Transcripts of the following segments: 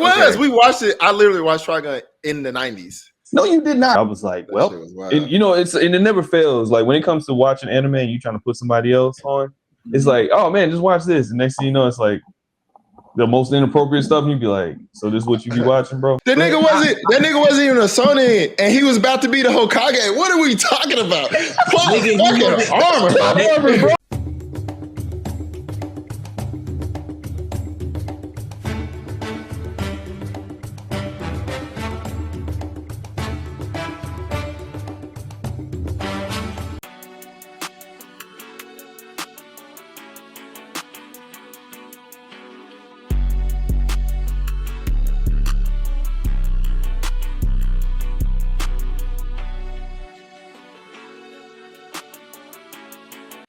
was. Okay. We watched it. I literally watched Trigun in the 90s. No, you did not. I was like, That well, shit was wild. you know, and it never fails. Like when it comes to watching anime and you trying to put somebody else on, it's like, oh man, just watch this. And next thing you know, it's like the most inappropriate stuff. And you'd be like, so this is what you be watching, bro? That nigga wasn't even a Sonin, and he was about to be the Hokage. What are we talking about? Fucking armor, bro.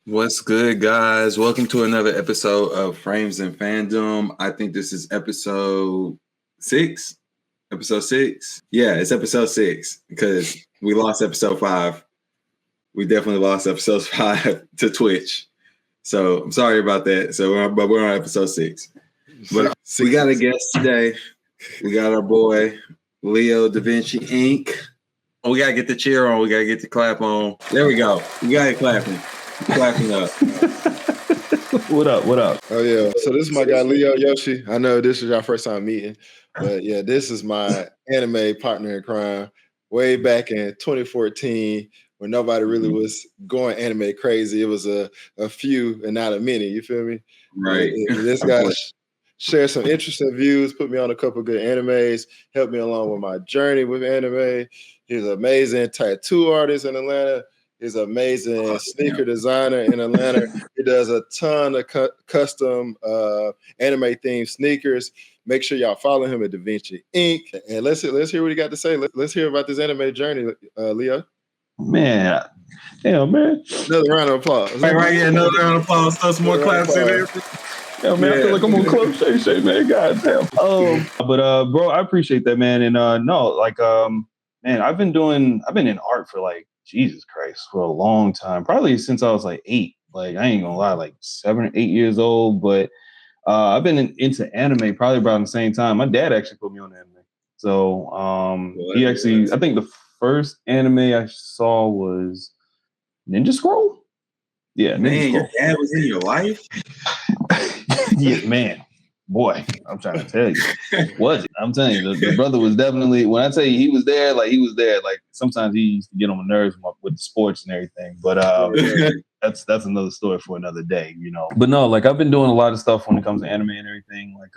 What's good, guys? Welcome to another episode of Frames and Fandom. I think this is episode 6. Episode 6? Yeah, it's episode 6 because we lost episode 5. We definitely lost episode 5 to Twitch. So I'm sorry about that. So we're on episode 6. But we got a guest today. We got our boy Leo DaVinci Inc. We gotta get the cheer on. We gotta get the clap on. There we go. We got it clapping. Clapping up. What up? What up? Oh yeah. So this is my guy Leo Yoshi. I know this is our first time meeting, but yeah, this is my anime partner in crime. Way back in 2014, when nobody really was going anime crazy. It was a few and not a many. You feel me? Right. This guy shared some interesting views, put me on a couple of good animes, helped me along with my journey with anime. He's an amazing tattoo artist in Atlanta. He's an amazing sneaker designer in Atlanta. He does a ton of custom anime themed sneakers. Make sure y'all follow him at DaVinci Inc. And let's hear what he got to say. Let's hear about this anime journey, Leo. Man, damn, man. Another round of applause. Right, yeah, another round of applause. Throw some more claps in there. Yeah, man, I feel like I'm on Club Shay, man. God damn. Bro, I appreciate that, man. And man, I've been in art for like, Jesus Christ, for a long time. Probably since I was like 8. Like, I ain't gonna lie, like 7 or 8 years old. But I've been into anime probably around the same time. My dad actually put me on anime. So he actually, I think the first anime I saw was Ninja Scroll. Yeah, Ninja Scroll. Your dad was in your life? Yeah, man. Boy, I'm trying to tell you. Was it? I'm telling you, the brother was definitely, when I tell you he was there. Like sometimes he used to get on my nerves with the sports and everything. But that's another story for another day, you know. But no, like I've been doing a lot of stuff when it comes to anime and everything. Like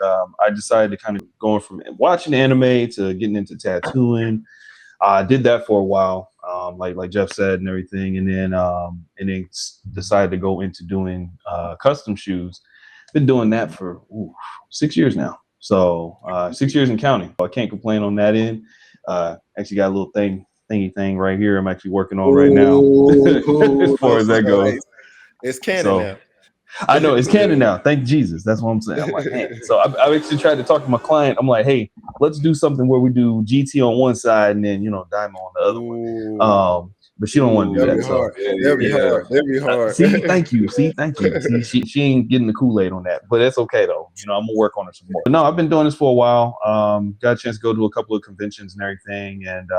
I decided to kind of go from watching anime to getting into tattooing. I did that for a while, like Jeff said and everything. And then decided to go into doing custom shoes. Been doing that for 6 years now. So 6 years and counting. I can't complain on that end. Actually got a little thingy thing right here I'm actually working on right now. As far as that goes. It's canon now. I know it's canon now. Thank Jesus. That's what I'm saying. I'm like, man. So I actually tried to talk to my client. I'm like, hey, let's do something where we do GT on one side and then, you know, Diamond on the other one. But she don't want to do that. So That'd be hard. Thank you. See, she ain't getting the Kool-Aid on that, but that's okay though. You know, I'm gonna work on it some more. But no, I've been doing this for a while. Got a chance to go to a couple of conventions and everything, and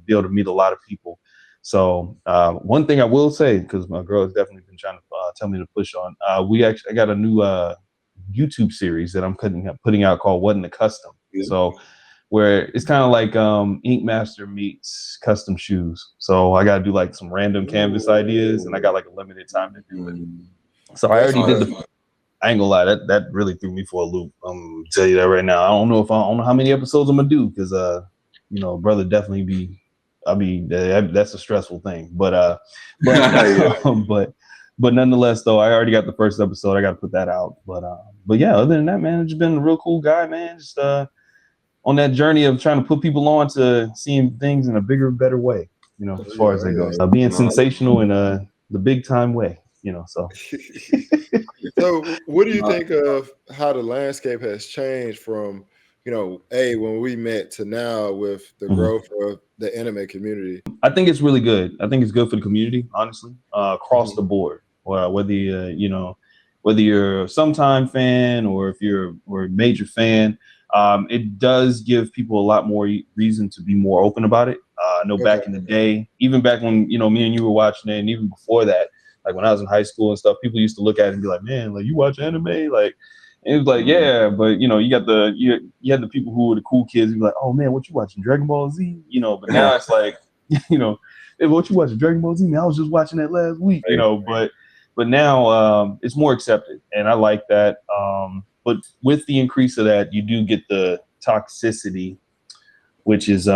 be able to meet a lot of people. So one thing I will say, because my girl has definitely been trying to tell me to push on, I got a new YouTube series that I'm putting out called "What in the Custom." Yeah. So where it's kind of like Ink Master meets custom shoes. So I got to do like some random canvas ideas, and I got like a limited time to do it. So I already did I ain't gonna lie, that really threw me for a loop. I'm tell you that right now. I don't know how many episodes I'm gonna do because you know, brother definitely that's a stressful thing. But nonetheless though, I already got the first episode. I got to put that out. But yeah, other than that, man, it's been a real cool guy, man. Just on that journey of trying to put people on to seeing things in a bigger, better way, you know, as far as that goes. Being sensational in the big time way, you know, so. So what do you think of how the landscape has changed from, you know, when we met to now with the growth of the anime community? I think it's really good. I think it's good for the community, honestly, across the board. Whether you're a sometime fan or if you're a major fan, It does give people a lot more reason to be more open about it. I know back in the day, even back when, you know, me and you were watching it, and even before that, like when I was in high school and stuff, people used to look at it and be like, man, like, you watch anime? Like, and it was like, yeah, but you know, you got you had the people who were the cool kids and be like, oh man, what you watching, Dragon Ball Z? You know, but now it's like, you know, hey, what you watching, Dragon Ball Z? Man, I was just watching that last week, you know, but now it's more accepted, and I like that. But with the increase of that, you do get the toxicity, which is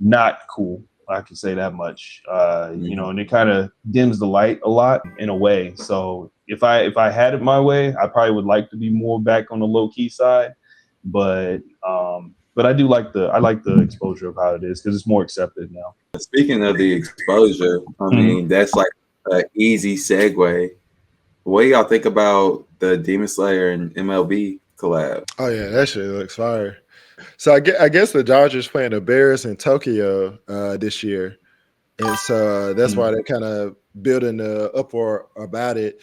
not cool. I can say that much. You know, and it kind of dims the light a lot in a way. So if I had it my way, I probably would like to be more back on the low key side. But I do like the exposure of how it is, because it's more accepted now. Speaking of the exposure, I mean, that's like an easy segue. What do y'all think about the Demon Slayer and MLB collab? Oh yeah, that shit looks fire. So I guess the Dodgers playing the Bears in Tokyo this year, and so that's why they're kind of building the uproar about it.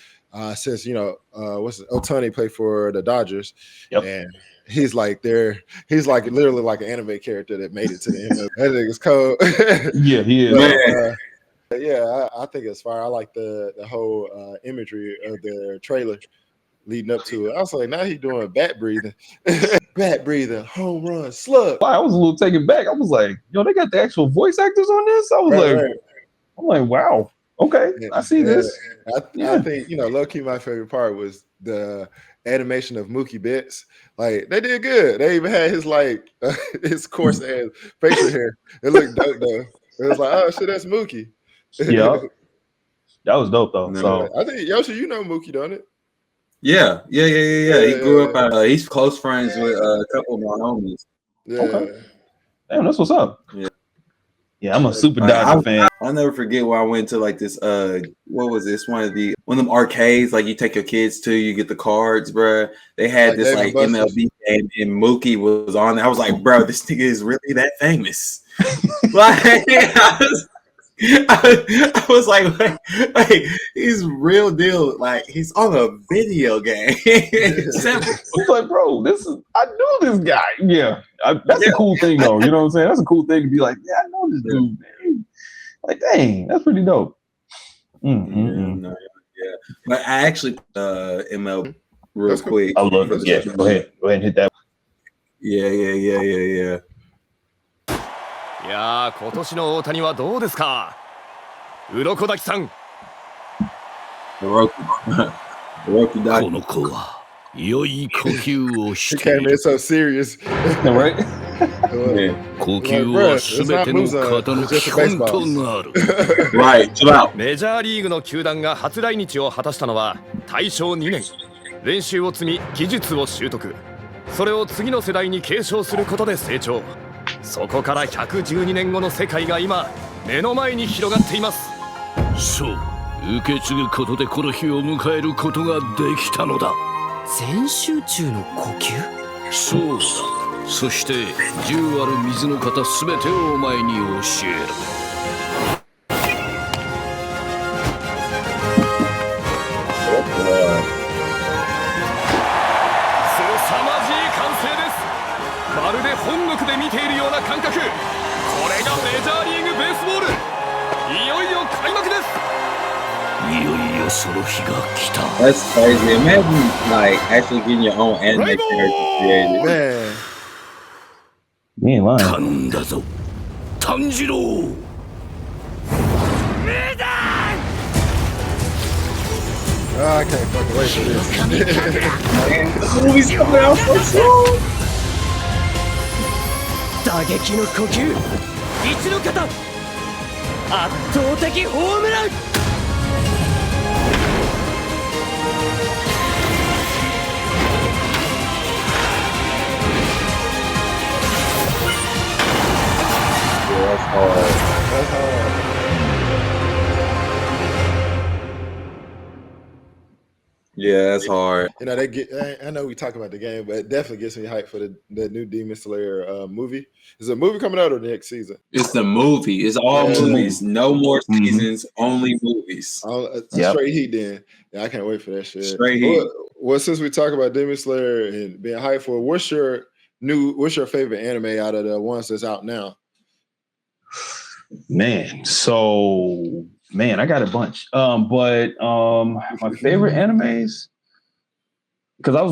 Since, you know, Ohtani played for the Dodgers, and he's like literally like an anime character that made it to the MLB. That nigga's cold. Yeah, he is. Yeah, I think it's fire. I like the whole imagery of the trailer leading up to it. I was like, now he doing bat breathing. Bat breathing, home run, slug. I was a little taken back. I was like, yo, they got the actual voice actors on this? I was I'm like, wow. Okay, I see this. I think, you know, low-key my favorite part was the animation of Mookie Betts. Like, they did good. They even had his like his coarse ass facial hair. It looked dope though. It was like, oh shit, that's Mookie. Yeah, that was dope though. So I think, Yoshi, you know Mookie, don't it? Yeah. He grew up. He's close friends with a couple of my homies. Yeah. Okay. Damn, that's what's up. Yeah, I'm a super Dodger fan. I'll never forget when I went to like this. What was this? One of them arcades. Like you take your kids to, you get the cards, bro. They had this like MLB game, and Mookie was on. I was like, bro, this nigga is really that famous. Like, I was like, wait, he's real deal. Like, he's on a video game. It's like, bro, I knew this guy. Yeah, that's a cool thing, though. You know what I'm saying? That's a cool thing to be like, yeah, I know this dude, man. Like, dang, that's pretty dope. Yeah. But I actually ML real quick. I love it. Yeah, go ahead and hit that. Yeah. いやー、今年の大谷はどうですか、鱗滝さん。この子は良い呼吸をしている。He came in so serious. Right? 呼吸はすべての方の基本となる。Right, chill out. メジャーリーグの球団が初来日を果たしたのは大正2年。練習を積み、技術を習得。それを次の世代に継承することで成長。そこから112年後の世界が今目の前に広がっています。そう、受け継ぐことでこの日を迎えることができたのだ。全集中の呼吸？そうだ。そして10ある水の型すべてをお前に教える。まるで本国で見ているような感覚。これがメジャーリーグベースボール。いよいよ開幕です。いよいよその日が来た。That's crazy. Imagine like actually getting your own anime character created. Man, 頼んだぞ、炭治郎。メダー。I can't fucking wait for this. The movie's coming out so soon. 打撃の呼吸、一の型、圧倒的ホームラン。That's hard. Yeah, that's hard. You know, I know we talk about the game, but it definitely gets me hyped for the new Demon Slayer movie. Is a movie coming out or the next season? It's the movie. It's all movies. No more seasons. Only movies. Straight heat then. Yeah, I can't wait for that shit. Straight heat. Well, since we talk about Demon Slayer and being hyped for, what's your what's your favorite anime out of the ones that's out now? Man, I got a bunch. But my favorite animes, because I've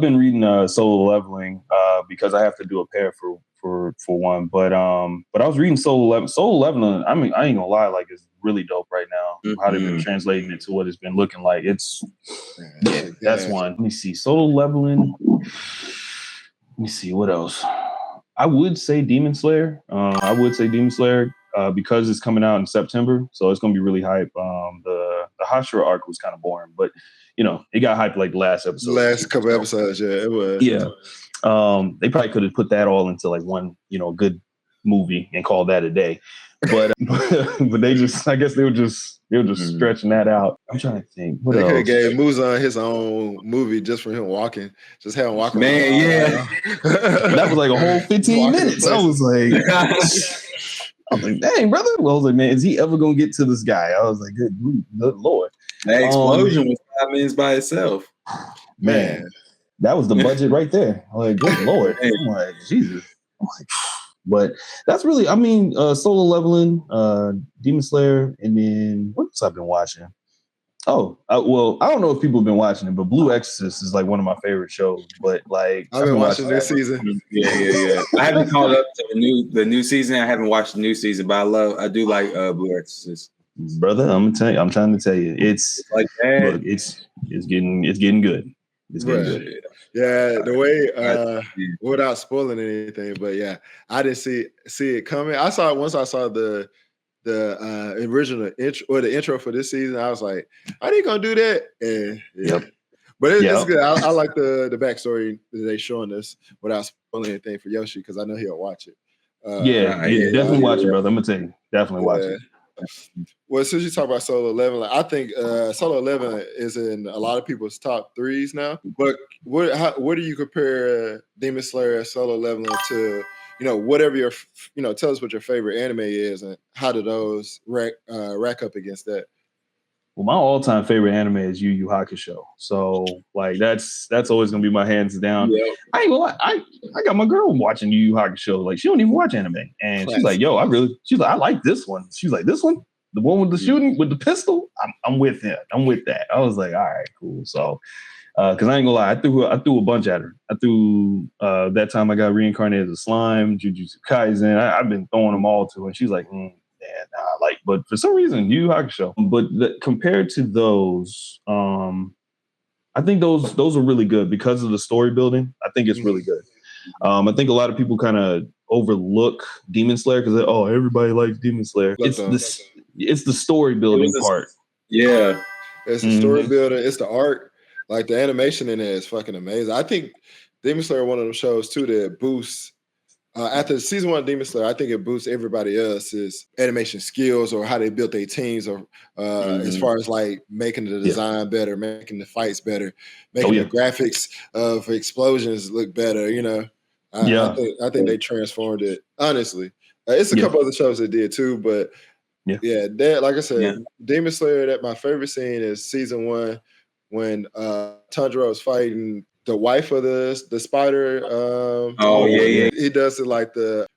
been reading Solo Leveling because I have to do a pair for one. But I was reading Solo Leveling. I mean, I ain't gonna lie, like it's really dope right now. How they've been translating it to what it's been looking like. That's one. Let me see. Solo Leveling. Let me see what else. I would say Demon Slayer. Because it's coming out in September, so it's gonna be really hype. The Hashira arc was kind of boring, but it got hyped like the last episode. Last couple episodes, yeah, it was. Yeah. They probably could have put that all into like one, good movie and called that a day. But they just, I guess they were just stretching that out. I'm trying to think. What else? They gave Muzan his own movie just for him walking. Just have him walking. Man, yeah. That was like a whole 15 minutes. I was like, dang, brother. Well, I was like, man, is he ever gonna get to this guy? I was like, good Lord. That explosion was 5 minutes by itself. Man, that was the budget right there. I'm like, good Lord. I'm like, Jesus. I'm like, but that's really, Solo Leveling, Demon Slayer, and then what else I've been watching? Oh, I don't know if people have been watching it, but Blue Exorcist is like one of my favorite shows. But like, I've been watching this season. Yeah. I haven't caught up to the new season. I haven't watched the new season, but I do like Blue Exorcist. Brother, I'm trying to tell you, it's like that. Look, it's getting good. It's getting good. Yeah, the way without spoiling anything, but yeah, I didn't see it coming. I saw it once. I saw the original intro or the intro for this season. I was like, "Are they gonna do that?" And but it's good. I like the backstory that they showing us without spoiling anything for Yoshi because I know he'll watch it. Definitely watch it, brother. I'm gonna tell you, definitely watch it. Well, since you talk about Solo Leveling, I think Solo Leveling is in a lot of people's top threes now. But what do you compare Demon Slayer Solo Leveling to? Whatever your, tell us what your favorite anime is and how do those rack up against that? Well, my all-time favorite anime is Yu Yu Hakusho. So, like, that's always gonna be my hands down. Yep. I ain't gonna lie, I got my girl watching Yu Yu Hakusho. Like, she don't even watch anime, and she's like, "Yo, she's like, I like this one." She's like, "This one, the one with the shooting with the pistol, I'm with it. I'm with that." I was like, "All right, cool." So, because I ain't gonna lie, I threw a bunch at her. I threw that time I got reincarnated as a slime, Jujutsu Kaisen. I've been throwing them all to her, and she's like, but for some reason, Yu Yu Hakusho. But compared to those, I think those are really good because of the story building. I think it's really good. I think a lot of people kind of overlook Demon Slayer because everybody likes Demon Slayer. It's the story building part. Yeah, it's the story building. It's the art. Like the animation in there is fucking amazing. I think Demon Slayer one of those shows too that boosts. After season 1 of Demon Slayer, I think it boosts everybody else's animation skills or how they built their teams, or as far as like making the design better, making the fights better, making the graphics of explosions look better. I think they transformed it. Honestly, it's a couple other shows that did too, but that, like I said, Demon Slayer. That my favorite scene is season 1 when Tanjiro was fighting the wife of the spider. He does it like the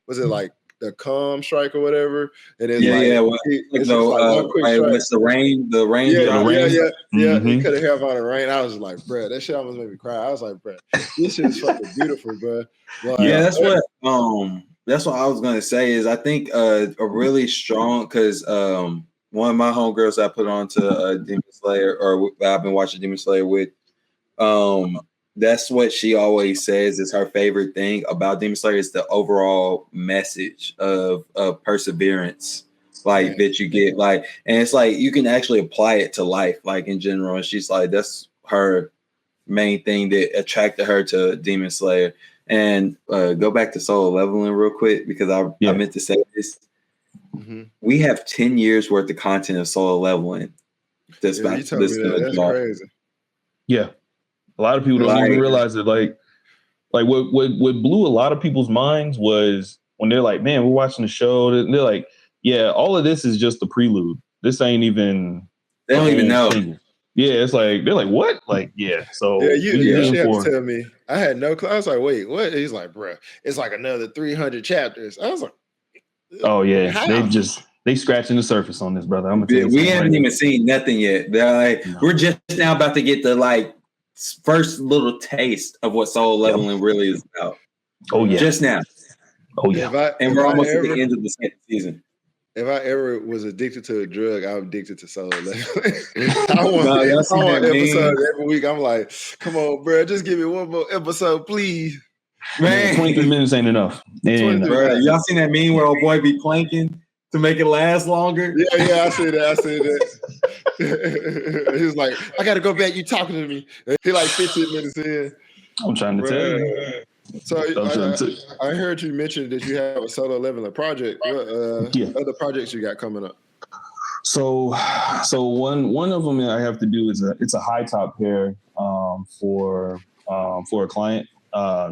calm strike or whatever, and it's it's the rain. He could have had on the rain. I was like, bro, that shit almost made me cry. I was like, bro, this shit is fucking beautiful, bro. Like, that's what I was gonna say is I think a really strong because one of my homegirls I put on to Demon Slayer, or I've been watching Demon Slayer with, that's what she always says is her favorite thing about Demon Slayer is the overall message of perseverance, like that you get, like, and it's like you can actually apply it to life, like in general. And she's like, that's her main thing that attracted her to Demon Slayer. And go back to Solo Leveling real quick because I meant to say this. We have 10 years worth of content of Solo Leveling. That's crazy. Yeah. A lot of people don't even realize it. Like what blew a lot of people's minds was when they're like, man, we're watching the show. They're like, yeah, all of this is just the prelude. This ain't even. They don't even know. Thing. Yeah, it's like they're like, what? Like, yeah. So Yeah, you should have for to tell me. I had no clue. I was like, wait, what? He's like, bro, it's like another 300 chapters. I was like, oh yeah, how? they scratching the surface on this, brother. I'm gonna tell you, we haven't even seen nothing yet. They're like, we're just now about to get the like first little taste of what soul leveling really is about. Oh yeah, just now. Oh yeah, and we're almost at the end of the second season. If I ever was addicted to a drug, I'm addicted to soul leveling. I want episodes every week. I'm like, come on, bro, just give me one more episode, please. Man, 23 minutes ain't enough. Bro, y'all seen that meme where old boy be planking to make it last longer? Yeah, I see that. He was like, I gotta go back. You talking to me? He like 15 minutes in. I'm trying to tell you. So I heard you mention that you have a solo leveling project. What other projects you got coming up? So one of them I have to do is it's a high top pair for a client.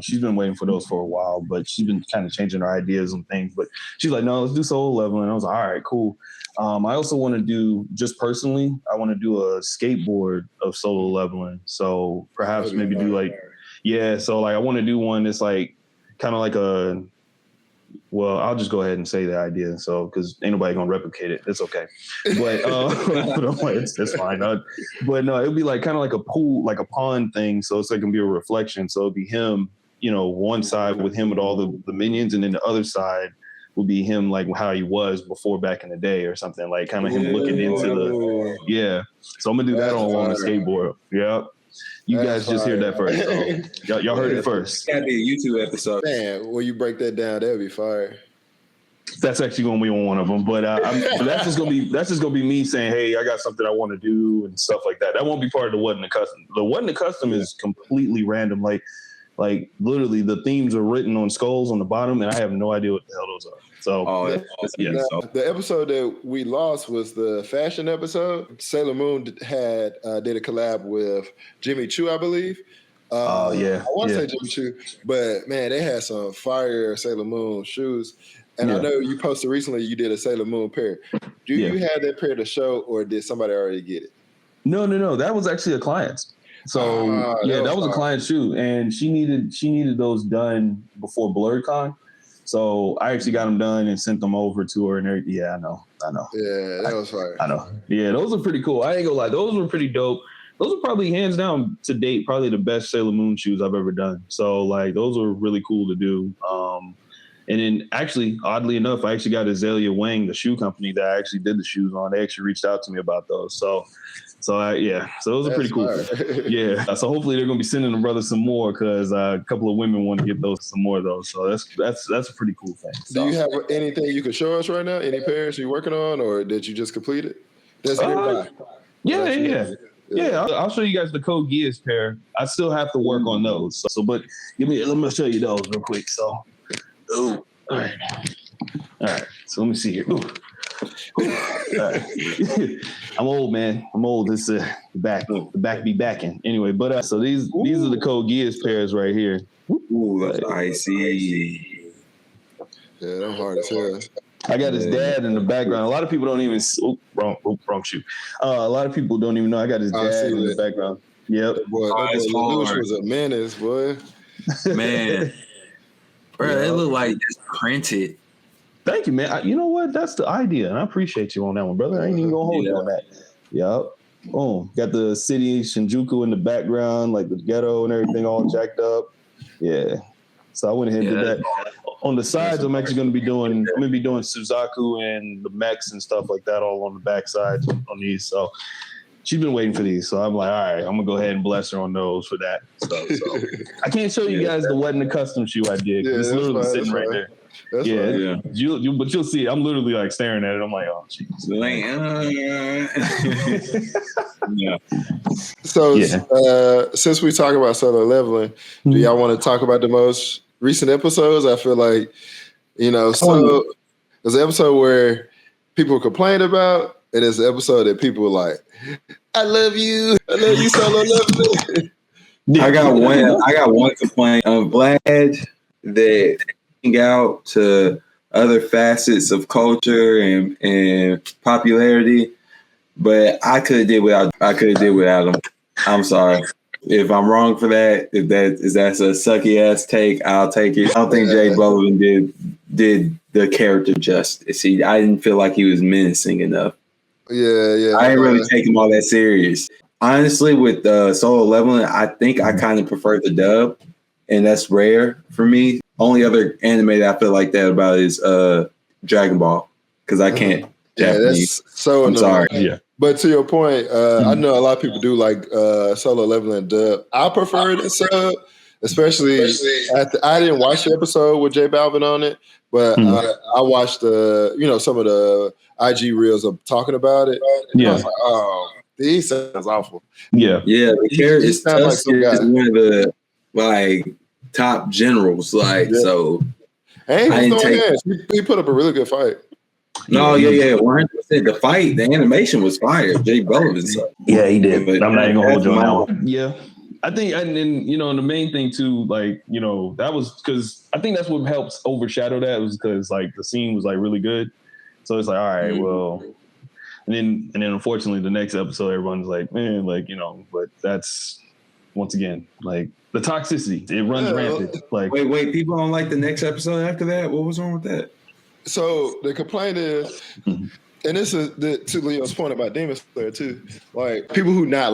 She's been waiting for those for a while, but she's been kind of changing her ideas on things. But she's like, no, let's do solo leveling. I was like, all right, cool. I also want to do, just personally, I want to do a skateboard of solo leveling. So perhaps maybe do like, so like I want to do one that's like kind of like well, I'll just go ahead and say the idea. So, because ain't nobody gonna replicate it. It's okay. But it's fine. But no, it'll be like kind of like a pool, like a pond thing. So it's like gonna be a reflection. So it'll be him, one side with him with all the minions, and then the other side will be him like how he was before back in the day or something. Like kind of him looking into So I'm gonna do that on a skateboard. Yep. You guys just heard that first. So y'all heard it first. That'd be a YouTube episode. Man, when you break that down, that'd be fire. That's actually going to be on one of them, but that's just going to be me saying, "Hey, I got something I want to do" and stuff like that. That won't be part of the What in the Custom. The What in the Custom is completely random. Like literally, the themes are written on skulls on the bottom, and I have no idea what the hell those are. So, the episode that we lost was the fashion episode. Sailor Moon did a collab with Jimmy Choo, I believe. I want to say Jimmy Choo, but man, they had some fire Sailor Moon shoes. And I know you posted recently you did a Sailor Moon pair. Do you have that pair to show, or did somebody already get it? No. That was actually a client's. So that was a client's shoe, and she needed those done before BlurredCon. So I actually got them done and sent them over to her and everything. Yeah, I know. Yeah, that was fire. I know. Yeah, those are pretty cool. I ain't gonna lie, those were pretty dope. Those are probably hands down to date, probably the best Sailor Moon shoes I've ever done. So like those were really cool to do. And then actually, oddly enough, I actually got Azalea Wang, the shoe company that I actually did the shoes on. They actually reached out to me about those. So those are pretty cool. Yeah. So hopefully they're going to be sending the brothers some more because a couple of women want to get some more of those. So that's a pretty cool thing. Do you have anything you could show us right now? Any pairs you're working on, or did you just complete it? That's nearby. Yeah, I'll show you guys the Code Geass pair. I still have to work on those. But let me show you those real quick. So, all right. So let me see here. All right. I'm old, man. I'm old. It's the back be backing. Anyway, but so these are the Code Geass pairs right here. Ooh, that's icy. Yeah, they're hard as hell. I got his dad in the background. A lot of people don't even. Wrong shoe. A lot of people don't even know I got his dad in the background. Yep. Boy, that boy was a menace, boy. Man, bro, they look like it's printed. Thank you, man. You know what? That's the idea, and I appreciate you on that one, brother. I ain't even gonna hold you on that. Yep. Oh, got the city Shinjuku in the background, like the ghetto and everything, all jacked up. Yeah. So I went ahead and did that. On the sides, I'm actually going to be doing Suzaku and the mechs and stuff like that all on the back side on these. So she's been waiting for these. So I'm like, all right, I'm going to go ahead and bless her on those for that stuff. So I can't show you guys the What in the Custom shoe I did. It's literally sitting right there. But you'll see it. I'm literally like staring at it. I'm like, oh, jeez. So since we talk about solo leveling, do y'all want to talk about the most recent episodes? I feel like, so there's an episode where people complain about, and there's an episode that people are like, I love you solo leveling. I got one complaint. I'm glad that out to other facets of culture and popularity. but I could have did without him. I'm sorry. If I'm wrong for that, that's a sucky ass take, I'll take it. I don't think Jay Bolin did the character justice. I didn't feel like he was menacing enough. Yeah. I didn't really take him all that serious. Honestly, with Solo Leveling, I think I kind of prefer the dub, and that's rare for me. Only other anime that I feel like that about is Dragon Ball, because I can't Japanese. That's so I'm sorry. Yeah. But to your point, I know a lot of people do like Solo Leveling dub. I prefer it in sub, especially I didn't watch the episode with J Balvin on it, but I watched some of the IG reels of talking about it. Yeah. I was like, oh, he sounds awful. Yeah. The character is sounds like some guy. one of the top generals. So And he put up a really good fight. No, 100%. The fight, the animation was fire. Jay Bolin. Yeah, he did. But I'm not even gonna hold you on that one. Yeah. I think, and then, the main thing too, that was because I think that's what helps overshadow that was because the scene was really good. So it's all right, well, and then unfortunately the next episode, everyone's man, but that's once again, the toxicity, it runs rampant. Wait, people don't like the next episode after that? What was wrong with that? So the complaint is, and this is to Leo's point about Demon Slayer too. People who not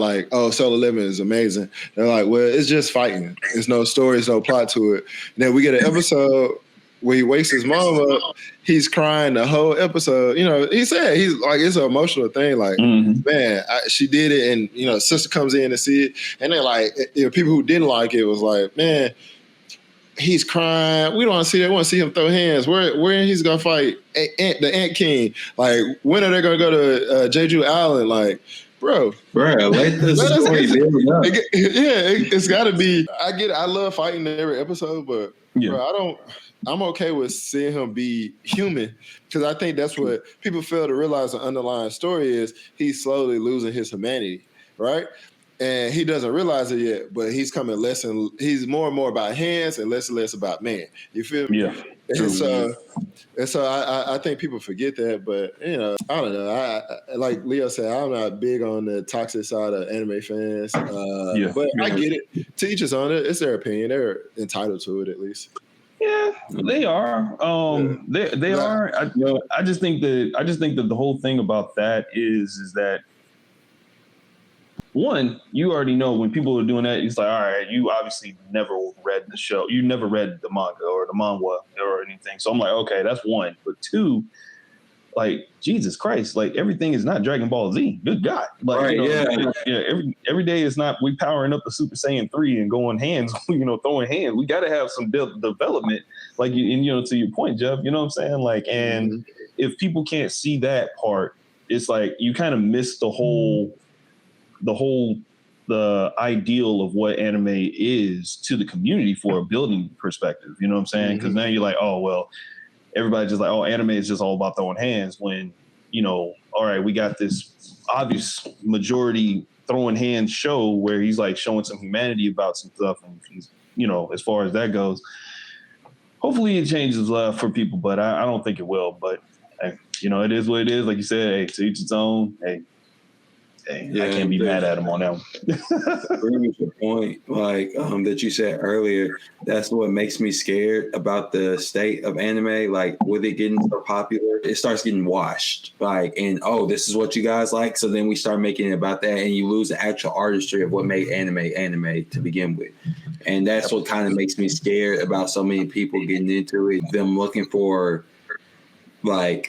Solo Leveling is amazing. They're well, it's just fighting. There's no story, there's no plot to it. And then we get an episode where he wakes his mom up. He's crying the whole episode. He said it's an emotional thing. Man, she did it, and sister comes in to see it, and they're people who didn't like it was man. He's crying. We don't want to see that. We want to see him throw hands. Where he's gonna fight the Ant King? When are they gonna go to Jeju Island? Bro, let the story build up. It's got to be. I get it. I love fighting every episode, but bro, I'm okay with seeing him be human because I think that's what people fail to realize. The underlying story is he's slowly losing his humanity, right? And he doesn't realize it yet, but he's coming he's more and more about hands and less about man. You feel me? Yeah. And so I think people forget that, but I don't know. I like Leo said, I'm not big on the toxic side of anime fans. But I get it. To each his own. It's their opinion. They're entitled to it at least. Yeah, they are. They are. I just think that the whole thing about that is that one, you already know when people are doing that, it's all right, you obviously never read the show. You never read the manga or the manhwa or anything. So I'm okay, that's one. But two, Jesus Christ, everything is not Dragon Ball Z. Good God. Every day is not we powering up the Super Saiyan 3 and going hands, throwing hands. We got to have some development, to your point, Jeff, you know what I'm saying? And if people can't see that part, it's you kind of miss the ideal of what anime is to the community for a building perspective. You know what I'm saying? Because now you're oh, well, everybody's just anime is just all about throwing hands when, all right, we got this obvious majority throwing hands show where he's showing some humanity about some stuff. And he's, as far as that goes, hopefully it changes for people, but I don't think it will. But, hey, it is what it is. Like you said, hey, to each its own. Hey, I can't be mad at him on that one. Bring me the point, that you said earlier. That's what makes me scared about the state of anime. With it getting so popular, it starts getting washed. This is what you guys like. So then we start making it about that, and you lose the actual artistry of what made anime to begin with. And that's what kind of makes me scared about so many people getting into it. Them looking for. We're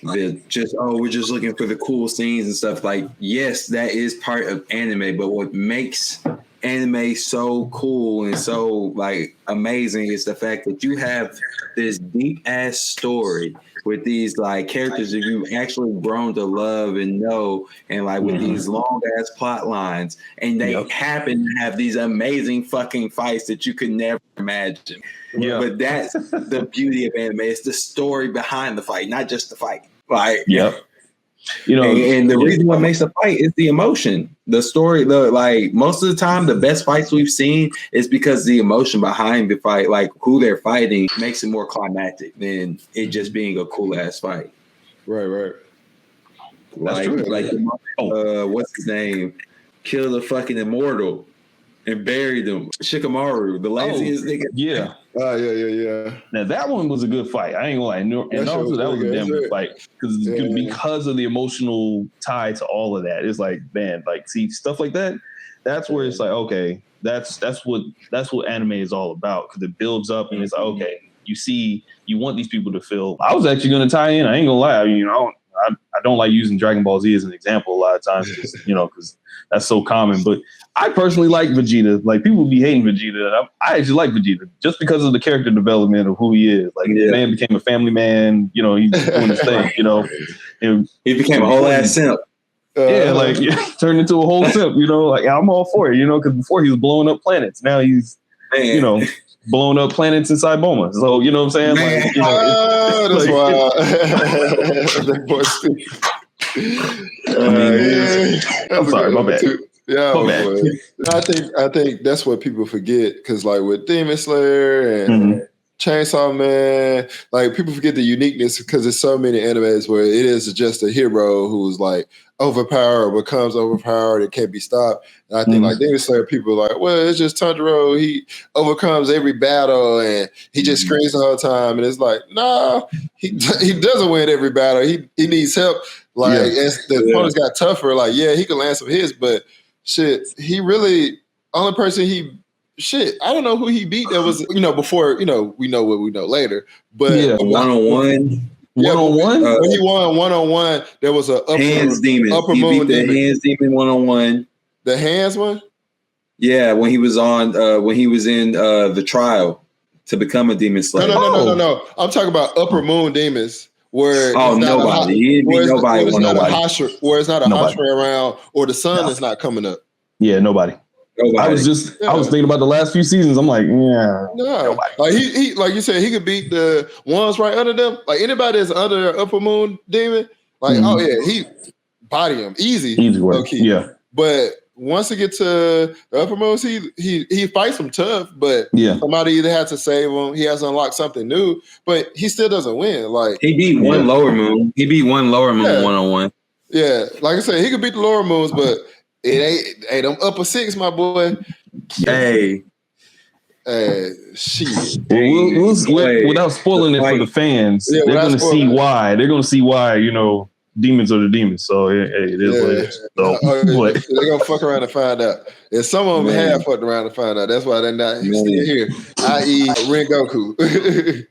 just looking for the cool scenes and stuff. Yes, that is part of anime, but what makes anime so cool and so amazing is the fact that you have this deep ass story with these characters that you actually grown to love and know, and with these long ass plot lines, and they happen to have these amazing fucking fights that you could never imagine. Yeah. But that's the beauty of anime. It's the story behind the fight, not just the fight. And the reason what makes a fight is the emotion, the story. Most of the time, the best fights we've seen is because the emotion behind the fight, who they're fighting, makes it more climactic than it just being a cool ass fight. Right. That's true. Like, what's his name? Kill the fucking immortal and buried him. Shikamaru, the laziest nigga. Yeah. Yeah. Now that one was a good fight. I ain't gonna lie. And also that was a damn good fight because of the emotional tie to all of that. It's like, man, like see stuff like that. That's where it's like, okay, that's what anime is all about because it builds up and it's like, okay, you want these people to feel. I was actually gonna tie in. I ain't gonna lie. I don't like using Dragon Ball Z as an example a lot of times, because that's so common. But I personally like Vegeta. Like people be hating Vegeta. I actually like Vegeta just because of the character development of who he is. Like the man became a family man. He's doing his thing. And he became a whole ass simp. Turned into a whole simp. Like I'm all for it. Because before he was blowing up planets. Now he's blowing up planets inside Boma. So you know what I'm saying? Man. That's wild. That boy I'm sorry, my bad. Yeah, I think that's what people forget because, like with Demon Slayer and Chainsaw Man, like people forget the uniqueness because there's so many animes where it is just a hero who's like overpowered or becomes overpowered and can't be stopped. And I think like Demon Slayer, people are like, well, it's just Tanjiro. He overcomes every battle and he just screams the whole time. And it's like, no, he doesn't win every battle. He needs help. Like as the opponents got tougher, like he could land some hits, but shit, he really only person I don't know who he beat that was, before, we know what we know later. But one-on-one. One-on-one? When he won one-on-one, there was a hands demon. Upper he moon beat the hands demon one-on-one. The hands one? Yeah, when he was in the trial to become a demon slayer. No. I'm talking about upper moon demons. Where nobody. He didn't beat nobody. Where it's not a Hashira around or the sun is not coming up. Yeah, nobody. I was thinking about the last few seasons. I'm like, nobody. Like he like you said, he could beat the ones right under them. Like anybody that's under upper moon demon, like he body him easy work. Yeah. But once he gets to the upper moons, he fights them tough, but somebody either has to save him. He has to unlock something new, but he still doesn't win. Like he beat one lower moon. He beat one lower moon one-on-one. Yeah, like I said, he could beat the lower moons, but it ain't them upper six, my boy. Hey, shit. Without spoiling it for the fans, they're going to see why. They're going to see why. Demons are the demons. So it is what it is. So, they're gonna fuck around and find out. And some of them have fucked around and find out. That's why they're not still here. I.e. Rengoku.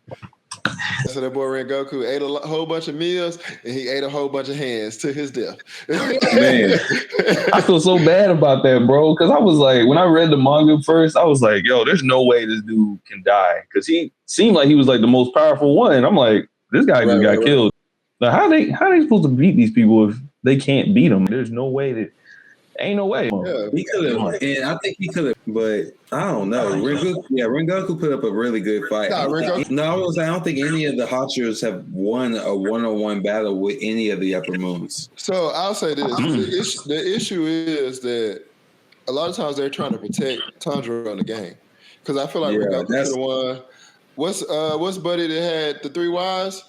So that boy Rengoku ate a whole bunch of meals and he ate a whole bunch of hands to his death. Man, I feel so bad about that, bro. Because I was like, when I read the manga first, I was like, yo, there's no way this dude can die. Because he seemed like he was like the most powerful one. I'm like, this guy just got killed. Now, how they supposed to beat these people if they can't beat them? There's no way ain't no way. Yeah, he could have, and I think he could have, but I don't know. Rengoku put up a really good fight. I don't think any of the Hashiras have won a one-on-one battle with any of the upper moons. So I'll say this: the issue is that a lot of times they're trying to protect Tanjiro in the game because I feel like Rengoku could have won. What's buddy that had the three wives?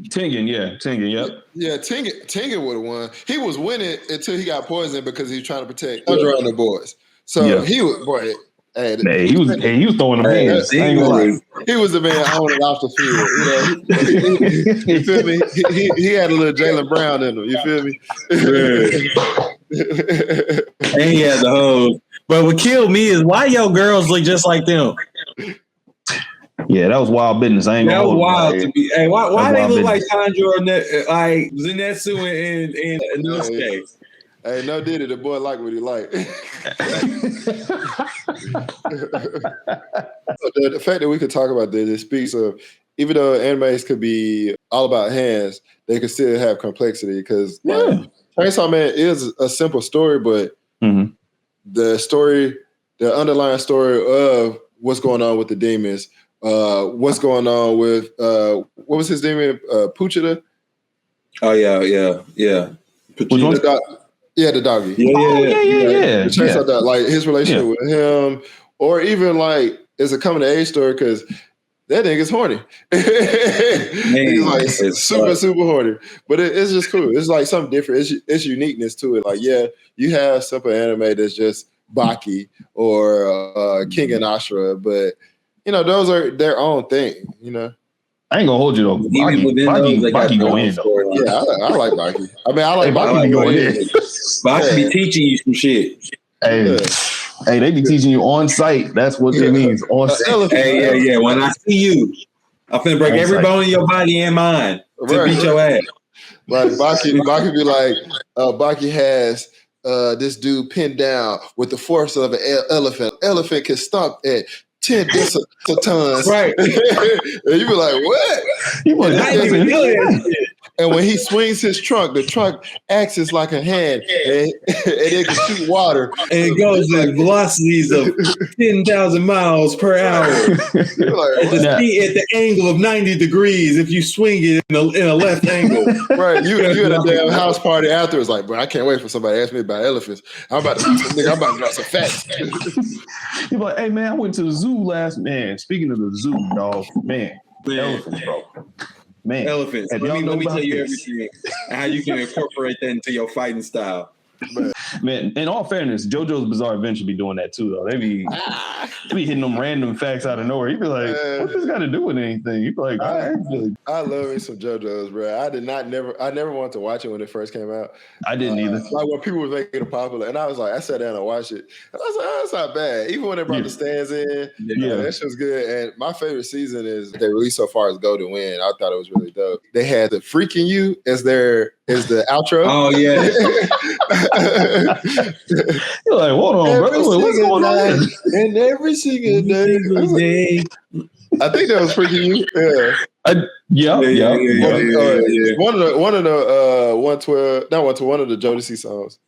Tengen, Tengen, yep. Yeah, Tengen would have won. He was winning until he got poisoned because he was trying to protect Tanjiro and the boys. So he was he was throwing them hands. He was the man on and off the field. You feel me? He had a little Jaylen Brown in him. You feel me? And he had the hose. But what killed me is why your girls look just like them. Yeah, that was wild business. That was wild to me. Hey, why they look like Tanjiro, like Zenitsu and Inosuke? Hey, no diddy, the boy like what he like. The fact that we could talk about this, it speaks of, even though animes could be all about hands, they could still have complexity because Chainsaw Man is a simple story, but the underlying story of what's going on with the demons, what's going on with what was his demon? Puchita? Oh yeah. Puchita. The doggy. Yeah. Chainsaw Dog, like his relationship with him, or even like it's a coming to age story because that nigga's horny. He's like super horny. But it's just cool. It's like something different. It's uniqueness to it. Like, yeah, you have simple anime that's just Baki or King and Ashura, but you know, those are their own thing, you know. I ain't gonna hold you though. Baki go in though. Yeah, I like Baki. I mean, I like Baki going in. Baki be teaching you some shit. Hey, they be teaching you on site. That's what it means. On site. Hey, yeah. When I see you, I'm finna break every bone in your body and mine to beat your ass. Like Baki be like, Baki has this dude pinned down with the force of an elephant. Elephant can stomp at 10 tons. Right. And you be like, what? And when he swings his trunk, the trunk acts as like a hand and it can shoot water. And it goes at velocities of 10,000 miles per hour. Like, at the angle of 90 degrees if you swing it in a left angle. Right. You at a damn house party afterwards, like, bro, I can't wait for somebody to ask me about elephants. I'm about to drop some facts. You're like, hey man, I went to the zoo last man. Speaking of the zoo, dog, man. Elephants, bro. Man, elephants. Let me tell you everything and how you can incorporate that into your fighting style. Man, in all fairness, JoJo's Bizarre Adventure be doing that too, though. They be hitting them random facts out of nowhere. You be like, "What's this got to do with anything?" You be like, I love me some JoJo's, bro. I never wanted to watch it when it first came out. I didn't either. Like when people were making it popular, and I was like, I sat down and watched it, and I was like, oh, that's not bad. Even when they brought the stands in, that shit was good. And my favorite season is they released so far as Golden Wind. I thought it was really dope. They had the Freaking You as the outro. Oh yeah. You're like, hold on, bro. What's going on? And every single day. I think that was Freaking You. Yeah. One of the 112, not 112, one of the Jodeci songs.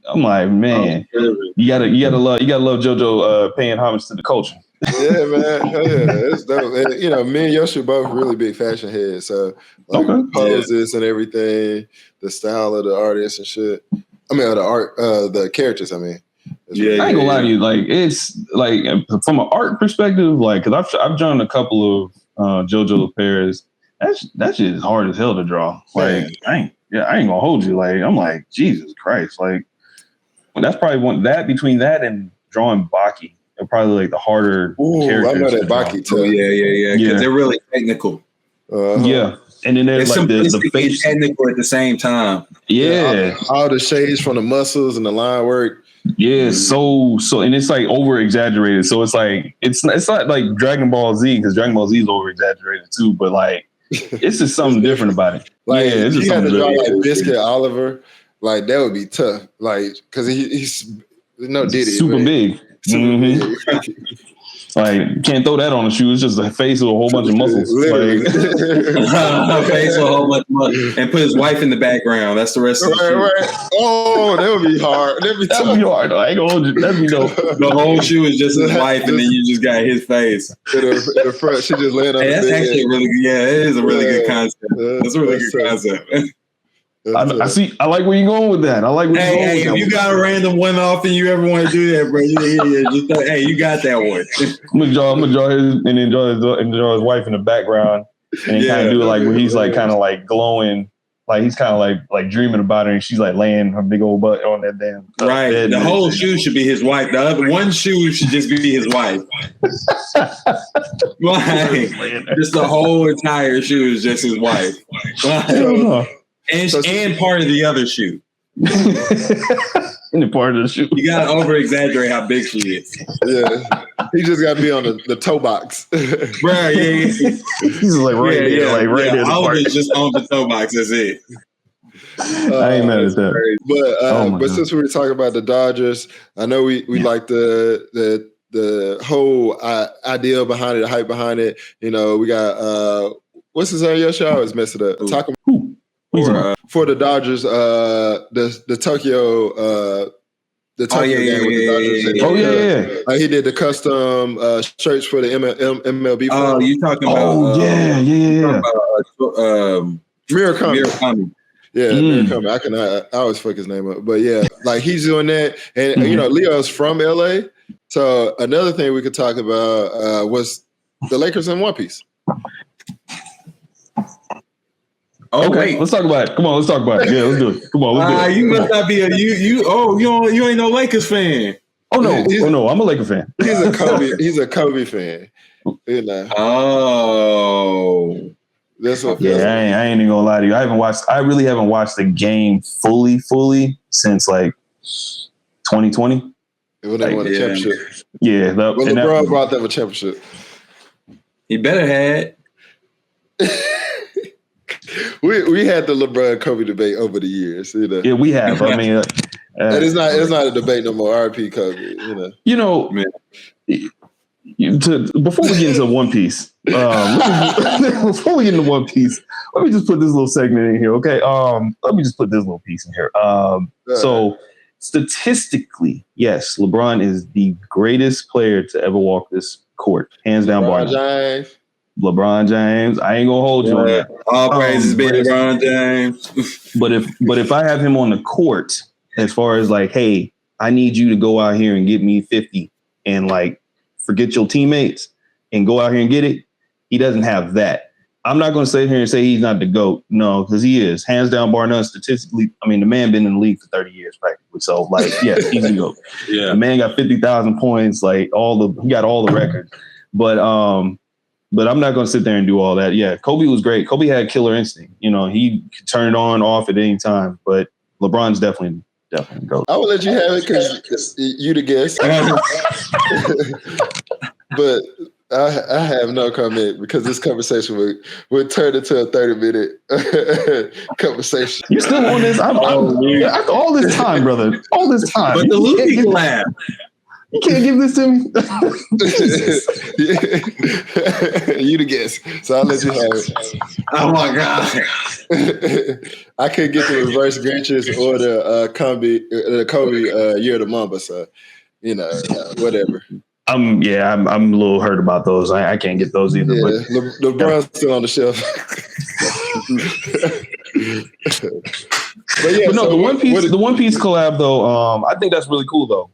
I'm like, man, you gotta love JoJo paying homage to the culture. Yeah, man. Hell yeah. It's dope. And, you know, me and Yoshi are both really big fashion heads. So like poses and everything, the style of the artists and shit. I mean, the art, the characters, I mean. I ain't gonna lie to you, like it's like from an art perspective, like because I've drawn a couple of JoJo pairs. That shit is hard as hell to draw. Like I ain't gonna hold you. Like I'm like, Jesus Christ. Like that's probably between that and drawing Baki. They're probably like the harder characters. I know that Baki too. Yeah. Because they're really technical. Yeah. And then there's like the face technical at the same time. Yeah. All the shades from the muscles and the line work. Yeah, so and it's like over exaggerated. So it's like it's not like Dragon Ball Z because Dragon Ball Z is over exaggerated too, but like it's just something different about it. Like it's you just had to draw really like Biscuit Oliver, like that would be tough. Like because he's no Diddy, super big. Like can't throw that on the shoe. It's just a face with a whole bunch of muscles. Literally. Like, a face with a whole bunch of muscles. And put his wife in the background. That's the rest of the shoe. Right. Oh, that would be hard. That'd be hard. I ain't gonna hold you. That'd be dope. The whole shoe is just his wife, and then you just got his face. In the front, she just laying on the bed. That's actually really good. Yeah, it is a really good concept. That's a really good concept. I see. I like where you're going with that. I like where you're going with that. If you got a random one off and you ever want to do that, bro, just you got that one. I'm gonna draw his and then draw his wife in the background and kind of do it like where he's like kind of like glowing, like he's kind of like dreaming about her and she's like laying her big old butt on that damn right. Bed. The whole shoe should be his wife. The other one shoe should just be his wife. Like, just the whole entire shoe is just his wife. And part of the other shoe. In the part of the shoe. You gotta over exaggerate how big she is. Yeah. He just gotta be on the toe box. Right, yeah. He's like right there, like right there. All of it's just on the toe box, that's it. I ain't mad at that. But since we were talking about the Dodgers, I know we like the whole idea behind it, the hype behind it. You know, we got what's his name? Yoshi, I always mess it up. Talking for the Dodgers, the Tokyo game with the Dodgers. Oh yeah. He did the custom shirts for the MLB. Oh, you talking about? Oh yeah. Murakami. Yeah, Murakami. I always fuck his name up, but yeah, like he's doing that, and you know, Leo's from LA. So another thing we could talk about was The Lakers in one piece. Oh, Okay, wait. let's talk about it. Come on, let's talk about it. Yeah, let's do it. Come on, let's do it. You must not be you ain't no Lakers fan. Oh no, I'm a Laker fan. He's a Kobe fan. You know. Oh. That's what. Yeah, I ain't even gonna lie to you. I really haven't watched the game fully since like 2020. When they won the championship. Yeah. LeBron brought them a championship. He better had. We had the LeBron Kobe debate over the years, you know. Yeah, we have. I mean, and it's not a debate no more. RP Kobe, you know. You know, before we get into One Piece, before we get into One Piece, let me just put this little segment in here, okay? Let me just put this little piece in here. So statistically, yes, LeBron is the greatest player to ever walk this court, hands down. LeBron James. I ain't gonna hold you on that. All praises be LeBron James. but if I have him on the court, as far as like, hey, I need you to go out here and get me 50 and like forget your teammates and go out here and get it, he doesn't have that. I'm not gonna sit here and say he's not the GOAT. No, because he is. Hands down, bar none, statistically. I mean, the man been in the league for 30 years practically. So like, yes, he's the GOAT. Yeah. The man got 50,000 points, like he got all the records. But I'm not going to sit there and do all that. Yeah, Kobe was great. Kobe had killer instinct. You know, he could turn it on, off at any time. But LeBron's definitely GOAT. I will let you have it because you the guest. But I have no comment because this conversation would turn into a 30-minute conversation. You still on this? After all this time, brother. All this time. But the Luffy collab. You can't give this to me. You the guest, so I'll let you have it. Oh my god! I couldn't get the reverse Grinches or the Kobe Year of the Mamba, so you know, whatever. I'm a little hurt about those. I can't get those either. Yeah, but LeBron's still on the shelf. But no, the One Piece collab though, I think that's really cool though.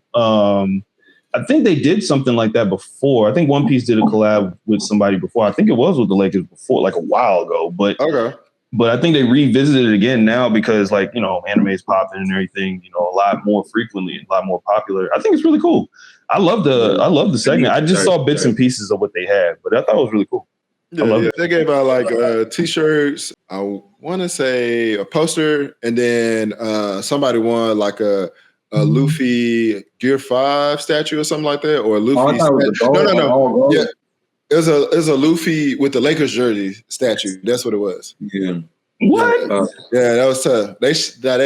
I think they did something like that before. I think One Piece did a collab with somebody before. I think it was with the Lakers before, like a while ago. But I think they revisited it again now because, like, you know, anime is popping and everything, you know, a lot more frequently, a lot more popular. I think it's really cool. I love the segment. I just saw bits and pieces of what they had, but I thought it was really cool. Yeah. They gave out like t-shirts. I want to say a poster, and then somebody won like a Luffy Gear 5 statue or something like that, or a Luffy. No. Yeah, it was a Luffy with the Lakers jersey statue. That's what it was. Yeah. What? Yeah, that was tough. They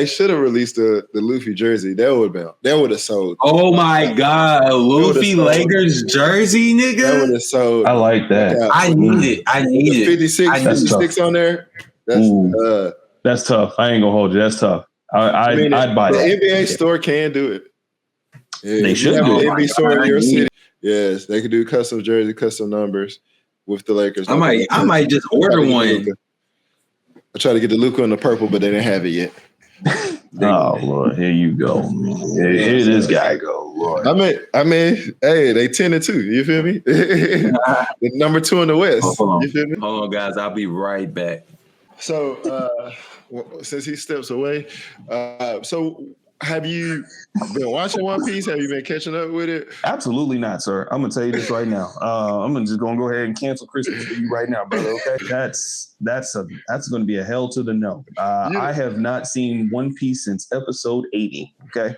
should have released the Luffy jersey. That would have sold. Oh my god, a Luffy Lakers jersey, nigga. That would have sold. I like that. I need it. 56 on there. That's tough. I ain't gonna hold you. That's tough. I'd buy the that. NBA store can do it. Yeah, they should do the it. NBA store in your city. Yes, they could do custom jersey, custom numbers with the Lakers. I might just order one. I tried to get the Luka in the purple, but they didn't have it yet. Oh Lord, here you go. Here this guy go, Lord. I mean, hey, they 10-2. You feel me? The number 2 in the West. You feel me? Hold on, guys. I'll be right back. So, since he steps away, so have you been watching One Piece? Have you been catching up with it? Absolutely not, sir. I'm gonna tell you this right now. I'm just gonna go ahead and cancel Christmas for you right now, brother. Okay, that's gonna be a hell to the no. I have not seen One Piece since episode 80. Okay.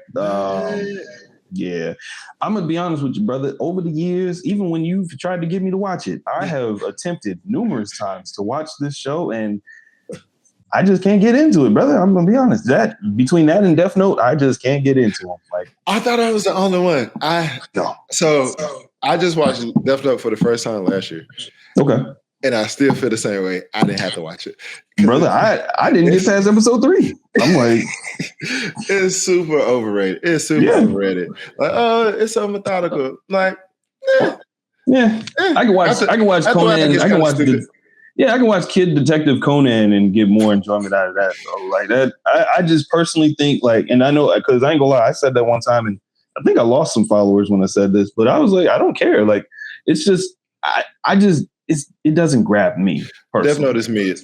Yeah, I'm gonna be honest with you, brother. Over the years, even when you've tried to get me to watch it, I have attempted numerous times to watch this show, and I just can't get into it, brother. I'm gonna be honest. That between that and Death Note, I just can't get into them. Like, I thought I was the only one. So I just watched Death Note for the first time last year. Okay. And I still feel the same way. I didn't have to watch it. Brother, I didn't get past episode 3. I'm like, it's super overrated. It's super overrated. Like, oh, it's so methodical. Like, I can watch Conan. I can watch Kid Detective Conan and get more enjoyment out of that. So like that, I just personally think like, and I know because I ain't gonna lie, I said that one time and I think I lost some followers when I said this, but I was like, I don't care. Like, it's just I just it doesn't grab me personally. Death Note is mid.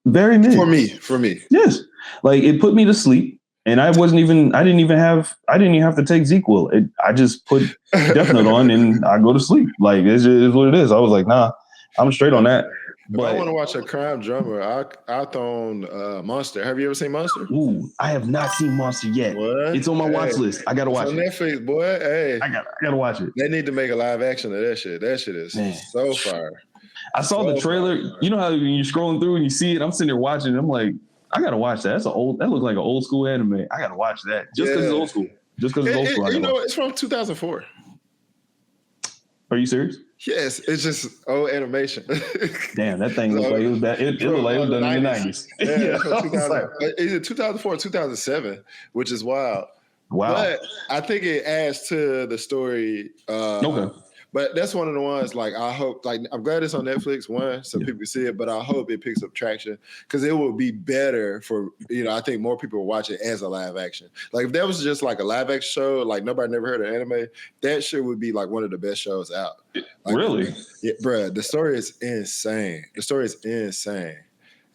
Very mid. For me. Yes. Like it put me to sleep. And I didn't even have to take ZQL. I just put Death Note on and I go to sleep. Like it's just what it is. I was like, nah, I'm straight on that. But if I want to watch a crime drama, I'll throw on Monster. Have you ever seen Monster? Ooh, I have not seen Monster yet. What? It's on my watch list. I gotta watch it. On Netflix, boy. Hey, I gotta watch it. They need to make a live action of that shit. That shit is so fire. I saw the trailer. You know how when you're scrolling through and you see it, I'm sitting there watching it. I'm like, I gotta watch that. That looks like an old school anime. I gotta watch that just because it's old school. Just because it's old school. You know, it's from 2004. Are you serious? Yes, it's just old animation. Damn, that thing looked like it was that. It looked like it was done in the 90s. Yeah, it's 2004, 2007, which is wild. Wow. But I think it adds to the story. Okay. But that's one of the ones, like, I hope, like, I'm glad it's on Netflix, so people can see it, but I hope it picks up traction because it will be better for, I think more people will watch it as a live action. Like, if that was just like a live action show, like nobody never heard of anime, that shit would be like one of the best shows out. Like, really? Yeah, bruh, the story is insane.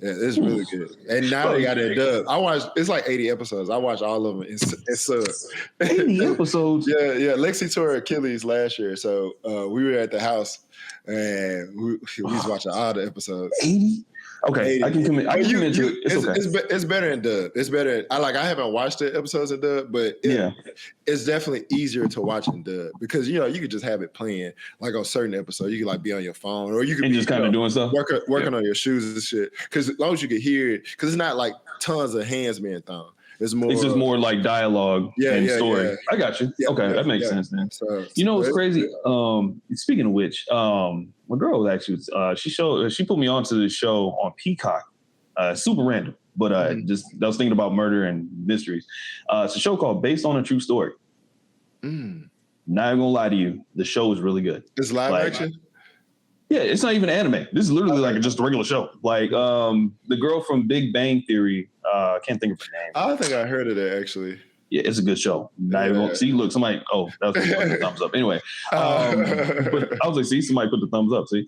Yeah, it's really good. And now they got it dubbed. It's like 80 episodes. I watched all of them in sub. 80 episodes? Yeah. Lexi tore Achilles last year. So we were at the house and we was watching all the episodes. 80? Okay, 80. I can commit to it. It's better in dub. It's better. I haven't watched the episodes in dub, but it's definitely easier to watch in dub because you could just have it playing like on certain episodes. You could like be on your phone or you could be just kind of doing stuff, working on your shoes and shit. Because as long as you can hear it, because it's not like tons of hands being thrown. It's just more like dialogue and story. Yeah. I got you. Okay, that makes sense then. So, what's crazy? Speaking of which, my girl was actually she put me onto this show on Peacock. Super random, but I was thinking about murder and mysteries. It's a show called Based on a True Story. Not even gonna lie to you, the show is really good. It's live action. Yeah, it's not even anime. This is literally like just a regular show. Like the girl from Big Bang Theory. I can't think of her name. I think I heard of that actually. Yeah, it's a good show. See, look, somebody. Oh, that was the thumbs up. Anyway, but I was like, see, somebody put the thumbs up. See,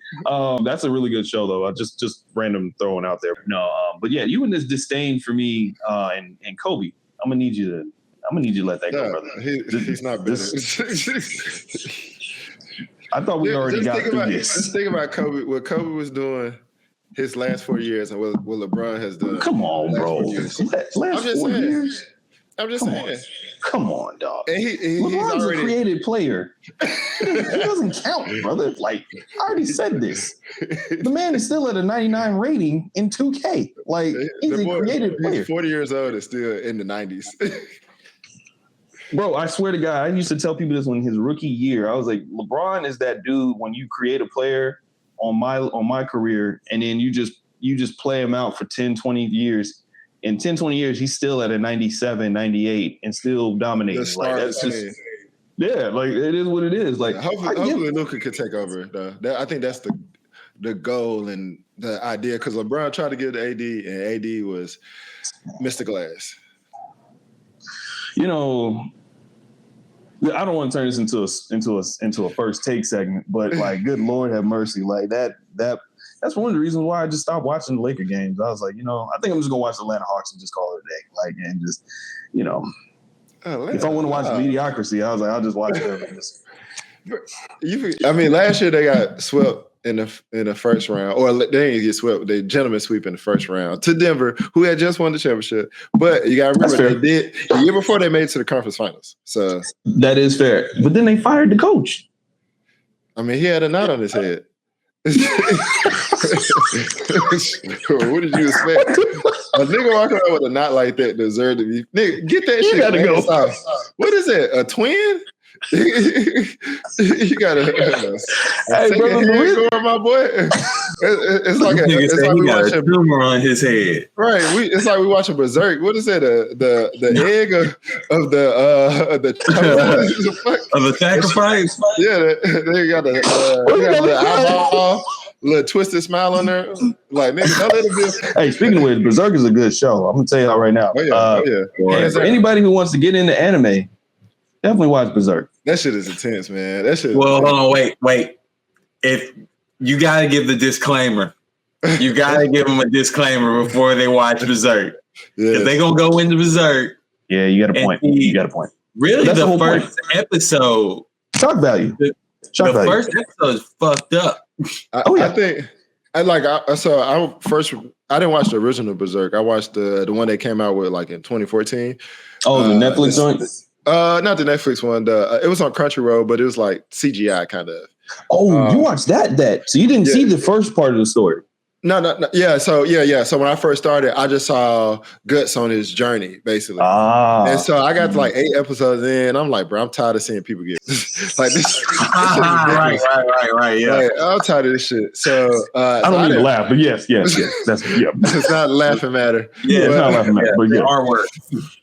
that's a really good show though. I just random throwing out there. No, but yeah, you and this disdain for me and Kobe. I'm gonna need you to let that go, brother. He's not better. I thought we already got through this. Just think about Kobe. What Kobe was doing his last 4 years and what LeBron has done. Come on, bro. Last 4 years? I'm just saying. Come on, dog. And LeBron's a creative player. He doesn't count, brother. Like, I already said this. The man is still at a 99 rating in 2K. Like, he's a creative player. He's 40 years old and still in the 90s. Bro, I swear to God, I used to tell people this when his rookie year. I was like, LeBron is that dude when you create a player on my career and then you just play him out for 10, 20 years. In 10, 20 years, he's still at a 97, 98 and still dominating. Like, that's just, like it is what it is. Like, hopefully Luka could take over. I think that's the goal and the idea because LeBron tried to get to AD and AD was Mr. Glass. I don't want to turn this into a first take segment, but like, good Lord have mercy, like that's one of the reasons why I just stopped watching the Laker games. I was like, I think I'm just gonna watch the Atlanta Hawks and just call it a day, like, and just, if I want to watch mediocrity, I was like, I'll just watch it. Last year they got swept in the first round, or they didn't get swept. They gentlemen sweep in the first round to Denver, who had just won the championship. But you gotta remember they did the year before they made it to the conference finals. So that is fair. But then they fired the coach. He had a knot on his head. What did you expect? A nigga walking around with a knot like that deserved to be. Nigga, get that shit. You gotta go. What is it? A twin? You gotta. Hey, brother, my boy. It's like we watching a tumor on his head. Right. It's like we watching Berserk. What is it? The egg of the sacrifice. Yeah, they got the eyeball. Little twisted smile on there, like nigga. Don't let it be. Hey, speaking of which, Berserk is a good show. I'm gonna tell you that right now. For anybody who wants to get into anime, definitely watch Berserk. That shit is intense, man. That shit. Well, hold on, wait. if you got to give the disclaimer. You got to give them a disclaimer before they watch Berserk. Because they're going to go into Berserk. Yeah, you got a point. You got a point. Really, that's the first episode. Shock value. The first episode is fucked up. I think I didn't watch the original Berserk. I watched the one they came out with like in 2014. Oh, the Netflix joint? Not the Netflix one. It was on Crunchyroll, but it was like CGI kind of. Oh, you watched that. So you didn't see the first part of the story. No. Yeah. So when I first started, I just saw Guts on his journey, basically. And so I got to like 8 episodes in. I'm like, bro, I'm tired of seeing people get like this. Right. Yeah. Like, I'm tired of this shit. So I don't mean to laugh, but yes. That's It's not a laughing matter. Yeah, it's not a laughing matter. But yeah, our work.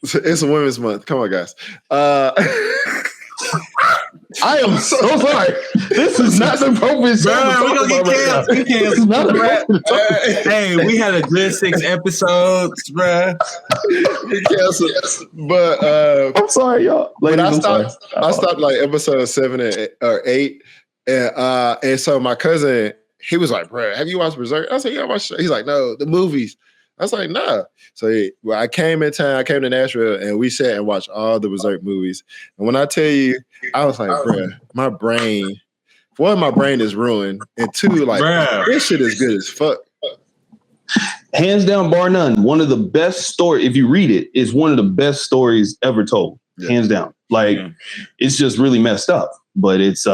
It's a Women's Month. Come on, guys. I am so sorry. This is not the appropriate show. Hey, we had a good 6 episodes, bro. We canceled. But I'm sorry, y'all. Ladies, I stopped like episode 7 or 8, and so my cousin, he was like, "Bro, have you watched Berserk?" I said, "Yeah, I watched." He's like, "No, the movies." I was like, "Nah." So I came in town. I came to Nashville, and we sat and watched all the Berserk movies. And when I tell you, I was like, "Bro, my brain is ruined, and 2, like, this shit is good as fuck." Hands down, bar none, one of the best stories. If you read it, is one of the best stories ever told. Yeah. Hands down. Like, it's just really messed up, but it's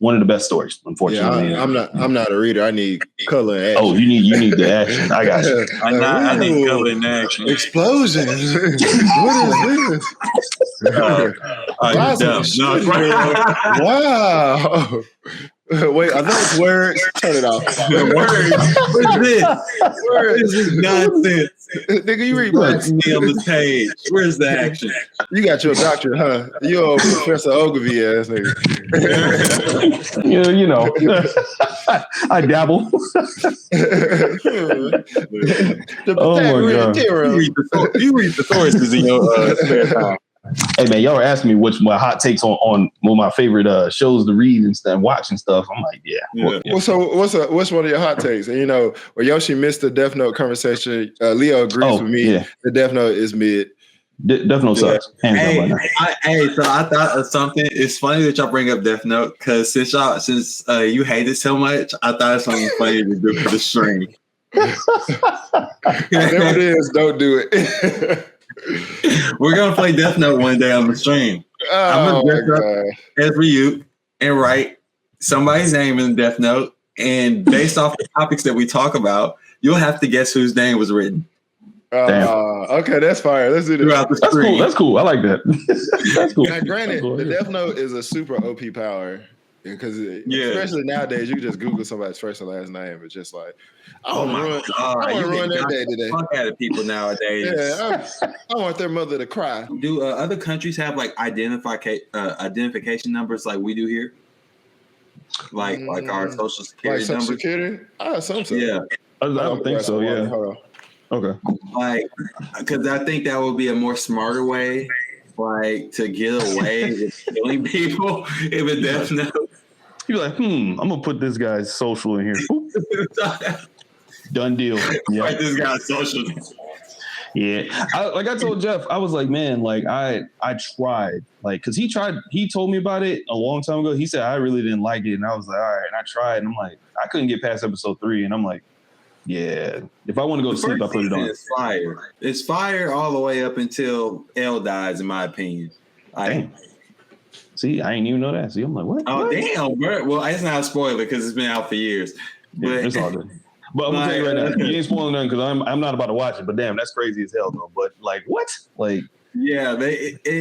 one of the best stories, unfortunately. Yeah, I'm not a reader. I need color and action. Oh, you need the action. I got you. I need color and action. Explosions. What is this? Wow. Wait, I know it's words. Turn it off. Words. What is this nonsense? Nigga, you read books. Me on the page. Where's the action? You got your doctorate, huh? You old Professor Ogilvy ass nigga. You know. I dabble. Oh my God. You read the sources in your spare time. Hey man, y'all are asking me which my hot takes on one of my favorite shows to read and stuff, watch and stuff. I'm like, yeah. Well, so what's one of your hot takes? And you know, where Yoshi missed the Death Note conversation, Leo agrees with me. Yeah. The Death Note is mid. Death Note sucks. Hey, so I thought of something. It's funny that y'all bring up Death Note because since you hate it so much, I thought it's something funny to do for the stream. Whatever it is, don't do it. We're gonna play Death Note one day on the stream. I'm gonna dress up as Ryuk and write somebody's name in Death Note, and based off the topics that we talk about, you'll have to guess whose name was written. Okay, that's fire. Let's do that. That's cool. I like that. That's cool. Now, granted, the Death Note is a super OP power. Because especially nowadays, you can just Google somebody's first and last name. It's just like, I don't want to ruin their day today. Fuck out of people nowadays. Yeah, I want their mother to cry. Do other countries have like identification numbers like we do here? Like our social security number? Social security? I assume so. Yeah. I don't think so. Yeah. Hold on. Okay. Like, because I think that would be a more smarter way. Like to get away with killing people if a Death Note. You're like, I'm gonna put this guy's social in here. Done deal. Yeah. Write this guy's social. Yeah. Like I told Jeff, I was like, man, like I tried, like, cause he told me about it a long time ago. He said I really didn't like it, and I was like, all right, and I tried, and I'm like, I couldn't get past episode 3, and I'm like, yeah, if I want to go to sleep, I put it on. It's fire. It's fire all the way up until L dies, in my opinion. Damn. See, I didn't even know that. See, I'm like, what? Oh, what? Damn, bro. Well, it's not a spoiler because it's been out for years. But it's all good. But I'm gonna tell you right now, you ain't spoiling nothing because I'm not about to watch it. But damn, that's crazy as hell, though. But like, what? Like, yeah,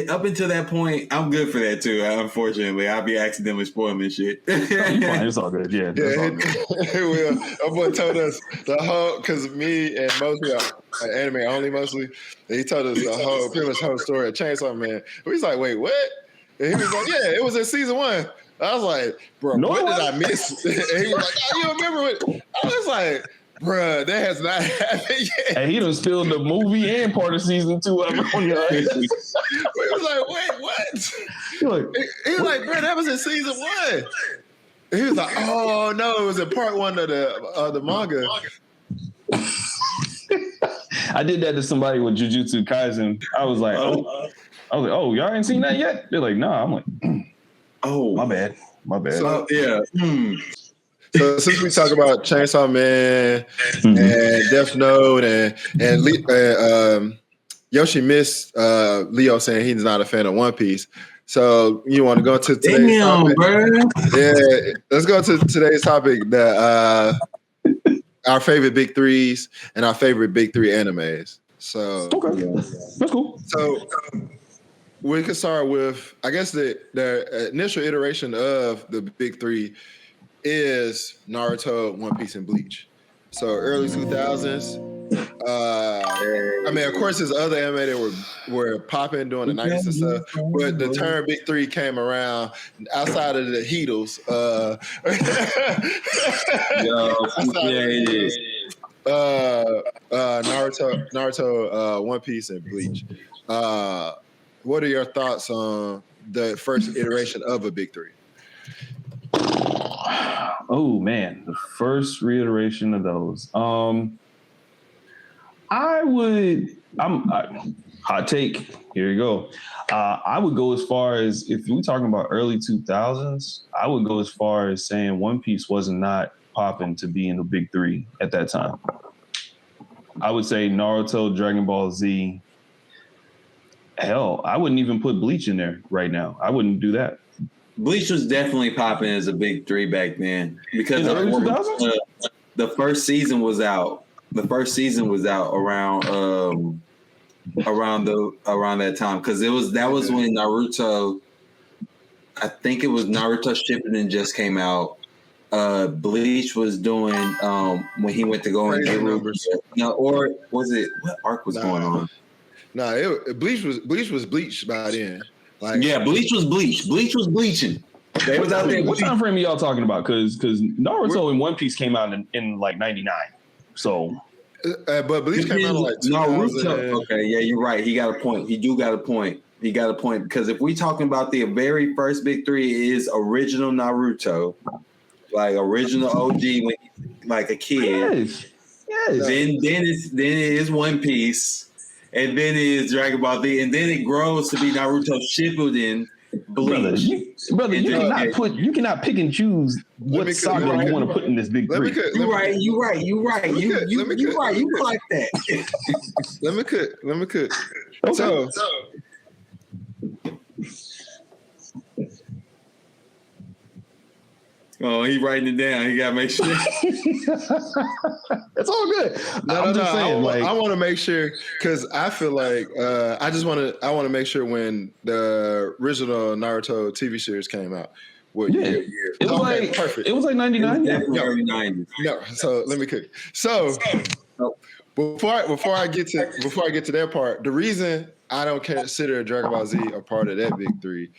up until that point, I'm good for that too. Unfortunately, I'll be accidentally spoiling this shit. Fine, it's all good. Yeah, our boy told us the whole, because me and mostly anime only mostly. He told us the pretty much whole story of Chainsaw Man. We was like, wait, what? And he was like, yeah, it was in season 1. I was like, bro, what did I miss? And he was like, oh, you remember it? I was like, bruh, that has not happened yet. And he done spilled the movie and part of season 2 on your ass. He was like, wait, what? He was like, bro, that was in season 1. He was like, "Oh no, it was in part 1 of the manga." I did that to somebody with Jujutsu Kaisen. I was like, oh, y'all ain't seen that yet? They're like, nah. I'm like, oh, my bad. So, yeah. So since we talk about Chainsaw Man and Death Note and Yoshi missed Leo saying he's not a fan of One Piece. So you want to go to today's topic? Bro. Yeah, let's go to today's topic. Our favorite big threes and our favorite big three animes. So okay, that's cool. So we can start with, I guess the initial iteration of the big three is Naruto, One Piece, and Bleach. So early 2000s. I mean, of course, there's other anime that were popping during the 90s and stuff, but the term big three came around outside of the Heatles. Naruto, One Piece, and Bleach. What are your thoughts on the first iteration of a big three? Oh man, the first reiteration of those. Hot take. Here you go. I would go as far as, if we're talking about early 2000s, I would go as far as saying One Piece was not popping to be in the big three at that time. I would say Naruto, Dragon Ball Z. Hell, I wouldn't even put Bleach in there right now. I wouldn't do that. Bleach was definitely popping as a big three back then because the first season was out. The first season was out around that time because that was when Naruto. I think it was Naruto Shippuden just came out. Bleach was doing when he went to go and get numbers. No, or was it what arc was going on? Bleach was bleached by then. Like, yeah, Bleach was bleached. Bleach was bleaching. They was out there. What time frame are y'all talking about? Because Naruto and One Piece came out in like 99. So, but Bleach came out in like 2000. Naruto. Okay, yeah, you're right. He got a point. He do got a point. He got a point because if we talking about the very first big three is original Naruto, like original OG when he's like a kid. Yes. Then it is One Piece. And then it is Dragon Ball Z, and then it grows to be Naruto Shippuden, Bleach. You cannot pick and choose what saga you want to put in this big three. You're right. You right. You like that. Let me cook. Okay. So oh, he writing it down. He gotta make sure. It's all good. I'm just saying, I want to make sure because I feel like I want to make sure when the original Naruto TV series came out. What year? It was like perfect. It was like 99. Early 90s. No, so let me cook. So before I get to that part, the reason I don't consider Dragon Ball Z a part of that big three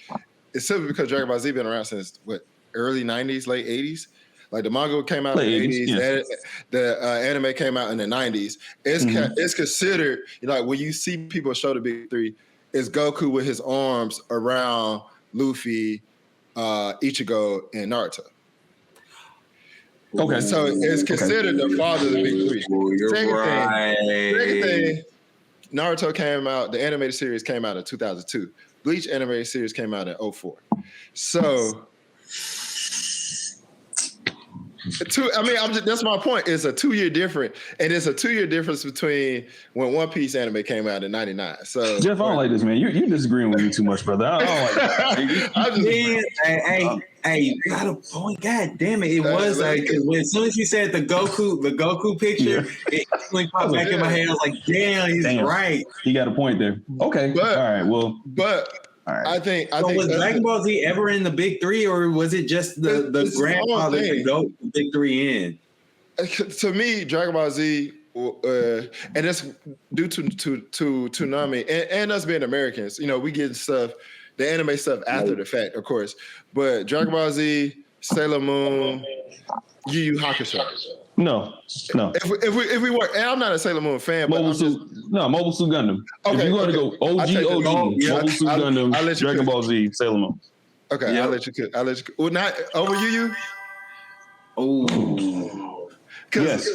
is simply because Dragon Ball Z been around since what? Early 90s, late 80s. Like the manga came out in the 80s, yes. The anime came out in the 90s. It's considered, like when you see people show the big three, it's Goku with his arms around Luffy, Ichigo, and Naruto. Okay. So it's considered the father of the big three. Second thing, Naruto came out, the animated series came out in 2002. Bleach animated series came out in 2004. So that's my point. It's a 2-year difference, and it's a 2-year difference between when One Piece anime came out in '99. So Jeff, I don't like this, man. You disagreeing with me too much, brother. I don't like that. Hey, you got a point. God damn it! It was like as soon as you said the Goku picture, it instantly popped back in my head. I was like, damn, he's right. He got a point there. Okay, all right. Well, right. I think was Dragon Ball Z ever in the big three, or was it just the grandfather to go the big three in? To me, Dragon Ball Z, and it's due to Toonami and us being Americans. We get stuff, the anime stuff after the fact, of course. But Dragon Ball Z, Sailor Moon, Yu Yu Hakusho. No. If we were, and I'm not a Sailor Moon fan, but Mobile Suit Gundam. Okay, if you're going to go OG, Mobile Suit Gundam, Dragon Ball Z, Sailor Moon. Okay, yeah. I'll let you cook. Well, not over Yu Yu. Oh, Yes.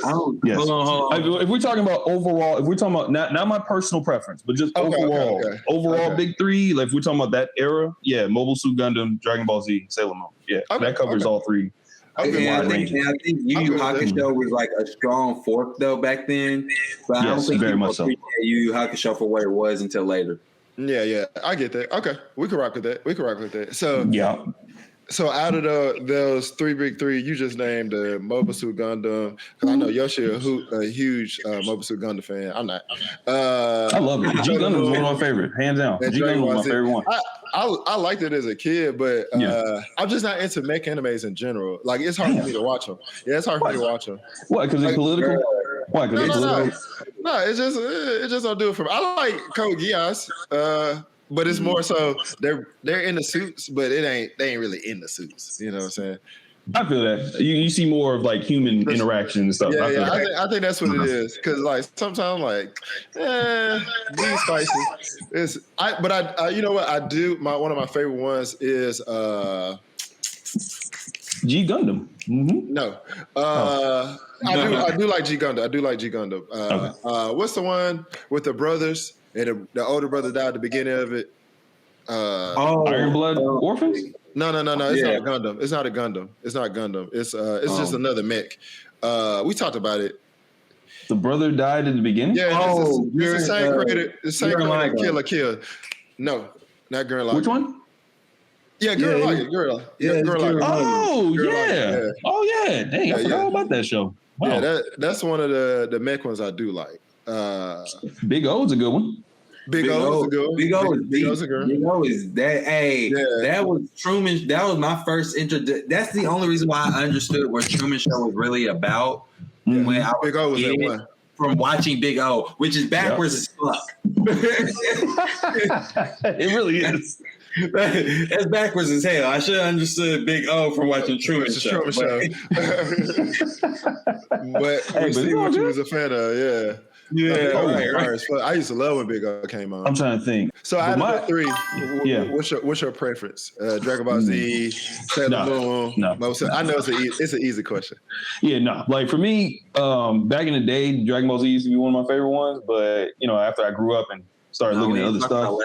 Yes. If we're talking about overall, if we're talking about not my personal preference, but just overall big three, like if we're talking about that era, yeah, Mobile Suit Gundam, Dragon Ball Z, Sailor Moon. Yeah, that covers all three. I think Yu Yu Hakusho was like a strong fourth though back then, but I don't think very much so. Yu Yu Hakusho for what it was until later. Yeah, I get that. Okay, we can rock with that. So yeah. So out of those three big three, you just named the Mobile Suit Gundam. Because I know Yoshi a huge Mobile Suit Gundam fan. I'm not. I love it. G Gundam was one of my favorite, hands down. G Gundam was my favorite one. I liked it as a kid, but I'm just not into mech animes in general. Like it's hard for me to watch them. Yeah, it's hard for me to watch them. What? Because it's political. Why? Because it's political. No, it just don't do it for me. I like Code Geass. But it's more so they're in the suits, but they ain't really in the suits. You know what I'm saying? I feel that you see more of like human interaction and stuff. I think that's what it is. Because like sometimes like, these spicy. But you know what I do? One of my favorite ones is G Gundam. Mm-hmm. No, I do like G Gundam. Okay. What's the one with the brothers? And the older brother died at the beginning of it. Iron Blood Orphans? No. It's not a Gundam. It's not a Gundam. It's not Gundam. It's just another mech. We talked about it. The brother died at the beginning? Yeah, it's the same creator. The same creator, Kill la Kill. No, not Gurren Lagann. Which one? Yeah, Gurren Lagann. Oh yeah. Dang, I forgot all about that show. Wow. Yeah, that's one of the mech ones I do like. Big O's a good one. Big O is a good one. Big O is that. Hey, that was Truman. That was my first That's the only reason why I understood what Truman Show was really about. When Big O was that one. From watching Big O, which is backwards as fuck. It really is. That's backwards as hell. I should have understood Big O from watching Truman Show. But we see what you was a fan of, yeah. Yeah, right. I used to love when Big O came on. I'm trying to think. So out of the three, what's your preference? Dragon Ball Z, Sailor Moon. No. I know it's an easy question. Yeah, no. Like for me, back in the day, Dragon Ball Z used to be one of my favorite ones. But after I grew up and started looking at other stuff,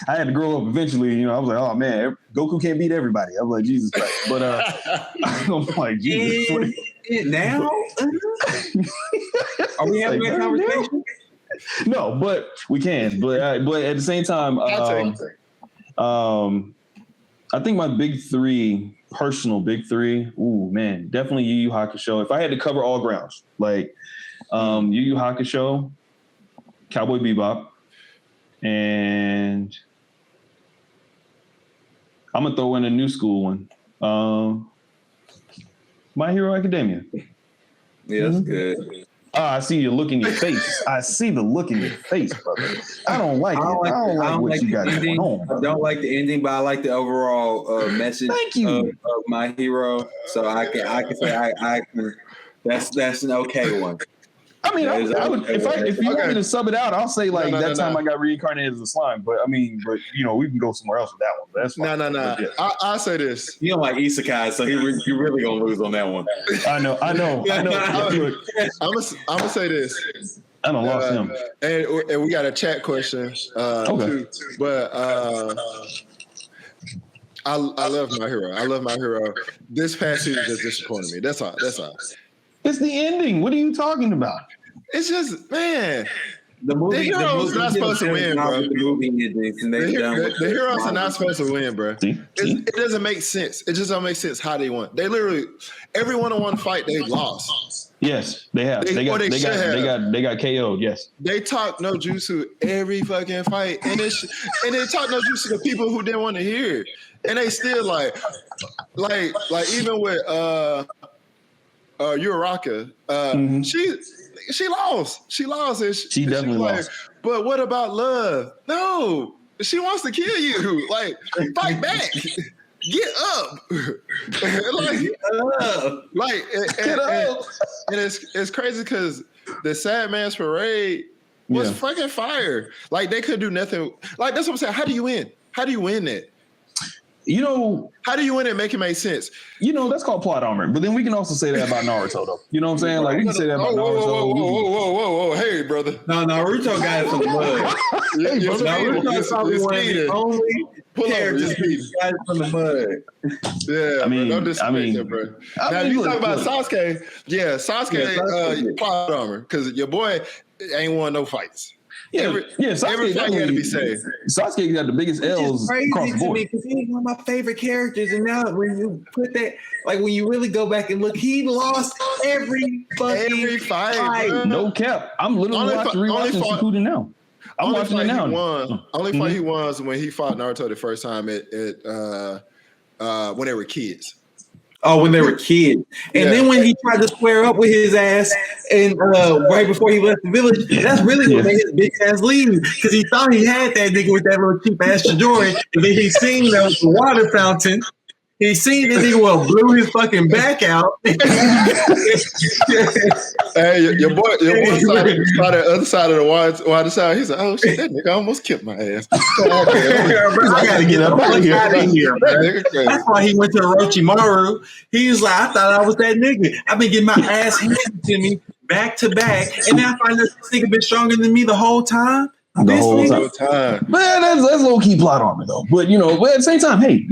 I had to grow up eventually. I was like, oh man, Goku can't beat everybody. I was like, Jesus Christ. But I'm like, Jesus. Now? Are we having a conversation? No, but we can. But at the same time, I think my personal big three. Ooh, man, definitely Yu Yu Hakusho. If I had to cover all grounds, like Yu Yu Hakusho, Cowboy Bebop, and I'm gonna throw in a new school one. My Hero Academia. Yeah, that's good. I see you look in your face. I see the look in your face, brother. I don't like it. I don't like what you got going on. I don't like the ending, but I like the overall message. Thank you. Of My Hero. So I can say I can. That's an okay one. I mean, I would if you want me to sub it out, I'll say like time I got reincarnated as a slime. But we can go somewhere else with that one. But that's fine. No. I'll say this. You don't like isekai, so you really gonna lose on that one. I know. I'm gonna say this. I don't lost him. And we got a chat question. Too, but I love My Hero. I love My Hero. This past season just disappointed me. That's all. It's the ending. What are you talking about? It's just, man. The hero's not supposed to win, bro. The heroes are not supposed to win, bro. It doesn't make sense. It just don't make sense how they won. They literally, every one-on-one fight, they lost. Yes, they have. They got KO'd. Yes. They talk no jutsu every fucking fight, and they talk no jutsu to people who didn't want to hear it, and they still like even with Uraraka, she lost. She lost. And she definitely lost. But what about love? No, she wants to kill you. Like, fight back. Get up. Get up. And it's crazy because the Sad Man's Parade was fucking fire. Like, they could do nothing. Like, that's what I'm saying. How do you win? How do you win that? You know, how do you win it? Make it make sense. You know, that's called plot armor. But then we can also say that about Naruto, though. You know what I'm saying? Like we can say that about Naruto. Whoa! Hey, brother. No, Naruto got it from the mud. Hey, brother. Naruto's probably one of the only characters who got it from the mud. Yeah, I mean, bro, don't disrespect him, bro. Now, you talk about Sasuke. Yeah, Sasuke plot armor because your boy ain't won no fights. Every fight had to be saved. Sasuke got the biggest L's across the board. Because he's one of my favorite characters, and now when you put that, like when you really go back and look, he lost every fight. No cap. I'm literally rewatching Shippuden now. I'm watching it now. Only fight he won was when he fought Naruto the first time at when they were kids. Oh, when they were kids. And then when he tried to square up with his ass and right before he left the village, that's really what made his bitch ass leave. Because he thought he had that nigga with that little cheap ass Chidori, and then he seen the water fountain. He seen the nigga blew his fucking back out. Hey, your boy saw the other side of the water side. He's like, oh shit, that nigga almost killed my ass. I gotta get up out of here. That's why he went to Orochimaru. He was like, I thought I was that nigga. I've been getting my ass handed to me back to back, and now I find that this nigga been stronger than me the whole time. The whole time. Man, that's low key plot armor though. But at the same time, hey,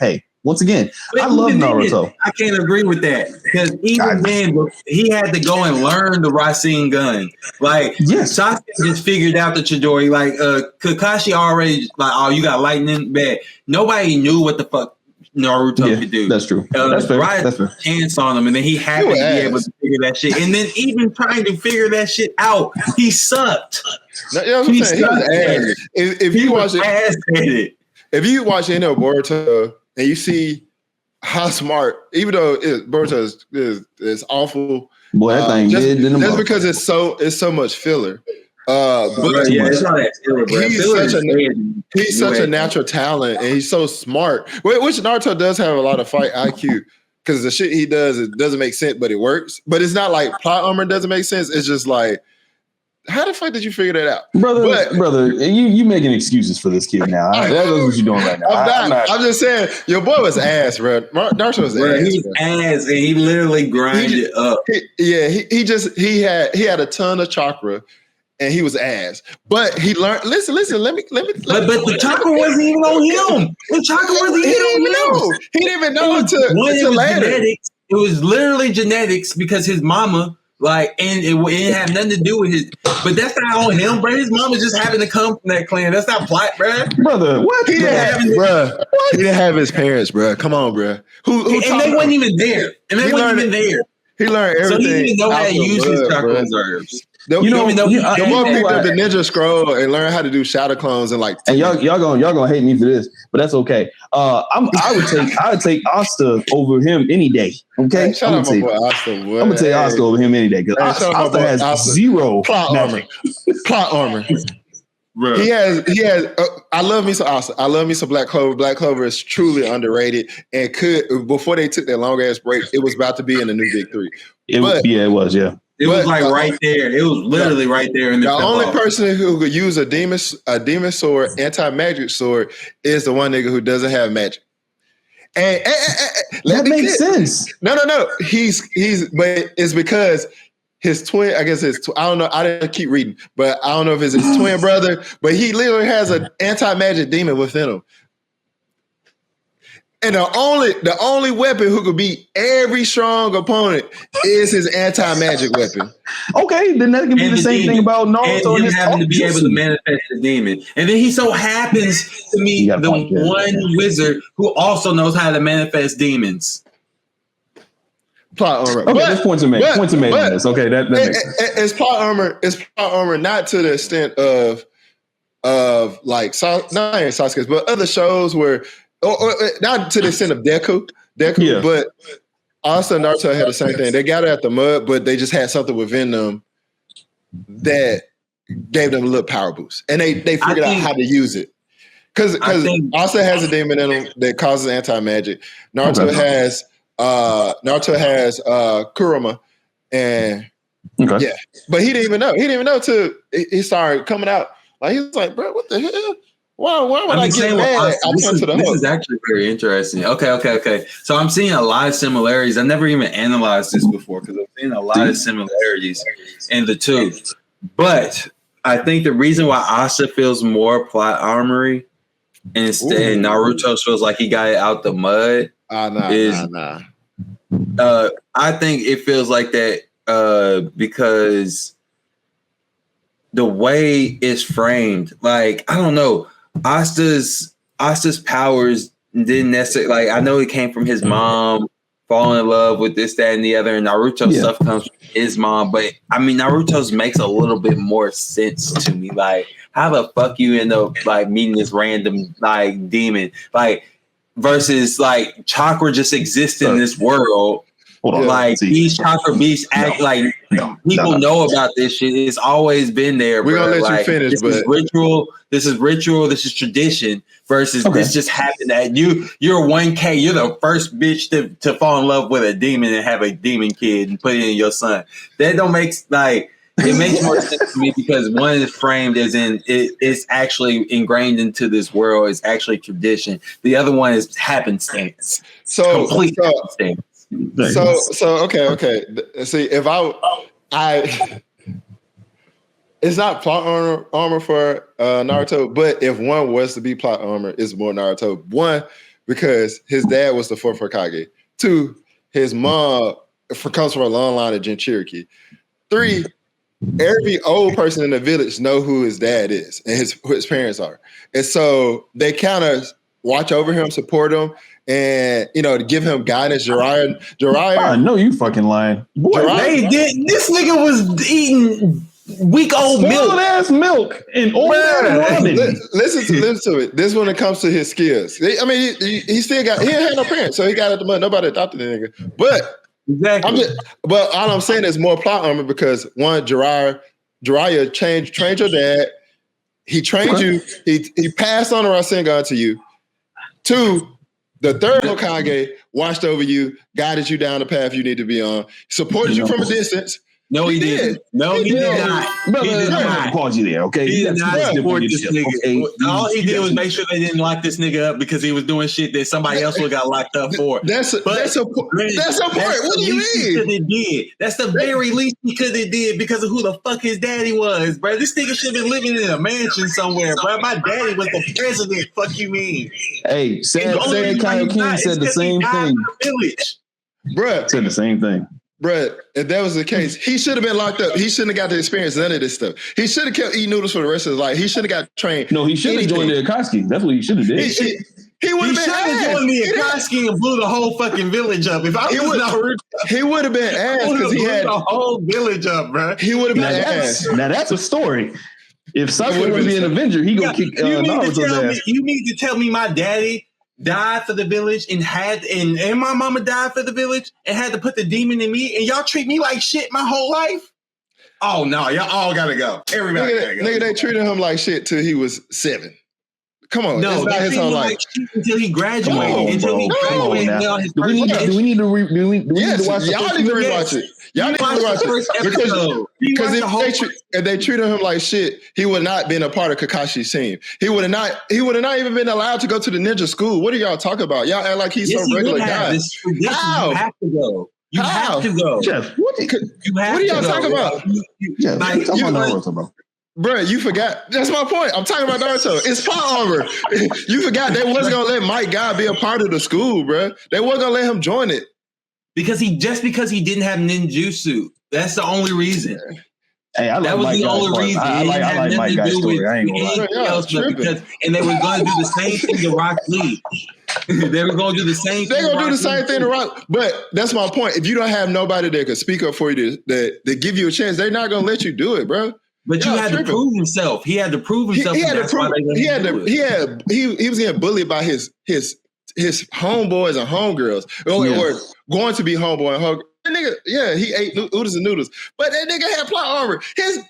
hey, once again, I love Naruto. I can't agree with that because even then, he had to go and learn the Rasengan. Like, Sasuke just figured out the Chidori. Like, Kakashi already like, oh, you got lightning, bad. Nobody knew what the fuck Naruto could do. That's true. That's fair. That's fair. Chance on him, and then he happened to be able to figure that shit. And then even trying to figure that shit out, he sucked. He was ass. If you watch it, if you watch any of Boruto and you see how smart, even though Boruto is awful, boy, that thing just because it's so much filler. But it's not that filler, bro. He's such a natural talent, and he's so smart. Which Naruto does have a lot of fight IQ because the shit he does, it doesn't make sense, but it works. But it's not like plot armor doesn't make sense. It's just like, how the fuck did you figure that out, brother? You making excuses for this kid now. That's what you're doing right now. I'm just saying, your boy was ass, bro. Naruto was ass. He was ass, and he literally grinded up. He had a ton of chakra. And he was ass, but he learned. Listen. Let me. But the chakra wasn't even on him. The chakra wasn't even on him. He didn't even know until later. Genetics. It was literally genetics because his mama, and it had nothing to do with his. But that's not on him, bro. His mama just happened to come from that clan. That's not plot, bro. Brother, what? He didn't have his parents, bro. Come on, bro. Who and they weren't even there. He learned everything. So he didn't know how to use his chakra reserves. The more picked up the Ninja Scroll and learn how to do shadow clones and like. And y'all gonna hate me for this, but that's okay. I would take Asta over him any day. Okay, I'm gonna take Asta over him any day because Asta has zero plot armor. Bro. He has. I love me some Asta. I love me some Black Clover. Black Clover is truly underrated and before they took that long ass break, it was about to be in the new Big Three. It was. It was right there. It was literally right there. In the only person who could use a demon sword, anti-magic sword, is the one nigga who doesn't have magic. And that makes sense. No. He's but it's because his twin. I guess I don't know. I didn't keep reading, but I don't know if it's his twin brother. But he literally has an anti-magic demon within him. And the only weapon who could beat every strong opponent is his anti-magic weapon. Okay, then that can be the same thing about Naruto. And him having to be able to manifest the demon. And then he so happens to meet the one wizard who also knows how to manifest demons. Plot armor. Okay, there's points are made. Points are made on this. Okay, that makes sense. It's plot armor. It's plot armor, not to the extent of like not Sasuke's, but other shows where. Or not to the extent of Deku, but also Naruto had the same thing. They got it at the mud, but they just had something within them that gave them a little power boost, and they figured out how to use it. Because Asa has a demon in him that causes anti-magic. Naruto has Kurama, and yeah, but he didn't even know. He didn't even know till he started coming out. Like he was like, bro, what the hell? Why would I get mad? This is actually very interesting. Okay. So I'm seeing a lot of similarities. I never even analyzed this before because I'm seeing a lot of similarities in the two. But I think the reason why Asa feels more plot armory instead Naruto feels like he got it out the mud. Nah. I think it feels like that because the way it's framed, like, I don't know, Asta's powers didn't necessarily, like, I know it came from his mom falling in love with this, that, and the other, and Naruto's stuff comes from his mom, but I mean, Naruto's makes a little bit more sense to me. Like, how the fuck you end up like meeting this random like demon, like, versus like chakra just exists in this world. Like these chakra beasts act like people know about this shit. It's always been there. We're gonna let you finish, this is ritual. This is tradition. Versus this just happened that you're 1K. You're the first bitch to fall in love with a demon and have a demon kid and put it in your son. That don't make like it makes more sense to me because one is framed as in it's actually ingrained into this world. It's actually tradition. The other one is happenstance. Complete happenstance. So okay. See, if I it's not plot armor for Naruto, but if one was to be plot armor, it's more Naruto. One, because his dad was the fourth Hokage. Two, his mom comes from a long line of Jinchuriki. Three, every old person in the village know who his dad is and who his parents are, and so they kind of watch over him, support him. And to give him guidance, Jiraiya. I know you fucking lying. Boy, this nigga was eating week-old milk, ass milk, and old ramen. Listen to it. This when it comes to his skills. I mean, he still got. He didn't have no parents, so he got it the money. Nobody adopted the nigga. But exactly. But all I'm saying is more plot armor because one, Jiraiya trained your dad. He trained you. He passed on the Rasengan to you. Two. The third Hokage watched over you, guided you down the path you need to be on, supported you from a distance. No, he didn't. No, he did not. He did not pause you there, okay? He did not support this nigga. Okay? All he did was make sure they didn't lock this nigga up because he was doing shit that somebody else would have got locked up for. That's a part. What do you mean? That's the very least he could have did because of who the fuck his daddy was, bro. This nigga should have been living in a mansion somewhere, bro. My daddy was the president. Fuck you mean? Hey, Kyle King said the same thing. Bruh. Said the same thing. Bruh, if that was the case, he should have been locked up. He shouldn't have got to experience none of this stuff. He should have kept eating noodles for the rest of his life. He should have got trained. No, he should have joined the Akatsuki. That's what he should have did. He would have been ass. Joined the Akatsuki and blew the whole fucking village up. If I was Naruto, he would have been ass because he had the whole village up, bro. He would have been ass. Now that's a story. If Sakura would be an Avenger, he gonna kick Naruto's ass. You mean to tell me my daddy died for the village and my mama died for the village and had to put the demon in me and y'all treat me like shit my whole life? Oh no, y'all all gotta go. Everybody gotta go. Nigga, they treated him like shit till he was 7. Come on, no, it's not his whole life. Until he graduated. Do we need to watch it? Y'all need to rewatch it. Y'all need to rewatch it because if they treated him like shit, he would not been a part of Kakashi's team. He would have not even been allowed to go to the ninja school. What are y'all talking about? Y'all act like he's some regular guy. How? You have to go. You have to go. Jeff, what are y'all talking about? Jeff, what are you talking about Naruto, bro? Bro, you forgot. That's my point. I'm talking about Naruto. It's plot armor. You forgot they wasn't gonna let Mike Guy be a part of the school, bro. They wasn't gonna let him join it because he didn't have ninjutsu. That's the only reason. Hey, that was the only reason. I like Mike Guy's story. I ain't gonna lie. And they were going to do the same thing to Rock Lee. They were going to do the same thing. They're going to do the same thing to Rock. But that's my point. If you don't have nobody that could speak up for you that give you a chance, they're not going to let you do it, bro. But you had to prove himself. He had to prove himself. He was getting bullied by his homeboys and homegirls, or going to be homeboy and homegirl. That nigga, he ate oodles and noodles, but that nigga had plot armor.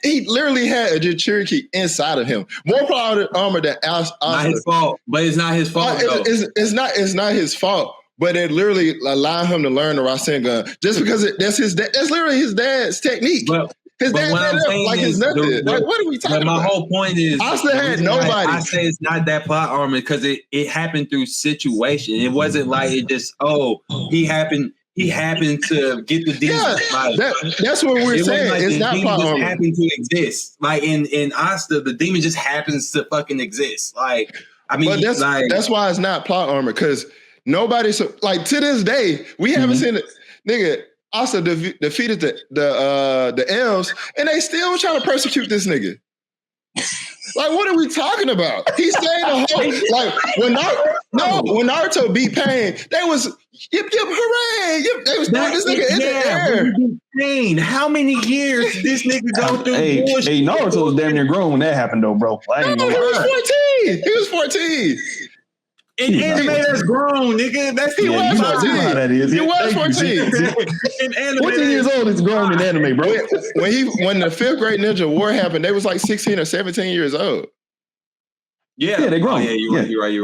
He literally had a Jinchuriki inside of him. More plot armor than Asuka. Not his fault, but it's not his fault. It's not his fault. But it literally allowed him to learn the Rasengan just because that's literally his dad's technique. But His But dad what I'm made up saying like is it's nothing. Like, what are we talking my about? whole point is Asta the had reason nobody. I say it's not that plot armor because it happened through situation. It wasn't like it just he happened to get the demon. Yeah, Like, that's what we're it wasn't saying. like It's the not demon plot just armor. happened to exist. Like in Asta, the demon just happens to fucking exist. Like, I mean, But that's why it's not plot armor, because nobody's like, to this day, we haven't seen it. Nigga, Asta defeated the elves, and they still trying to persecute this nigga. Like, what are we talking about? He stayed the whole like when Naruto beat Pain, they was yip hooray! They was throwing this nigga in the air. Pain. How many years did this nigga go through? Hey, Naruto was damn near grown when that happened, though, bro. I ain't No, gonna he was lie. 14. He was 14. In anime, that's grown, nigga. That's He was 14. You know how that is. He was Thank you. 14. in anime. 14 years old is grown in anime, bro. When the 5th grade ninja war happened, they was like 16 or 17 years old. Yeah, they grown. Oh, yeah, you're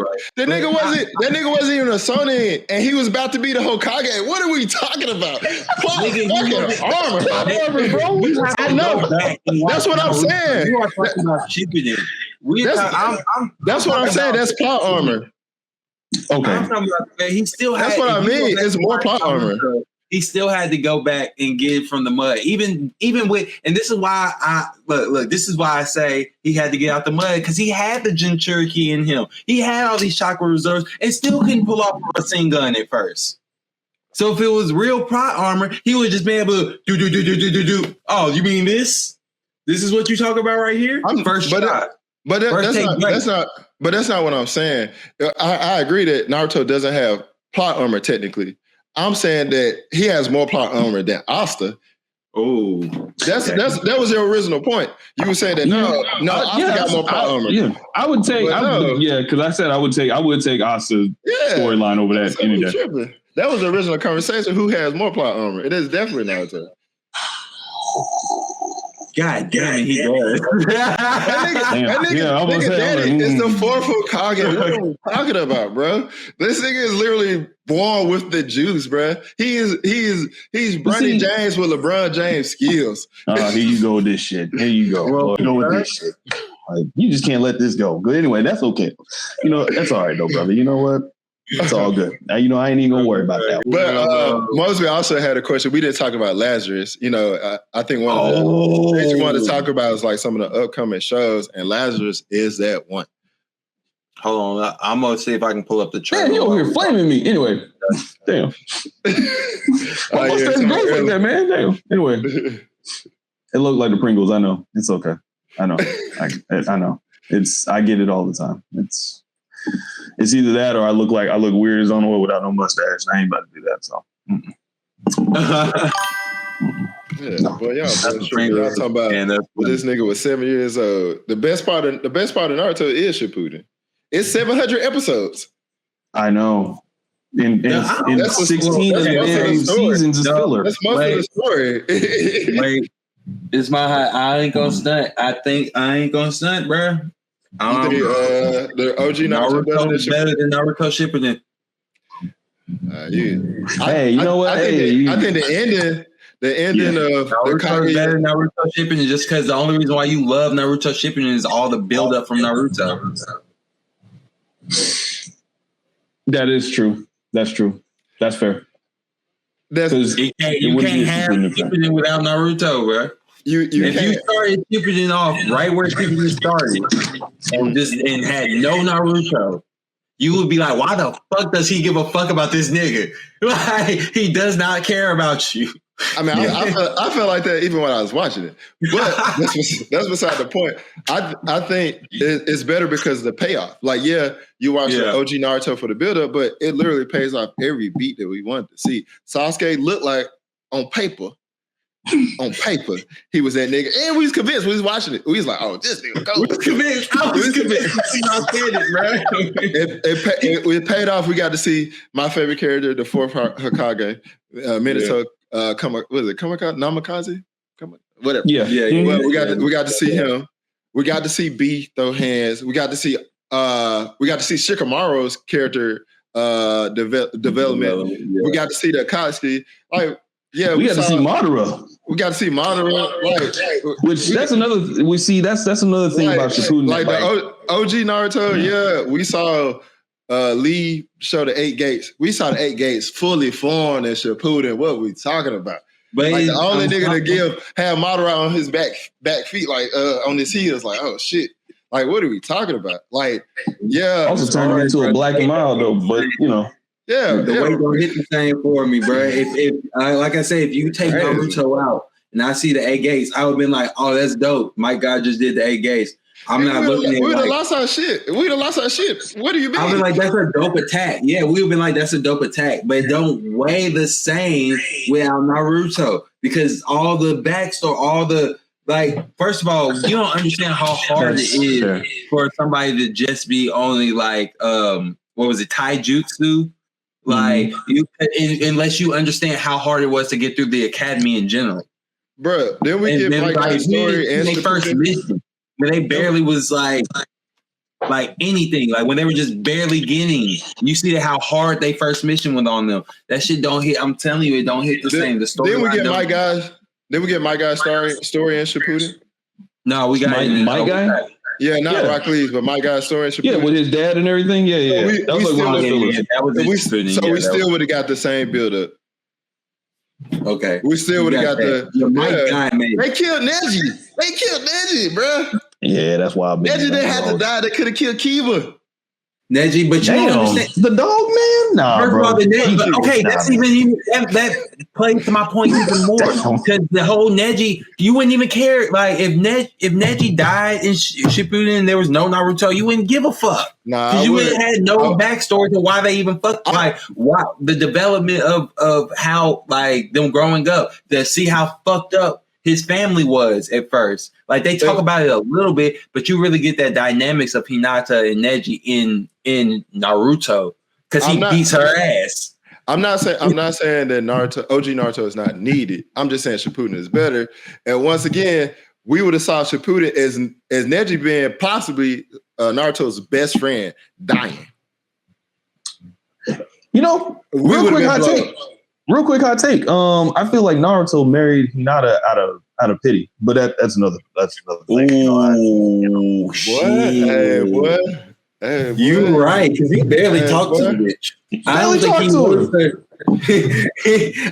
right. That nigga wasn't even a Sonin, and he was about to be the Hokage. What are we talking about? Armor, bro. I know. That's what I'm saying. You are talking about Shippuden. That's what I'm saying. That's plot armor. Okay. I'm talking about, man, he still had. That's what I mean. It's more plot armor. He still had to go back and get it from the mud, even with. And this is why I look. This is why I say he had to get out the mud, because he had the Jinchuriki in him. He had all these chakra reserves, and still couldn't pull off a machine gun at first. So if it was real plot armor, he would just be able to do. Oh, you mean this? This is what you talk about right here. First shot. But that's not what I'm saying. I agree that Naruto doesn't have plot armor technically. I'm saying that he has more plot armor than Asta. Oh, that was your original point. You were saying that Asta got more plot armor. Yeah, I would take. Because I said I would take Asta's storyline over that any day. That was the original conversation. Who has more plot armor? It is definitely Naruto. God damn it, he does. That nigga daddy is the 4th Hokage. What are we talking about, bro? This nigga is literally born with the juice, bro. He's Bronny James with LeBron James skills. Here you go with this shit. Here you go. Well, go with this shit. Like, you just can't let this go. But anyway, that's okay. You know, that's all right though, brother. You know what? That's all good. Now, you know, I ain't even gonna worry about that. But Mosby also had a question. We didn't talk about Lazarus. You know, I think one of the things you wanted to talk about is like some of the upcoming shows, and Lazarus is that one. Hold on, I'm gonna see if I can pull up the trailer. Man, you over here flaming me. Anyway, damn. Like that, man. Damn. Anyway, it looked like the Pringles. I know. It's okay. I know. I know. I get it all the time. It's either that or I look weird as on the way without no mustache. I ain't about to do that. So. Y'all talking about this nigga was 7 years old. The best part of Naruto is Shippuden. It's 700 episodes. I know. In 16 of the seasons is filler. That's most of the story. Wait, it's my high. I ain't gonna stunt. I ain't gonna stunt, bro. The OG Naruto is better than Naruto Shippuden. Hey, you know what? I think the ending of Naruto is better than Naruto Shippuden, just because the only reason why you love Naruto Shippuden is all the build up from Naruto. That is true. That's true. That's fair. You can't have Shippuden without Naruto, bro. If you started Shippuden off right where Shippuden started and had no Naruto, you would be like, why the fuck does he give a fuck about this nigga? Like, he does not care about you. I mean, I felt like that even when I was watching it. But that's beside the point. I think it's better because of the payoff. Like, you watch the OG Naruto for the build-up, but it literally pays off every beat that we wanted to see. Sasuke looked like, on paper, he was that nigga. And we was convinced. We was watching it. We was like, oh, this nigga go. I was convinced. It paid off. We got to see my favorite character, the 4th Hokage, Minato. Namikaze? Whatever. Yeah. Well, we got to see him. We got to see B throw hands. We got to see Shikamaru's character development. Yeah. We got to see the Akatsuki. Like, Yeah, we got to see Madara. We got to see Madara. Which that's another thing about Shippuden. Like the OG Naruto, yeah, we saw Lee show the 8 gates. We saw the 8 gates fully formed in Shippuden. What we talking about? But like the only nigga to have Madara on his back feet, like on his heels, like, oh shit. Like, what are we talking about? Like, yeah. Also turned him into a black and mild though, but you know. Yeah. The weight don't hit the same for me, bro. If like I said, if you take Naruto out and I see the 8 gates, I would have been like, oh, that's dope. My guy just did the 8 gates. I'm not looking at it. We'd have lost our shit. We'd have lost our shit. What do you mean? I've been like, that's a dope attack. Yeah, we've been like, that's a dope attack. But it don't weigh the same without Naruto. Because all the backstory, all the, like, first of all, you don't understand how hard it is for somebody to just be only like, what was it, taijutsu? Like, unless you understand how hard it was to get through the academy in general. Bruh, then we get my guy's story and they first mission. When they barely was like anything, like when they were just barely getting, you see how hard they first mission went on them. That shit don't hit. I'm telling you, it don't hit the same. The story. Then we get my guy's story in Shippuden. No, we got my guy. Yeah, not Rock Lee's, but my guy's story in Shippuden. Yeah, with his dad and everything. Yeah. We still would have got the same build up. Okay. We still would have got the guy, man. They killed Neji, bro. Yeah, that's why Neji didn't have to die. They could have killed Kiba. Neji, but you don't understand. The dog man? Nah, first bro. Of all, that's even that plays to my point even more. Because the whole Neji, you wouldn't even care. Like if Neji died in Shippuden and there was no Naruto, you wouldn't give a fuck. Nah, because you wouldn't have had no backstory to why they even fucked. Like why the development of how like them growing up to see how fucked up his family was at first. Like they talk about it a little bit, but you really get that dynamics of Hinata and Neji in Naruto because he beats her ass. I'm not saying that OG Naruto is not needed. I'm just saying Shippuden is better. And once again, we would have saw Shippuden as Neji being possibly Naruto's best friend dying. You know, real quick hot take. I feel like Naruto married Hinata out of pity, but that's another thing. Ooh, what? Hey, you right, because he barely talked to the bitch. I don't think he noticed her.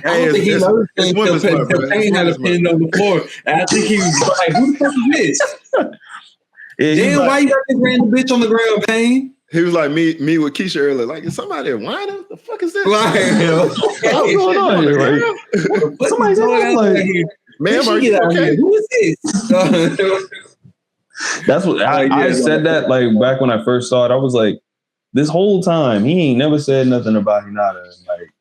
I don't think he noticed the pain had a pin on the floor. I think he was like, who the fuck is this? Damn, why you got this random bitch on the ground, Pain? He was like me with Keisha earlier. Like, is somebody whining? The fuck is that? What's going on here? Like, somebody's like, man, are you okay? Who is this? That's what I said that like back when I first saw it. I was like, this whole time he ain't never said nothing about Hinata. Like,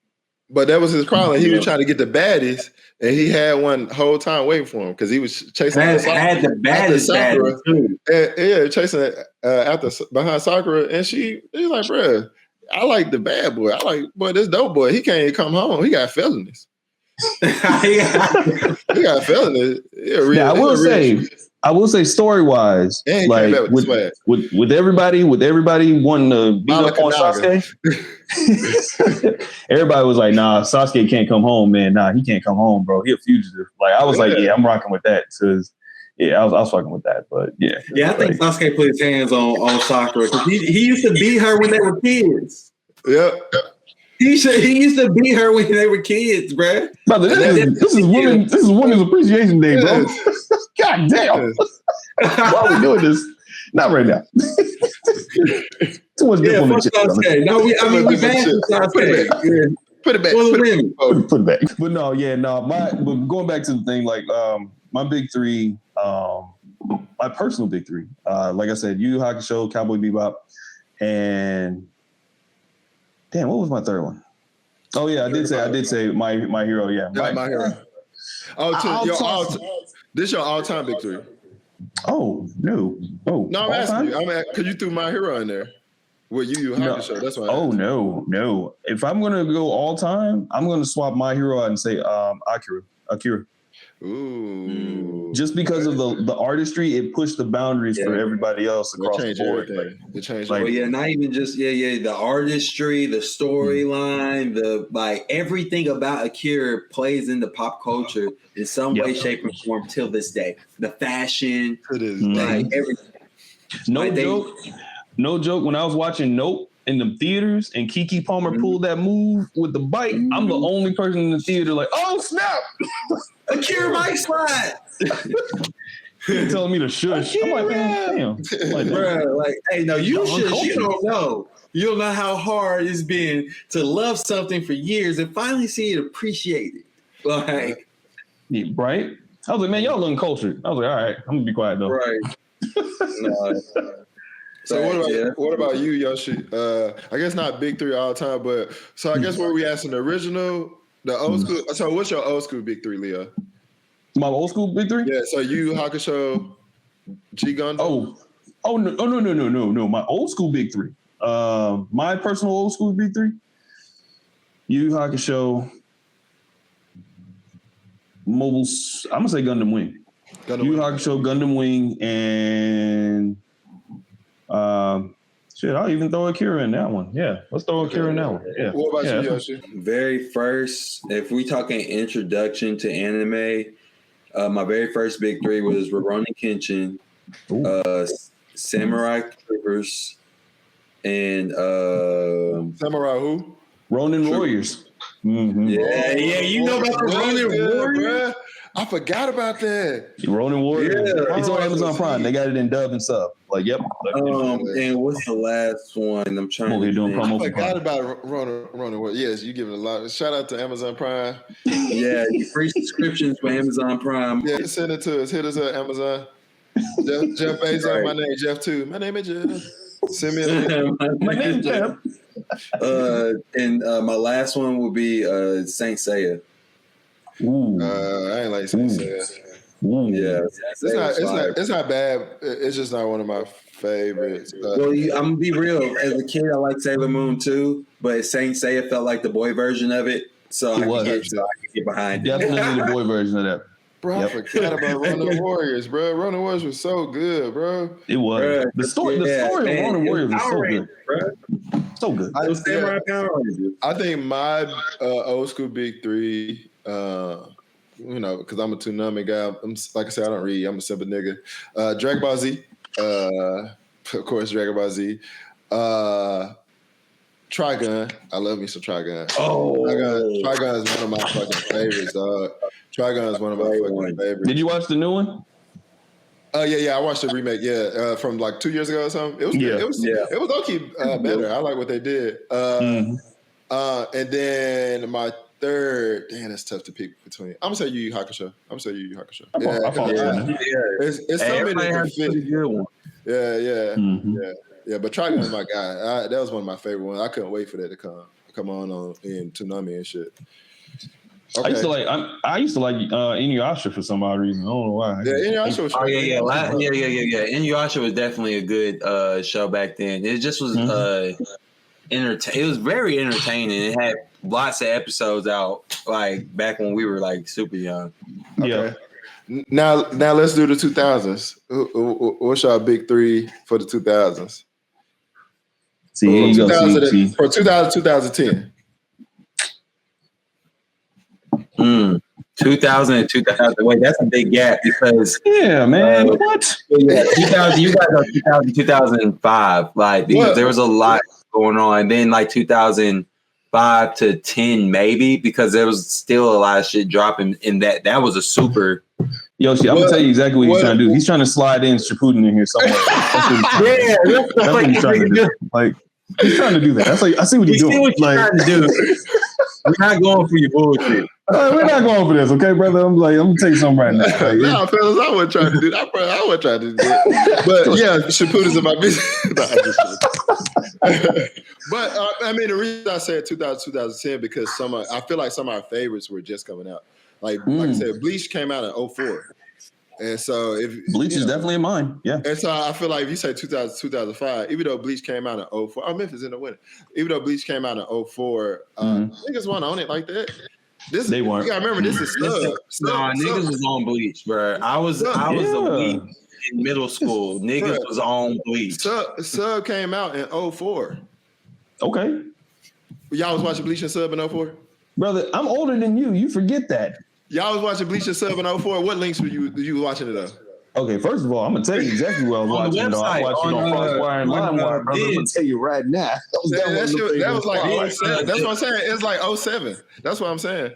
but that was his problem. He was trying to get the baddies, and he had one whole time waiting for him because he was chasing. Had the baddest Sakura too. Chasing behind Sakura, and she was like, "Bruh, I like the bad boy. I like, boy, this dope boy. He can't even come home. He got felonies. He got felonies. Yeah, I will say story wise, like with everybody wanting to beat up on Sasuke, everybody was like, nah, Sasuke can't come home, man. Nah, he can't come home, bro. He a fugitive. Like I was like, yeah, I'm rocking with that. Because I was fucking with that. But yeah. Yeah, I think Sasuke put his hands on Sakura because he used to beat her when they were kids. Yep. He used to beat her when they were kids, bro. Brother, this is Women's Appreciation Day, bro. God damn. Why are we doing this? Not right now. Too much good woman shit. We banned Sasuke. Put it back. Put it back. But but going back to the thing, like my big three, my personal big three, like I said, Yu Yu Hakusho, Cowboy Bebop, and damn, what was my third one? Oh yeah, I did say my hero. Yeah, my hero. This your all-time big three. Oh no! Oh no, I'm asking you. Because you threw my hero in there. With Yu Yu Hakusho. That's why. No. If I'm gonna go all time, I'm gonna swap my hero out and say Akira. Ooh. Just because of the artistry, it pushed the boundaries for everybody else across the board. It changed Like, everything. not even just the artistry, the storyline, the everything about Akira plays into pop culture in some way, shape, or form till this day. The fashion, everything. No joke. When I was watching Nope in the theaters and Keke Palmer pulled that move with the bike, I'm the only person in the theater like, oh snap! Akira bike slide. You're telling me to shush. I'm like, damn. Like, bro, hey, no, you shush. You don't know. You don't know how hard it's been to love something for years and finally see it appreciated. Like, right? I was like, man, y'all uncultured. I was like, all right, I'm gonna be quiet though. Right. No. So what about you, Yoshi? I guess not big three all the time, but so I guess where we asking the original, the old school. So what's your old school big three, Leo? My old school big three? Yeah. So Yu Hakusho, G Gundam. No. My old school big three. My personal old school big three. Yu Hakusho. Mobile. I'm gonna say Gundam Wing. Yu Hakusho, Gundam Wing, and I'll even throw Akira in that one. Yeah, let's throw Akira in that one. Yeah. What about you, Yoshi? Very first, if we talking introduction to anime, my very first big three was Rurouni Kenshin, Samurai Troopers, and Samurai who? Ronin Warriors. Mm-hmm. Yeah, you know about the Ronin Warriors? I forgot about that. Ronin Warriors. Yeah. It's on Amazon Prime. They got it in dub and sub. Like, yep. And what's the last one? I'm trying to doing promo. I forgot about Ronin Warriors. Yes, you give it a lot. Shout out to Amazon Prime. Yeah, free subscriptions for Amazon Prime. Yeah, send it to us. Hit us at Amazon. Jeff Bezos. Right. My name is Jeff too. My name is Jeff. Send me a my name is Jeff. And my last one will be Saint Seiya. Ooh. I ain't like Saint Seiya. Yeah, it's not bad. It's just not one of my favorites. Well, I'm gonna be real. As a kid, I liked Sailor Moon too, but Saint Seiya felt like the boy version of it, so I could get behind it. Definitely the boy version of that. Bro, I forgot about Ronin Warriors, bro. Ronin Warriors was so good, bro. It was. Bro, the story of Ronin Warriors was so good. Bro. So good. I think my old school big three, because I'm a Toonami guy. I'm, like I said, I don't read. I'm a simple nigga. Dragon Ball Z. Of course, Dragon Ball Z. Trigun. I love me some Trigun. Oh. Trigun is one of my fucking favorites, dog. Trigun is one of my fucking favorites. Did you watch the new one? Yeah. I watched the remake. Yeah, from like 2 years ago or something. It was good. It was okay. Better. I like what they did. And then my third. Damn, it's tough to pick between. I'm gonna say Yu Yu Hakusho. It's so many good ones. Yeah. But Trigun is my guy. That was one of my favorite ones. I couldn't wait for that to come on in Toonami and shit. Okay. I used to like Inuyasha for some odd reason. I don't know why. Yeah, Inuyasha was. Yeah. Inuyasha was definitely a good show back then. It just was It was very entertaining. It had lots of episodes out like back when we were like super young. Okay. Yeah. Now let's do the 2000s. What's your big three for the 2000s? See, for 2010. 2000 and 2000. Wait, that's a big gap because man, what? Yeah, 2000. You guys are 2000, 2005. Like because there was a lot going on, and then like 2005 to 10 maybe because there was still a lot of shit dropping. In that was a super. Yoshi, I'm gonna tell you exactly what he's trying to do. He's trying to slide in Shippuden in here somewhere. That's what he's trying to do. Like he's trying to do that. That's like I see what he's doing. See what you're trying to do. We're not going for your bullshit. We're not going for this, okay, brother? I'm gonna tell you something right now. Like, nah, fellas, I wasn't trying to do that. I wasn't trying to do that. But yeah, Shippuden's in my business. But I mean, the reason I said 2010 because I feel like some of our favorites were just coming out. Like I said, Bleach came out in 2004. And so Bleach is definitely in mine. Yeah. And so I feel like if you say 2005, even though Bleach came out in 2004, Memphis in the winter. Even though Bleach came out in 2004, niggas want on it like that. They weren't. You gotta remember, this is Sub. Niggas was on Bleach, bro. I was a weeb in middle school. Niggas was on Bleach. Sub came out in 2004. Okay. Y'all was watching Bleach and Sub in 2004? Brother, I'm older than you. You forget that. Y'all was watching Bleach and Sub in 2004. What links were you watching it on? Okay, first of all, I'm gonna tell you exactly what I was watching. I was watching on Crosswire and LimeWire, brother. I'm gonna tell you right now. That was like 07. That's what I'm saying. It's like 07. That's what I'm saying.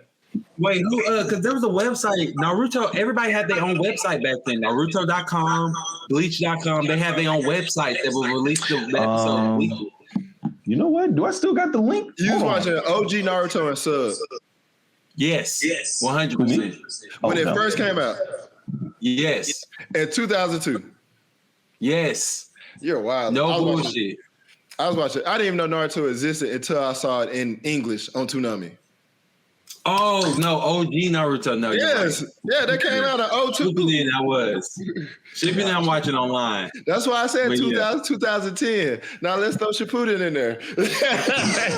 Wait, because there was a website, Naruto, everybody had their own website back then. Naruto.com, Bleach.com, they had their own website that would release the episode weekly. You know what? Do I still got the link? You was watching OG Naruto and Sub. Yes. 100%. When it first came out. Yes. In 2002. Yes. You're wild. No bullshit. I was watching. I didn't even know Naruto existed until I saw it in English on Toonami. Oh, no, OG Naruto. No, yes. Right. Yeah, that came out in 2002. Shipping I'm watching online. That's why I said 2010. Now let's throw Shippuden in there.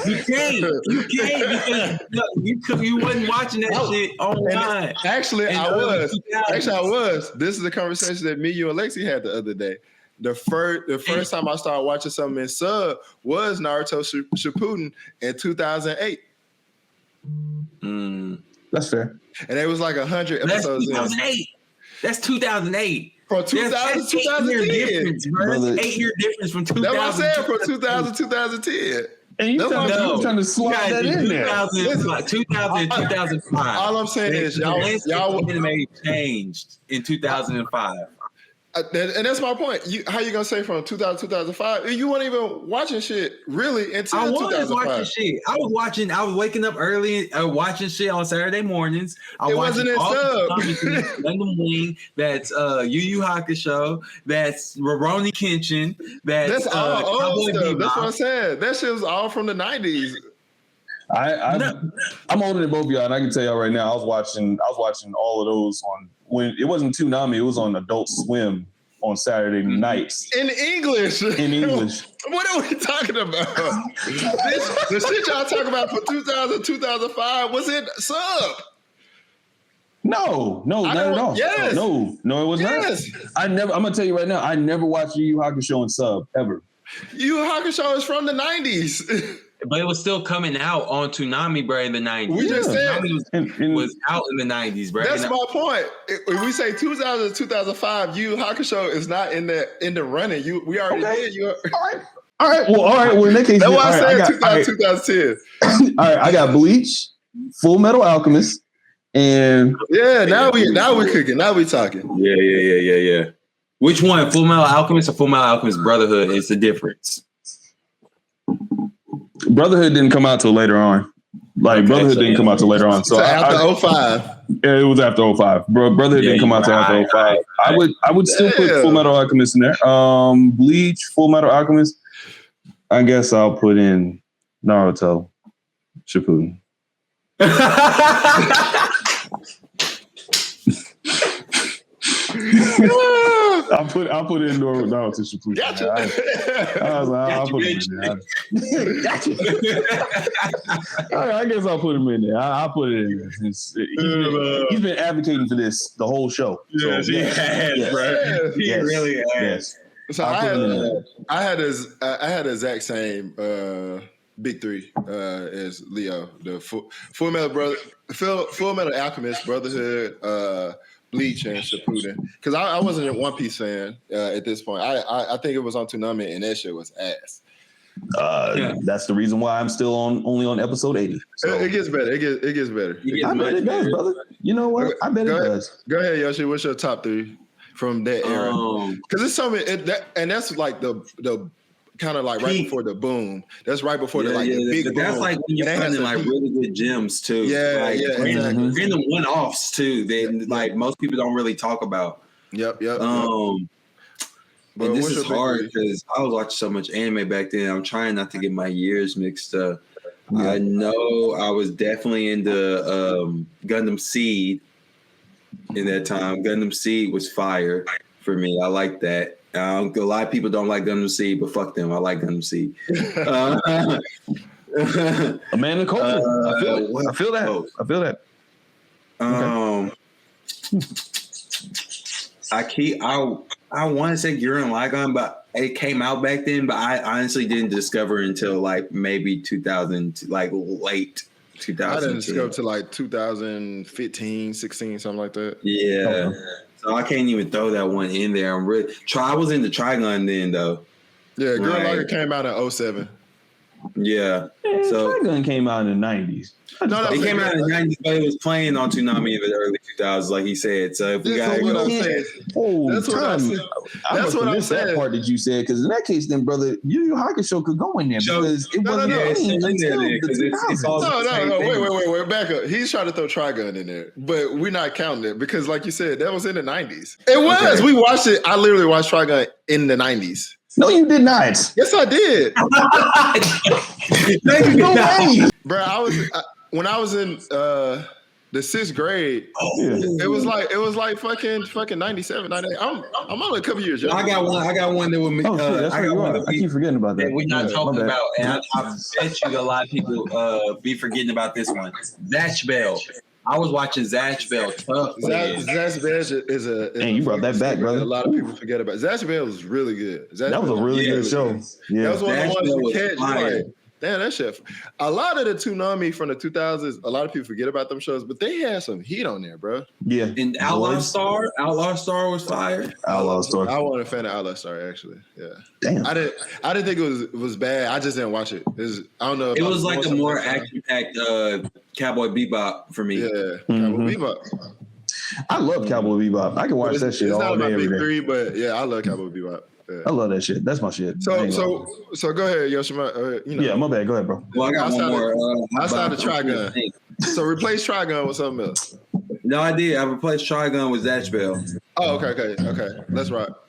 You can't because you wasn't watching that shit online. Actually, I was. This is a conversation that me, you, and Lexi had the other day. The first time I started watching something in Sub was Naruto Shippuden in 2008. That's fair. And it was like 100 episodes. That's 2008. That's 2008. From 2000 to 2010. Brother. 8 year difference from 2000. That's what I said, from 2000 to 2010. And you trying to slide that in there. 2000 and 2005. All I'm saying is y'all anime changed in 2005. And that's my point. How you gonna say from 2000 to 2005? You weren't even watching shit really until 2005. Watching shit. I was waking up early watching shit on Saturday mornings. It wasn't in Sub. Gundam Wing. That's Yu Yu Hakusho. That's Rurouni Kenshin. That's all old stuff. That's what I said. That shit was all from the 90s. I'm older than both of y'all, and I can tell y'all right now, I was watching all of those on when it wasn't Toonami, it was on Adult Swim on Saturday nights. In English. What are we talking about? The shit y'all talking about for 2000, 2005 was in Sub. No, not at all. Yes. No, it was not. I'm gonna tell you right now, I never watched Yu Yu Hakusho in Sub ever. Yu Yu Hakusho is from the 90s. But it was still coming out on Toonami, bro, in the 90s. We just said was out in the 90s, bro. That's my point. If we say 2000 to 2005, Yu Yu Hakusho is not in the running. We already did. All right. Well, in that case, that's why I said 2010. All right, I got Bleach, Full Metal Alchemist, and now we cooking. Now we talking. Yeah. Which one? Full Metal Alchemist or Full Metal Alchemist Brotherhood is the difference? Brotherhood didn't come out till later on. Brotherhood didn't come out till later on. So after 05. Yeah, it was after 05. Brotherhood didn't come out till after 05. I would still put Full Metal Alchemist in there. Bleach, Full Metal Alchemist. I guess I'll put in Naruto Shippuden. I'll put in Naruto Shippuden. Gotcha. I'll put him in there. Gotcha. I guess I'll put him in there. I'll put it in there. He's been advocating for this the whole show. Yes, he has, bro. He really has. So I had the exact same big three as Leo. The Full Metal Alchemist, Brotherhood, Bleach, and Shippuden. Because I wasn't a One Piece fan at this point. I think it was on Toonami, and that shit was ass. That's the reason why I'm still only on episode 80. So. It gets better. It gets better. I bet it does, brother. You know what? I bet it does. Go ahead, Yoshi. What's your top three from that era? Because it's something, and that's like the kind of like right before the boom. That's right before the big boom. That's like when you're finding like really good gems too. Random one-offs too. That like most people don't really talk about. Yep. And this is hard because I was watching so much anime back then. I'm trying not to get my years mixed up. Yeah. I know I was definitely into Gundam Seed in that time. Gundam Seed was fire for me. I like that. A lot of people don't like Gundam Seed, but fuck them. I like Gundam Seed. A man in culture. I feel it. what I feel that. else? I feel that. I want to say Gurren Lagann, but it came out back then. But I honestly didn't discover until like maybe 2000, like late 2000. I didn't discover to like 2015, 16, something like that. Yeah. So I can't even throw that one in there. I was into Trigun then though. Yeah, Gurren Right. Lagann came out in 07. Yeah. Man, So Trigun came out in the 90s. No, it came out in the 90s, but it was playing on Toonami in the early 2000s, like he said. So if we That's gotta what go, I'm saying. Oh, That's what I'm saying. I That's must what have I'm missed that saying. part that you said, because in that case, then, brother, Yu Yu Hakusho could go in there because it wasn't no, playing it's in there until then, the 'cause it's all- 2000s. No, Same thing. wait, back up. He's trying to throw Trigun in there, but we're not counting it because, like you said, that was in the 90s. It was. Okay. We watched it. I literally watched Trigun in the 90s. No, you did not. Yes, I did. No way. Bro, when I was in the 6th grade, Yeah. it was like fucking 97, 98. I'm only a couple years younger. I got one that would. Oh, shit, that's I right. got You one are. that I keep forgetting about that. that we're not Yeah, talking my bad. about, and I bet you a lot of people be forgetting about this one. Zatch Bell. I was watching Zatch Bell tough. Zatch Bell is a. Man, you brought that back, brother. A lot of people forget about. Zatch Bell was really good. That was a really good show. That Yeah. was one of the Zatch ones Bell you was catch. fire. Like, damn, that shit. A lot of the Toonami from the 2000s, a lot of people forget about them shows, but they had some heat on there, bro. Yeah. And Outlaw Star was fire. Outlaw Story. I wasn't a fan of Outlaw Star, actually. Yeah, Damn. I didn't think it was bad. I just didn't watch it. I don't know. It was like a more action-packed Cowboy Bebop for me. Yeah, Mhm. Cowboy Bebop. I love Cowboy Bebop. I can watch that shit It's all not my day, every big day. three, but yeah, I love Cowboy Bebop. Yeah. I love that shit. That's my shit. I ain't gonna- So go ahead, Yoshima. yeah, my bad. Go ahead, bro. Well, I got one more. outside of Trigun. So replace Trigun with something else. No, I did. I replaced Trigun with Zatch Bell. Oh, okay. Let's rock.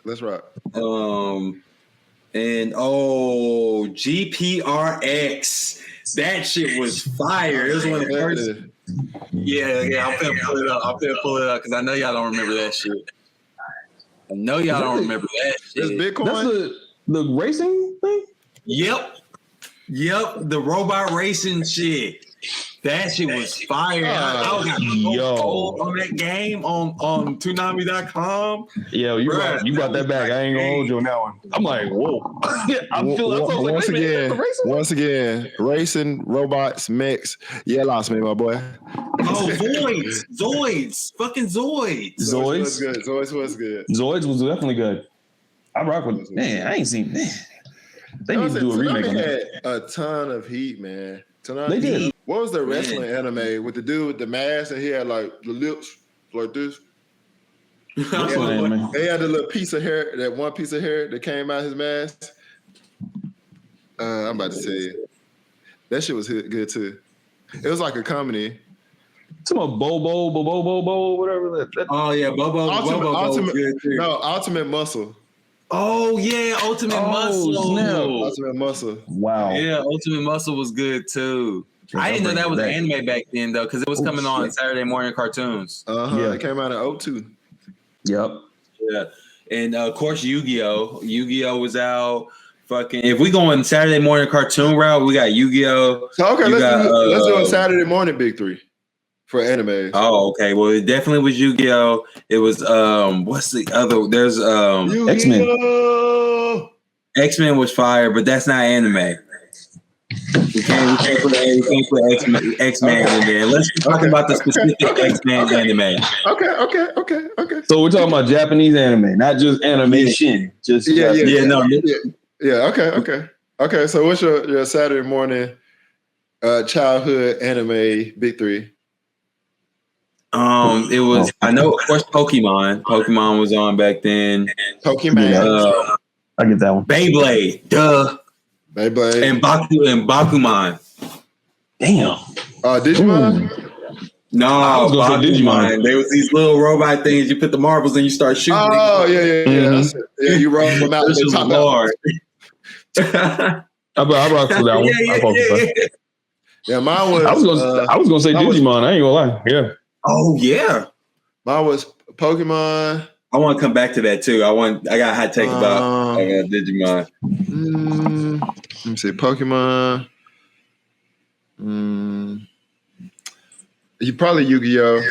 And GPRX. That shit was fire. It was one of the first. Yeah. I'm finna pull it up because I know y'all don't remember that shit. I know y'all don't remember that It's shit. Bitcoin. That's the racing thing? Yep. The robot racing shit. That shit was fire. I got so cold on that game on Toonami.com. Yeah, you brought that back. I ain't gonna hold you on that one. I'm like, whoa. Once again, racing, robots, mechs. Yeah, lost me, my boy. Oh, Zoids. Fucking Zoids. Zoids was good. Zoids was definitely good. I rock with. Man, I ain't seen. Man, they need to do a remake on that. Had a ton of heat, man. They did. What was the wrestling anime with the dude with the mask and he had like the lips like this? Wrestling anime. They had a little piece of hair, that one piece of hair that came out his mask. I'm about to say it. That shit was good too. It was like a comedy. Some of Bobo, whatever that. Oh yeah, Bobo was good too. No, Ultimate Muscle. Oh yeah, Ultimate Muscle. Snap. Ultimate Muscle. Wow. Yeah, Ultimate Muscle was good too. I didn't know that was an anime back then though, because it was coming on Saturday morning cartoons. Yeah, it came out in 02. Yep. Yeah, and of course Yu-Gi-Oh. Yu-Gi-Oh was out. Fucking, if we go on Saturday morning cartoon route, we got Yu-Gi-Oh. So okay, let's do a Saturday morning big three for anime. Oh, okay. Well, it definitely was Yu-Gi-Oh. It was what's the other? There's X-Men. X-Men was fire, but that's not anime. We can't put X-Men in there. Let's talk about the specific X-Men anime. Okay. So we're talking about Japanese anime, not just animation. Just Okay. So what's your Saturday morning childhood anime big three? It was, I know, of course, Pokemon. Pokemon was on back then. Pokemon. I get that one. Beyblade, duh. Beyblade. And Bakuman. Damn. Digimon? No, I was gonna say Digimon. There was these little robot things. You put the marbles and you start shooting. Oh, yeah. Mm-hmm. Yeah, you roll them out. This was hard. I rock for that one. I fuck with that. Yeah, mine was. I was gonna say Digimon. I ain't gonna lie. Yeah. Oh yeah. Mine was Pokemon. I want to come back to that too. I got a hot take about Digimon. Let me see, Pokemon. You probably Yu-Gi-Oh!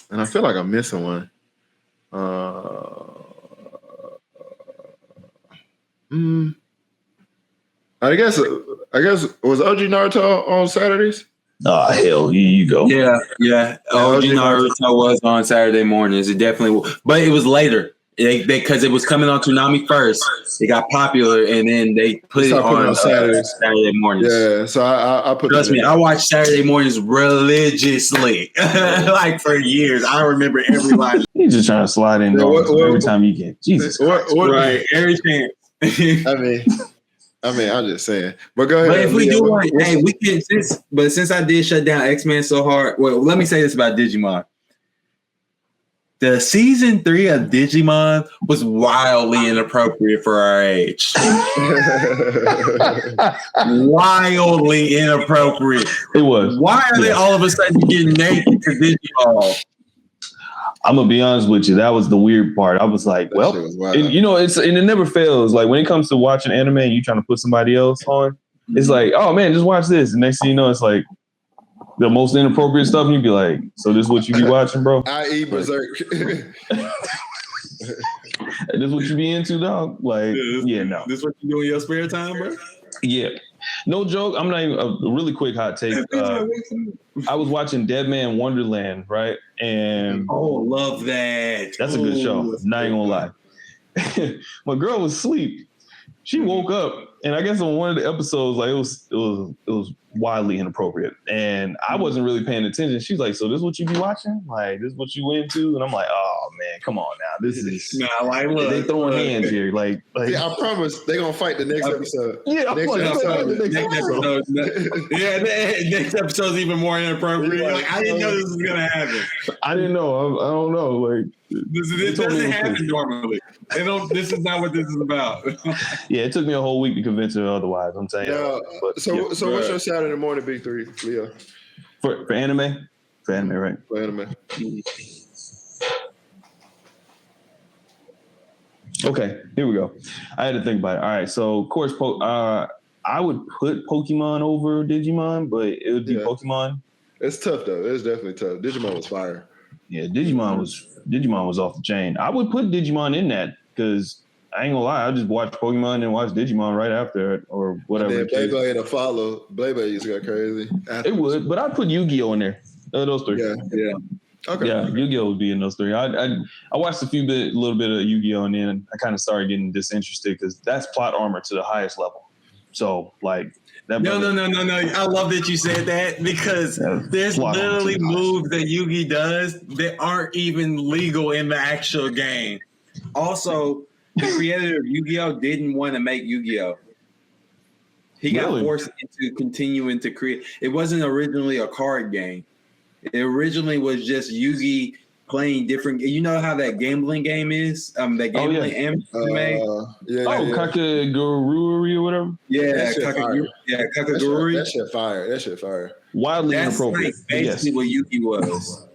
And I feel like I'm missing one. I guess was OG Naruto on Saturdays? Oh, hell, here you go. Yeah. OG Naruto was on Saturday mornings. It definitely was. But it was later. Because it was coming on Toonami first. It got popular, and then they put it on Saturday mornings. Yeah, so I put. Trust me, I watched Saturday mornings religiously, like for years. I remember everybody. He's just trying to slide in every time you can. Jesus, right? Every chance. I mean, I'm just saying. But go ahead. But if we do want, we can. Since I did shut down X-Men so hard, well, let me say this about Digimon. The season 3 of Digimon was wildly inappropriate for our age. Wildly inappropriate. It was. Why are they all of a sudden getting naked to Digimon? I'm gonna be honest with you. That was the weird part. I was like, well, it never fails. Like when it comes to watching anime and you trying to put somebody else on, it's like, oh man, just watch this. And next thing you know, it's like the most inappropriate stuff, and you'd be like, so this is what you be watching, bro? I.e. Berserk. This what you be into, dog? Like, no. This what you do in your spare time, bro? Yeah. No joke. I'm not even a really quick hot take. I was watching Dead Man Wonderland, right? And love that. That's a good show. Not even gonna lie. My girl was asleep. She woke up, and I guess on one of the episodes, like it was wildly inappropriate, and I wasn't really paying attention. She's like, "So this is what you be watching? Like this is what you into?" And I'm like, "Oh man, come on now, this is they throwing hands here." Like yeah, I promise they gonna fight the next episode. Yeah, next episode's even more inappropriate. Like I didn't know this was gonna happen. I didn't know. I don't know. Like this doesn't happen normally. This is not what this is about. Yeah, it took me a whole week to convince her otherwise. I'm saying. So what's your Saturday morning big three, Leo? For anime? For anime, right? For anime. Okay, here we go. I had to think about it. All right, so of course, I would put Pokemon over Digimon, but it would be Pokemon. It's tough though. It's definitely tough. Digimon was fire. Yeah, Digimon was off the chain. I would put Digimon in that because I ain't gonna lie, I just watched Pokemon and watched Digimon right after it or whatever. And then Beyblade to follow. Beyblade used to go crazy. It would, but I'd put Yu-Gi-Oh in there. Those three. Yeah. Okay. Yeah, Yu-Gi-Oh would be in those three. I watched a little bit of Yu-Gi-Oh and then I kind of started getting disinterested because that's plot armor to the highest level. So like that. No. I love that you said that because there's literally moves that Yu-Gi does that aren't even legal in the actual game. Also, the creator of Yu-Gi-Oh didn't want to make Yu-Gi-Oh. He got forced into continuing to create. It wasn't originally a card game. It originally was just Yu-Gi playing different. You know how that gambling game is? That gambling anime. Kakagurui or whatever. Yeah, Kakagurui. That shit fire. Wildly inappropriate. Like basically what Yu-Gi was.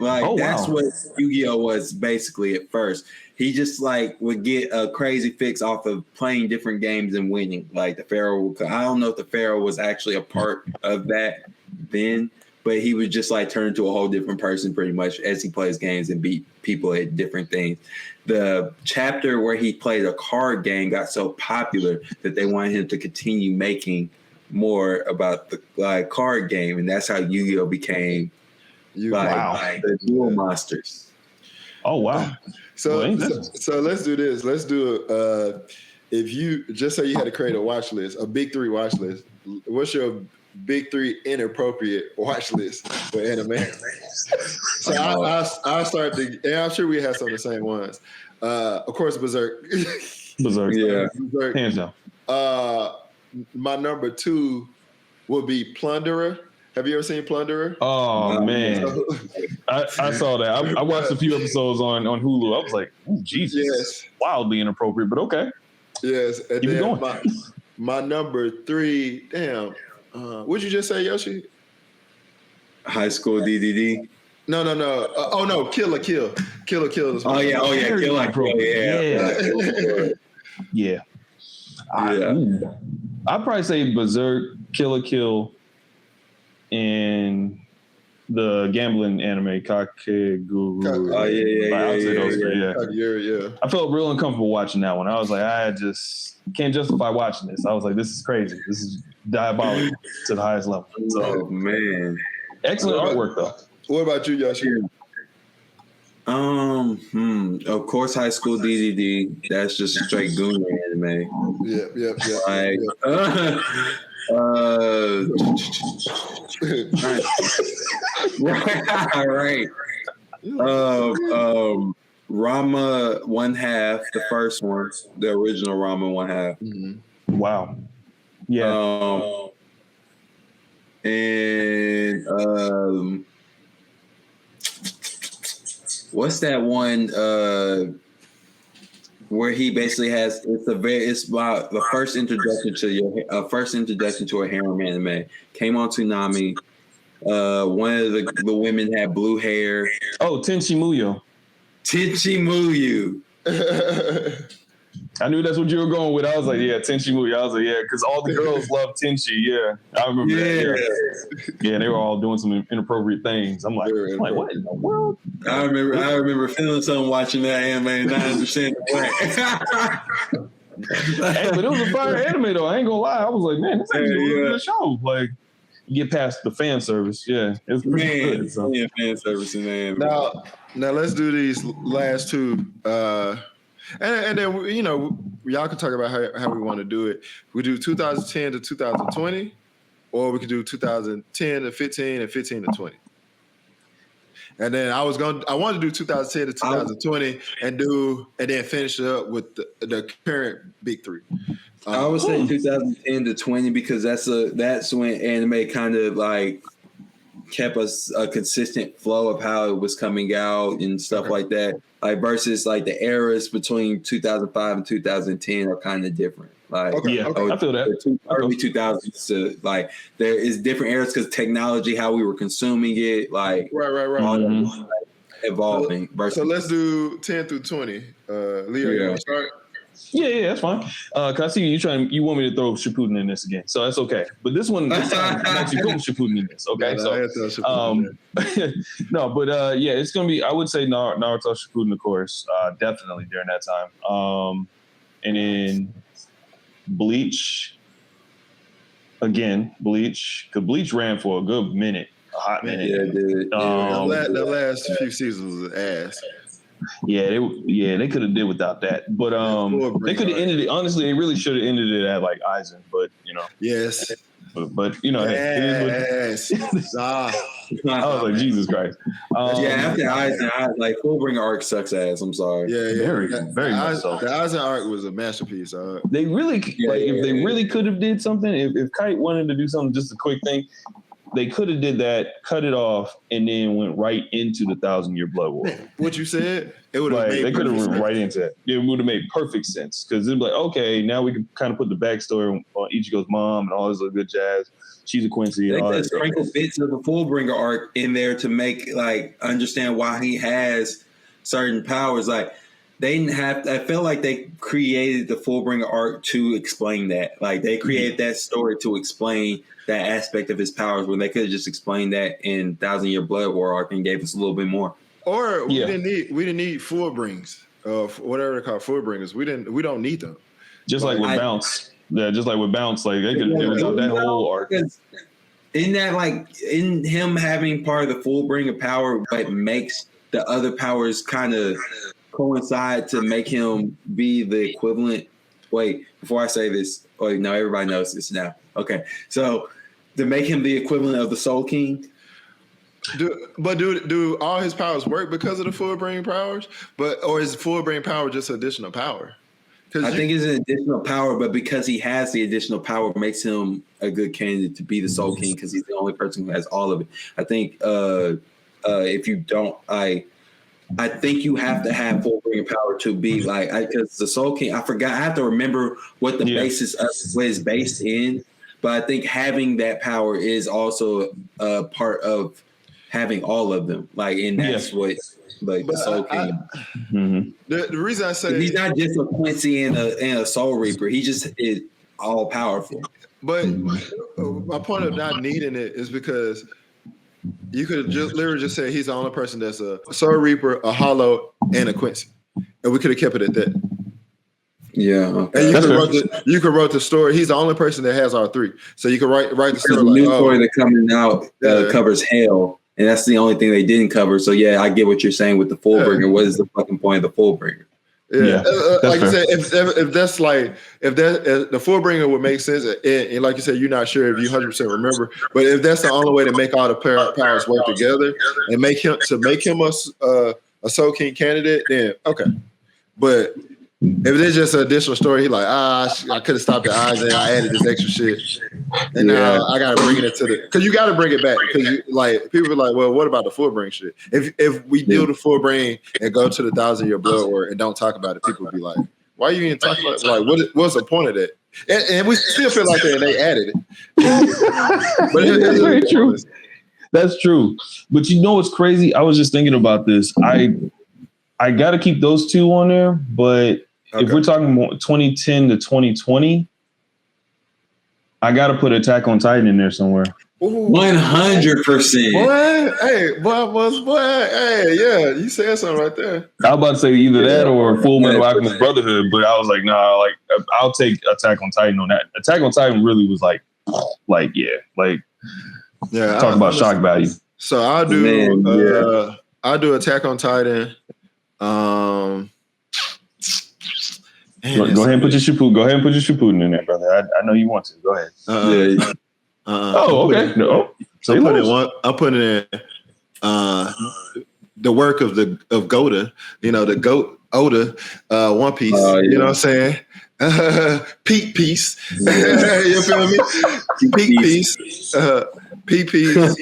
Like that's what Yu-Gi-Oh was basically at first. He just like would get a crazy fix off of playing different games and winning. Like the Pharaoh, I don't know if the Pharaoh was actually a part of that then, but he would just like turn into a whole different person pretty much as he plays games and beat people at different things. The chapter where he played a card game got so popular that they wanted him to continue making more about the card game, and that's how Yu-Gi-Oh became the Duel Monsters. Oh wow! So let's do this. Let's do if you just say you had to create a watch list, a big three watch list. What's your big three inappropriate watch list for anime? So I'll start. And I'm sure we have some of the same ones. Of course, Berserk. Berserk, yeah, Berserk. Hands down. My number 2 would be Plunderer. Have you ever seen Plunderer? Oh man, I saw that. I watched a few episodes on Hulu. I was like, "Ooh, Jesus, wildly inappropriate," but okay. Yes, and keep then going. My number 3. Damn, what'd you just say, Yoshi? High School DDD. No. Oh no, Kill la Kill. Kill la Kill. Oh yeah, Kill la Kill. Yeah. I'd probably say Berserk, Kill la Kill, and the gambling anime Kakegurui. Oh Yeah. I felt real uncomfortable watching that one. I was like, I just can't justify watching this. I was like, this is crazy. This is diabolical to the highest level. So, Oh man, excellent artwork though. What about you, Yoshi? Of course, High School DDD. That's just a straight Gooner anime. Yep. Like, right. Rama 1/2, the first one, the original Rama 1/2. Mm-hmm. Wow. Yeah. And what's that one where he basically has it's about the first introduction to a harem anime. Came on Toonami. One of the women had blue hair. Oh, Tenchi Muyo. I knew that's what you were going with. I was like, yeah, Tenchi Muyo. I was like, yeah, because all the girls love Tenchi. Yeah, I remember that. Yeah, they were all doing some inappropriate things. I'm like, what in the world? I remember feeling something watching that anime and not understanding why. Hey, but it was a fire anime though. I ain't gonna lie. I was like, man, this is a really good show. Like, you get past the fan service. Yeah, it's pretty good. So. Yeah, fan service in the anime. Now let's do these last two. And then, y'all can talk about how we want to do it. We do 2010 to 2020, or we could do 2010 to 15 and 15 to 20. And then I wanted to do 2010 to 2020 and then finish it up with the current big three. I would say 2010 to 20 because that's when anime kind of like kept us a consistent flow of how it was coming out and stuff like that. Like versus like the eras between 2005 and 2010 are kind of different. Like, I feel that. Early 2000s to like there is different eras because technology, how we were consuming it, like Right. Evolving. So let's do 10 through 20. Leo, you want to start? Yeah, that's fine. Cause I see you want me to throw Shippuden in this again, so that's okay. But this time, I'm actually putting Shippuden in this. Okay, it's gonna be. I would say Naruto Shippuden, of course, definitely during that time. And then Bleach again. Bleach ran for a good minute, a hot minute. Yeah, dude. The last few seasons was ass. Yeah, they could have did without that, but they could have ended it. Honestly, they really should have ended it at like Aizen, but yes, but yes. I was like, Jesus Christ. After Aizen, like Fullbringer arc sucks ass. I'm sorry. Yeah, very much so. The Aizen arc was a masterpiece. They really, if they really could have did something, if Kite wanted to do something, just a quick thing. They could have did that, cut it off, and then went right into the 1,000-Year Blood War. What you said, it would have made. They could have went right into that. It would have made perfect sense because it'd be like, okay, now we can kind of put the backstory on Ichigo's mom and all this other good jazz. She's a Quincy. They could sprinkle bits of the Fullbringer arc in there to make like understand why he has certain powers. Like they didn't have. I felt like they created the Fullbringer arc to explain that. Like they created that story to explain that aspect of his powers when they could have just explained that in 1,000-Year Blood War arc and gave us a little bit more. Or we didn't need Fullbrings, whatever they're called, Fullbringers. We don't need them. Just like with Bounce. Yeah, just like with Bounce, like they could have done that whole arc. In that, like in him having part of the Fullbringer power, but makes the other powers kind of coincide to make him be the equivalent. Wait, before I say this, no, everybody knows this now. Okay, so to make him the equivalent of the Soul King. Do all his powers work because of the Fullbringer powers? Or is Fullbringer power just additional power? I think it's an additional power, but because he has the additional power, makes him a good candidate to be the Soul King because he's the only person who has all of it. I think if you don't, I think you have to have Fullbringer power to be like because the Soul King. I forgot. I have to remember what the basis of what is based in. But I think having that power is also a part of having all of them. Like, and that's what like the Soul King. The reason I say he's not just a Quincy and a Soul Reaper. He just is all powerful. But my point of not needing it is because you could just literally just say he's the only person that's a Soul Reaper, a Hollow, and a Quincy, and we could have kept it at that. Yeah, okay. And you could write the story. He's the only person that has all three, so you could write the story. There's a new story that's coming out covers Hell, and that's the only thing they didn't cover. So yeah, I get what you're saying with the Fullbringer. Yeah. What is the fucking point of the Fullbringer? Yeah, like you said, if that's like if the Fullbringer would make sense, and like you said, you're not sure if you 100% remember, but if that's the only way to make all the powers work together and make him a Soul King candidate, then okay. But if it's just an additional story, he's like, I could have stopped the eyes and I added this extra shit, and now I gotta bring it to because you gotta bring it back because like people are like, well, what about the Fullbring shit? If we do the Fullbring and go to the 1,000-year blood war and don't talk about it, people will be like, why are you even talking about it? Like, what's the point of that? And we still feel like they added it. But that's very true. That's true. But you know what's crazy? I was just thinking about this. I got to keep those two on there, but if we're talking more 2010 to 2020, I got to put Attack on Titan in there somewhere. 100%. Boy, hey, yeah, you said something right there. I was about to say either that or Full Metal Alchemist Brotherhood, but I was like, nah, like I'll take Attack on Titan on that. Attack on Titan really was talk about shock value. So I'll do I'll do Attack on Titan. Go ahead and put your Shippuden in there, brother. I know you want to. Go ahead. Okay. No. I'm putting in the work of Goda. You know, the goat Oda, One Piece. You know what I'm saying? Peak Piece. You feel me? Peak Piece. Peak Piece.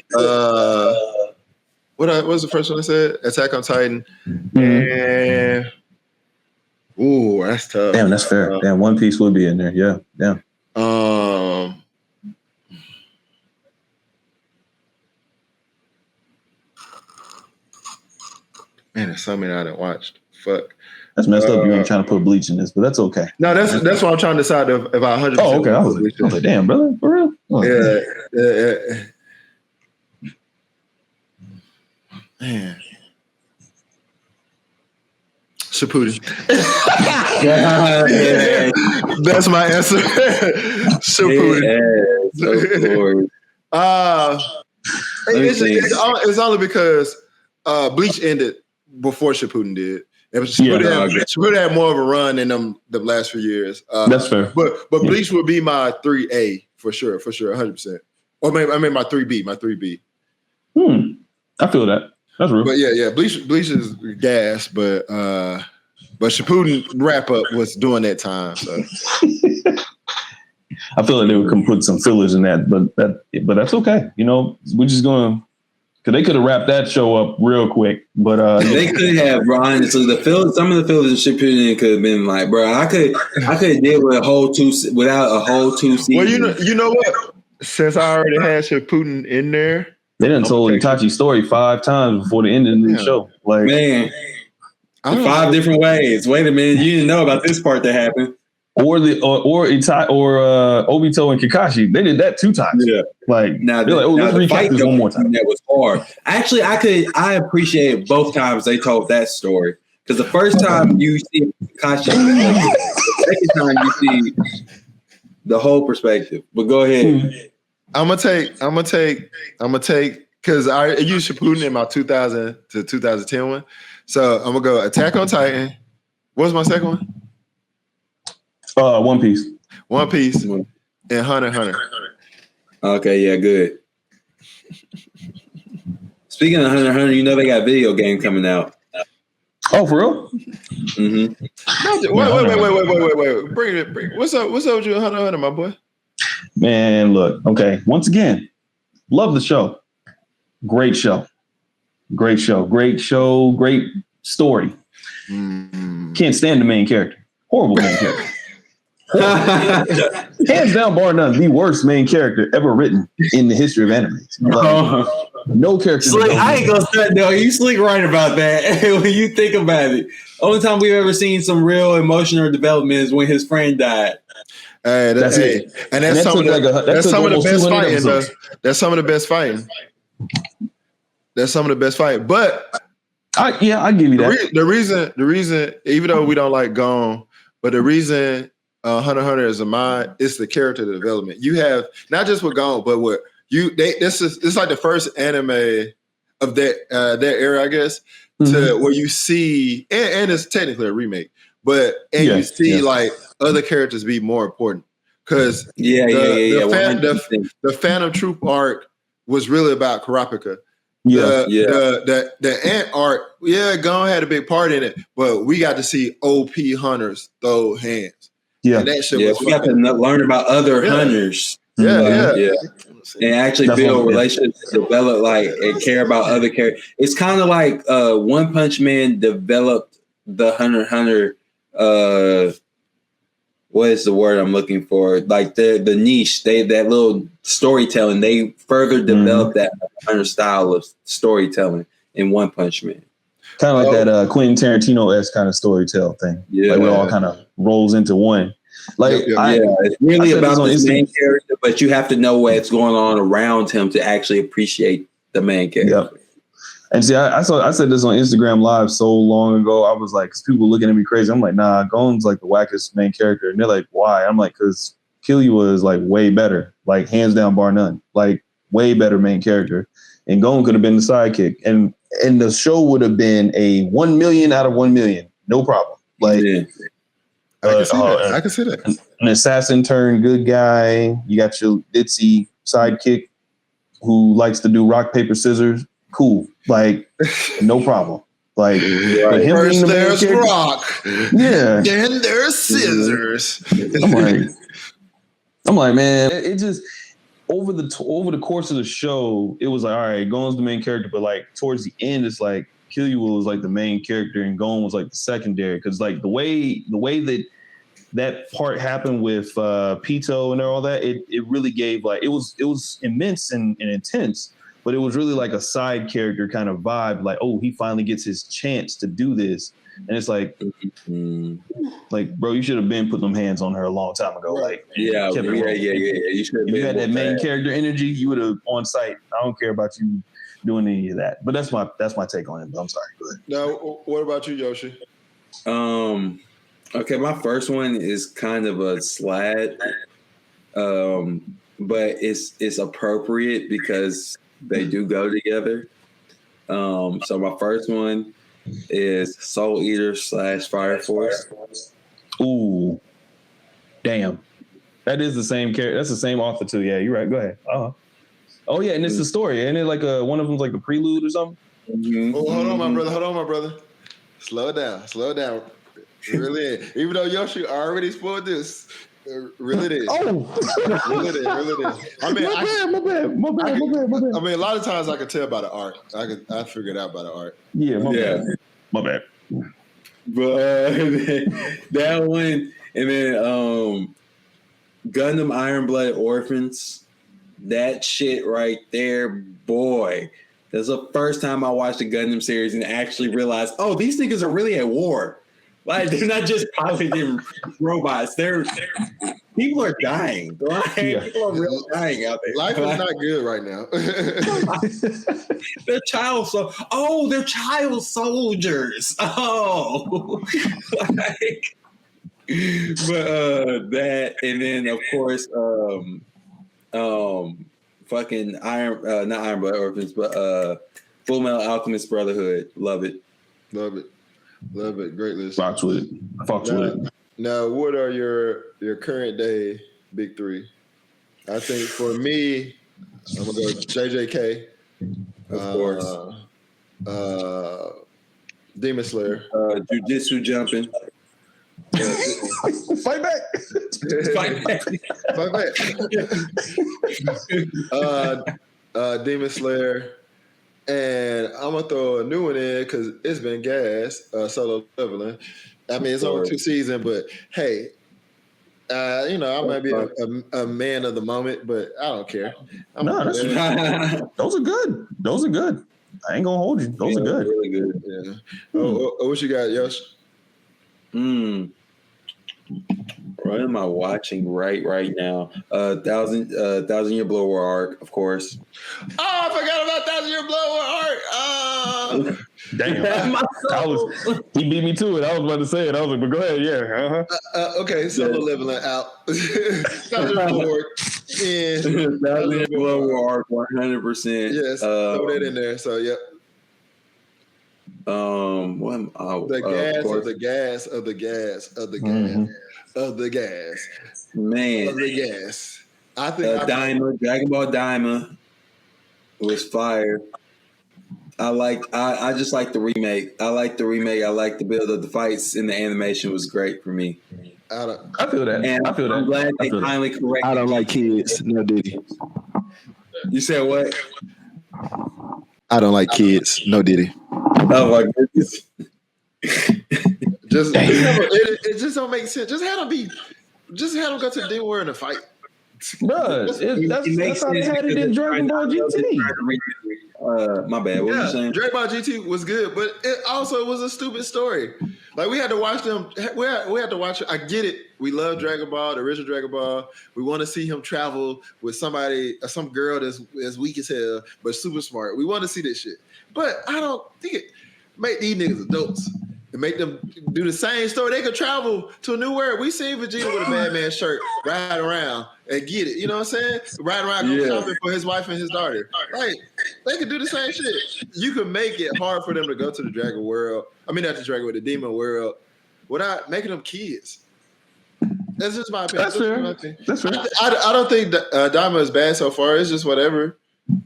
What was the first one I said? Attack on Titan. And that's tough. Damn, that's fair. One Piece would be in there. Yeah. Damn. Man, there's so many I didn't watch. Fuck. That's messed up. You ain't trying to put Bleach in this, but that's okay. No, that's what I'm trying to decide if I 100%. Oh, okay. I was like, damn, brother, for real. Oh. Yeah. Man. Shippuden. That's my answer. Shippuden. It's only because Bleach ended before Shippuden did. Shippuden had more of a run in them the last few years. That's fair. But Bleach would be my 3A for sure, 100%. Or maybe I mean my 3B, I feel that. That's real. But yeah, Bleach is gas, but Shippuden wrap up was during that time. So I feel like they would put some fillers in that, but that's okay. You know, we're just going because they could have wrapped that show up real quick. But they could have, Ron. So some of the fillers in Shippuden could have been like, bro, I could deal with without a whole 2 seasons. Well, you know what? Since I already had Shippuden in there. They done told Itachi's story 5 times before the end of the show. Like, man, 5 different ways. Wait a minute, you didn't know about this part that happened. Or Obito and Kakashi, they did that 2 times. Yeah, like now they're let's recap this one more time. That was hard. Actually, I appreciate both times they told that story because the first time you see Kakashi, the second time you see the whole perspective. But go ahead. I'm gonna take because I used Shippuden in my 2000 to 2010 one. So I'm gonna go Attack on Titan. What's my second one? One Piece. One Piece and Hunter x Hunter. Okay, yeah, good. Speaking of Hunter x Hunter, you know they got a video game coming out. Oh, for real? Mm-hmm. Wait. Bring it. What's up with you, Hunter x Hunter, my boy? Man, look. Okay, once again, love the show. Great show. Great story. Can't stand the main character. Horrible main character. Hands down, bar none, the worst main character ever written in the history of anime. No character. I ain't gonna say no. You sleep right about that. When you think about it, only time we've ever seen some real emotional development is when his friend died. Hey, That's it. And that's some of the best fighting, though. That's some of the best fighting. That's some of the best fighting. But I give you that. The reason, even though we don't like Gone, but the reason Hunter x Hunter is a mind, it's the character development. You have not just with Gone, but what this is like the first anime of that era, I guess, to where you see, and it's technically a remake, but you see like other characters be more important because the Phantom Troop arc was really about Kurapika. The ant arc, Gone had a big part in it, but we got to see OP hunters throw hands. Yeah, and that shit was we got to learn about other hunters. And actually build relationships, develop and care about other characters. It's kind of like One Punch Man developed the Hunter x Hunter. What is the word I'm looking for? Like the niche, that little storytelling. They further developed that Hunter style of storytelling in One Punch Man. Kind of like that Quentin Tarantino-esque kind of storytelling thing. Yeah, like it all kind of rolls into one. Like, it's really about the main character, but you have to know what's going on around him to actually appreciate the main character. Yep. And see, I said this on Instagram Live so long ago. I was like, because people looking at me crazy. I'm like, nah, Gon's like the wackest main character. And they're like, why? I'm like, because Killua is like way better, like hands down, bar none, like way better main character. And Gon could have been the sidekick. And the show would have been a 1 million out of 1 million. No problem. Like, I can see that. An assassin turned good guy. You got your ditzy sidekick who likes to do rock, paper, scissors. Cool. Like, no problem. Like, first there's rock. Yeah. Then there's scissors. I'm like, man, it just over the course of the show, it was like, all right, Gon's the main character, but like towards the end, it's like Killua was like the main character and Gon was like the secondary. Cause like the way that part happened with Pito and all that, it really gave like it was immense and intense, but it was really like a side character kind of vibe. Like, oh, he finally gets his chance to do this, and it's like, like, bro, you should have been putting them hands on her a long time ago. Like, you should. If you had that main character energy, you would have on site. I don't care about you doing any of that, but that's my take on it. But I'm sorry. Go ahead. Now, what about you, Yoshi? Okay, my first one is kind of a slide, but it's appropriate because they do go together. So my first one is Soul Eater / Fire Force. Ooh, damn, that is the same character. That's the same author too. Yeah, you're right. Go ahead. Oh yeah, and it's the story, and it like one of them's like a prelude or something. Oh, hold on, my brother. Slow down. Really, even though Yoshi already spoiled this, really did. Oh, really did. I mean, my bad. I mean, a lot of times I could tell by the art. I figured out by the art. Yeah, my bad. But that one, and then Gundam Iron Blood Orphans. That shit right there, boy. That's the first time I watched the Gundam series and actually realized, oh, these niggas are really at war. Like, they're not just piloting robots. People are dying. Like, people are really dying out there. Life is not good right now. They're child soldiers. Oh, but that, and then of course, fucking not Iron Blood Orphans, but Full Metal Alchemist Brotherhood. Love it. Great list. Fox with it. Now, what are your current day big three? I think for me, I'm gonna go JJK. Of course. Demon Slayer. Jujutsu jumping. Fight back. Demon Slayer. And I'm gonna throw a new one in because it's been gas. Solo Leveling. I mean, it's only 2 seasons, but hey, I might be a man of the moment, but I don't care. Those are good. I ain't gonna hold you. Those are good. Really good. Yeah. What you got, Yosh? What am I watching right now? Thousand Year Blower Arc, of course. Oh, I forgot about 1,000 Year Blower Arc. Damn. He beat me to it. I was about to say it. I was like, but go ahead, yeah. Okay, solo leveling out. 1,000 Year Blower Arc. Yeah. 1,000 Year Blower Arc, 100%. Yes, throw that in there. So, yep. What am I? The gas of the gas of the gas of the gas of the gas. Man. Of the gas. I think Daima, Dragon Ball Daima was fire. I just like the remake. I like the build of the fights, and the animation was great for me. I feel that. And I feel that. I'm glad they finally corrected. I don't like kids. No Diddy. You said what? I don't like kids. No Diddy. Oh my goodness. it just don't make sense. Just have them go to the Demon World and fight. Bro, that's how they had it in Dragon Ball GT. My bad. What were you saying? Dragon Ball GT was good, but it also was a stupid story. Like we had to watch them. We had to watch it. I get it. We love Dragon Ball, the original Dragon Ball. We want to see him travel with somebody, some girl that's as weak as hell, but super smart. We want to see this shit. But I don't think it make these niggas adults and make them do the same story. They could travel to a new world. We seen Vegeta with a Batman shirt ride around and get it. You know what I'm saying? Ride around go shopping for his wife and his daughter. Like they could do the same shit. You could make it hard for them to go to the Dragon World. I mean, not the Dragon World, the Demon World, without making them kids. That's just my opinion. That's fair. I don't think Daima is bad so far. It's just whatever.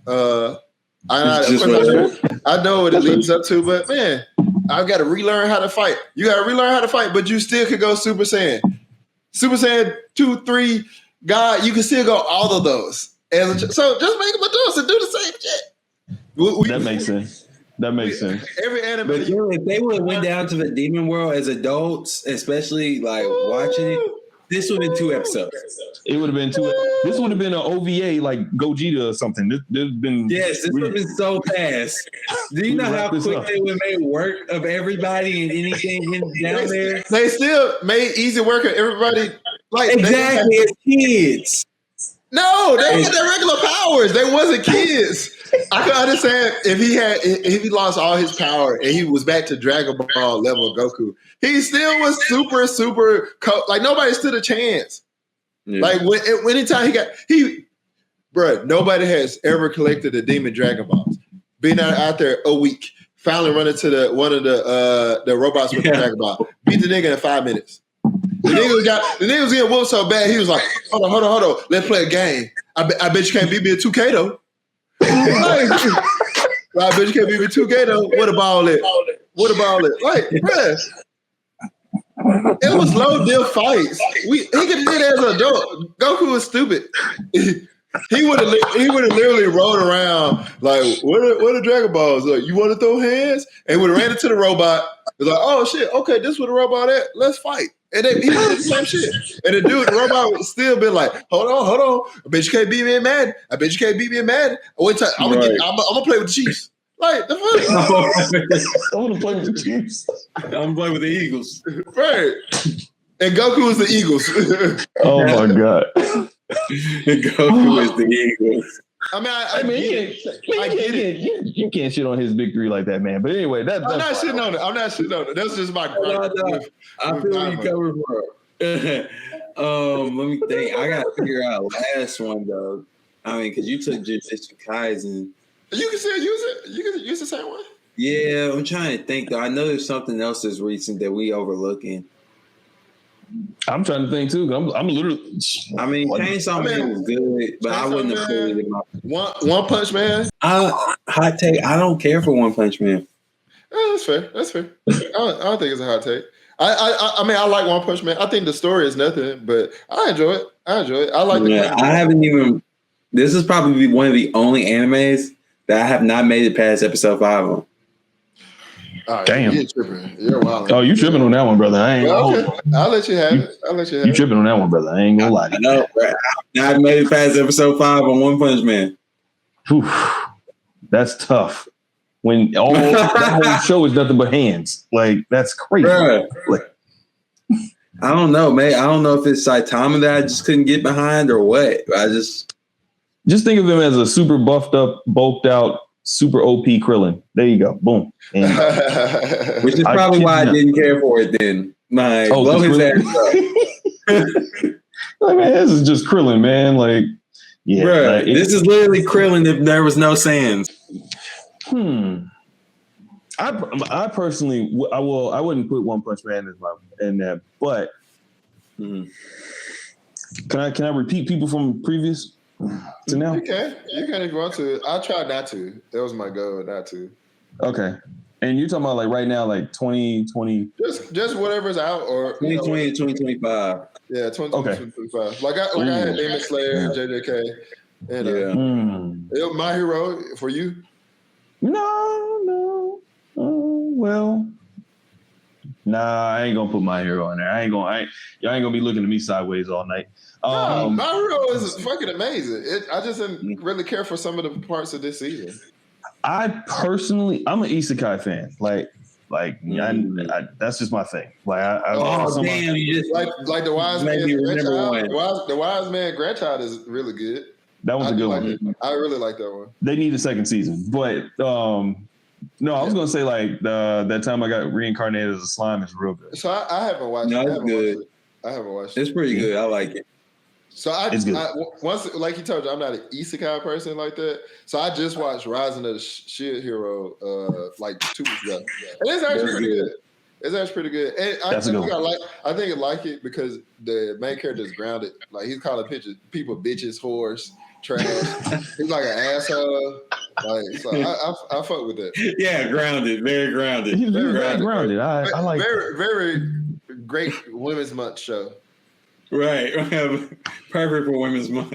I know what it leads up to, but man, I've got to relearn how to fight. You got to relearn how to fight, but you still could go Super Saiyan. Super Saiyan 2, 3, God, you can still go all of those. And so just make them adults and do the same shit. That makes sense. Every anime. But if they would have went down to the Demon World as adults, especially like watching it, this would have been 2 episodes. It would have been 2. This would have been an OVA like Gogeta or something. This would have been so fast. Do you know how quick they would make work of everybody and anything down there? They still made easy work of everybody. Like exactly, as kids. No, they had their regular powers. They wasn't kids. I can understand if he lost all his power and he was back to Dragon Ball level Goku. He still was super like nobody stood a chance. Yeah. Like anytime nobody has ever collected the Demon Dragon Balls. Been out there a week, finally run into one of the robots with the Dragon Ball. Beat the nigga in 5 minutes. The nigga was getting whooped so bad, he was like, hold on. Let's play a game. I bet you can't beat me at 2K though. I bet you can't beat me at 2K though. What about it? Like, bruh. It was low deal fights. He could have did it as an adult. Goku was stupid. He would have literally rolled around like, what are Dragon Balls? Like, you want to throw hands? And would have ran into the robot. It was like, oh shit, okay, this is what the robot at. Let's fight. And he did the same shit. And the robot would still be like, hold on. I bet you can't beat me in Madden. I'm gonna play with the Chiefs. Like the fuck? I want to play with the Chiefs. I'm gonna play with the Eagles. Right. And Goku is the Eagles. Oh my god. Goku is the Eagles. I mean, you can't shit on his victory like that, man. But anyway, I'm not shitting on it. That's just my gripe. I feel where you coming from. Let me think. I gotta figure out last one though. I mean, because you took Jujutsu Kaisen. You can still use it. You can use the same one. Yeah, I'm trying to think though. I know there's something else that's recent that we overlooking. I'm trying to think too. I'm literally. I mean, Chainsaw Man was good, but I wouldn't have put it in my One Punch Man. Hot take. I don't care for One Punch Man. That's fair. I don't think it's a hot take. I mean, I like One Punch Man. I think the story is nothing, but I enjoy it. I like the. Yeah, I haven't even. This is probably one of the only animes that I have not made it past episode 5 on. Damn. You're tripping. You're wild. Oh, you tripping on that one, brother. I ain't okay. I'll let you have it. You tripping on that one, brother. I ain't gonna lie. I know, bro. I made it past episode 5 on One Punch Man. Whew. That's tough. When that whole show is nothing but hands. Like, that's crazy. Bruh. Like, I don't know, man. I don't know if it's Saitama that I just couldn't get behind or what. I just think of him as a super buffed up, bulked out, super OP Krillin. There you go. Boom. Which is probably why I didn't care for it then. Blow his ass up. Like, man, this is just Krillin, man. Like, yeah. Bruh, like, this is literally Krillin if there was no Sans. I personally, I wouldn't put One Punch Man in that, but can I repeat people from previous to now? You can if you want to. I tried not to. That was my goal, not to. Okay. And you're talking about like right now, like 2020. Just whatever's out or 2020 to 2025. Yeah, 2025. Like I had Demon Slayer, JJK, and My Hero for you. No. Well, nah, I ain't gonna put My Hero in there. Y'all ain't gonna be looking at me sideways all night. My Hero is fucking amazing. I just didn't really care for some of the parts of this season. I'm an Isekai fan. That's just my thing. Like, you just like the Wise Man Grandchild. The Wise Man Grandchild is really good. That was a good one. I really like that one. They need a second season, but no, I was gonna say like that time I got reincarnated as a slime is real good. So I haven't watched. No, it's good. I haven't watched. It's pretty good. I like it. So once, like you told you, I'm not an isekai person like that. So I just watched Rising of the Shield Hero like 2 weeks ago, and it's actually pretty good. It's actually pretty good, and I think I like it because the main character is grounded. Like he's calling people bitches, whores, trash. He's like an asshole. Like so, I fuck with that. Yeah, grounded, very grounded. He's very grounded. I like very great Women's Month show. Right. Perfect for Women's Month.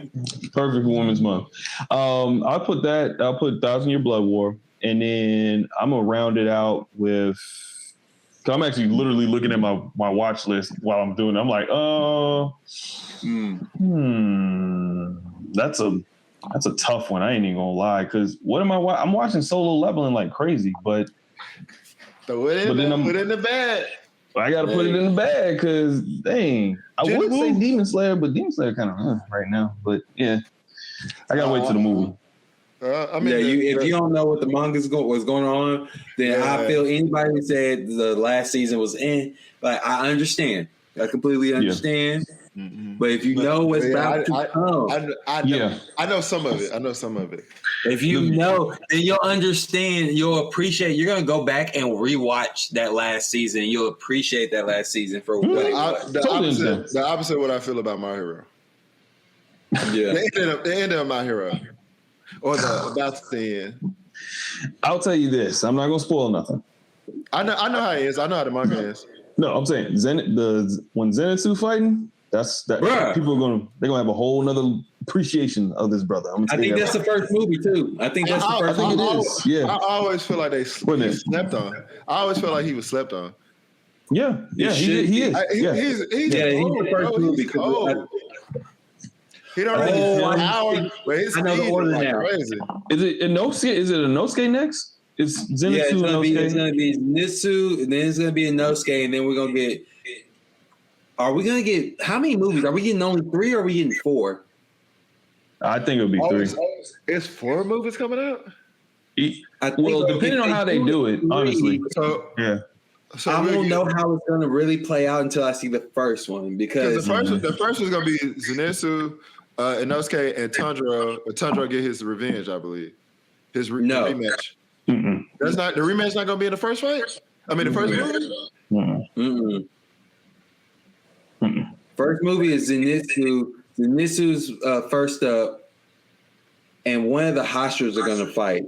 Perfect for Women's Month. I'll put 1,000 Year Blood War, and then I'm gonna round it out with. Cause I'm actually literally looking at my watch list while I'm doing it. I'm like, that's a tough one. I ain't even gonna lie. Cause what am I? I'm watching Solo Leveling like crazy, but put it in the bag. I gotta put it in the bag because dang, I would say Demon Slayer, but Demon Slayer kind of right now. But yeah, I gotta wait till the movie. If you don't know what the manga's what's going on, then I feel anybody who said the last season was like I understand. I completely understand. Yeah. Mm-hmm. But if you know what's about to come, I know some of it. If you know, then you'll understand. You'll appreciate. You're gonna go back and rewatch that last season. You'll appreciate that last season for what it was. The opposite of what I feel about My Hero. Yeah, the end of My Hero, or about the end. I'll tell you this. I'm not gonna spoil nothing. I know how it is. I know how the manga is. No, I'm saying when Zenitsu fighting. People are gonna have a whole nother appreciation of this brother. I think that's the first movie too. I think that's the first movie. It is. Yeah. I always feel like they slept on. I always feel like he was slept on. Yeah. He is. He's the first movie. He don't really power, but his I know the order now. Crazy. Is it a Inosuke next? It's Zenitsu. It's gonna be Nitsu, and then it's gonna be a Inosuke, and then we're gonna get. Are we gonna get how many movies? Are we getting only 3 or are we getting 4? I think it'll be 3. Is 4 movies coming out? Depending on how they do it, honestly. So I won't know how it's gonna really play out until I see the first one because the first one's gonna be Zenitsu, Inosuke, and Tanjiro. Tanjiro get his revenge, I believe. His rematch. Mm-mm. That's not the rematch. Not gonna be in the first fight. I mean, the first movie. Mm-mm. First movie is Zenitsu's first up, and one of the Hashras are going to fight.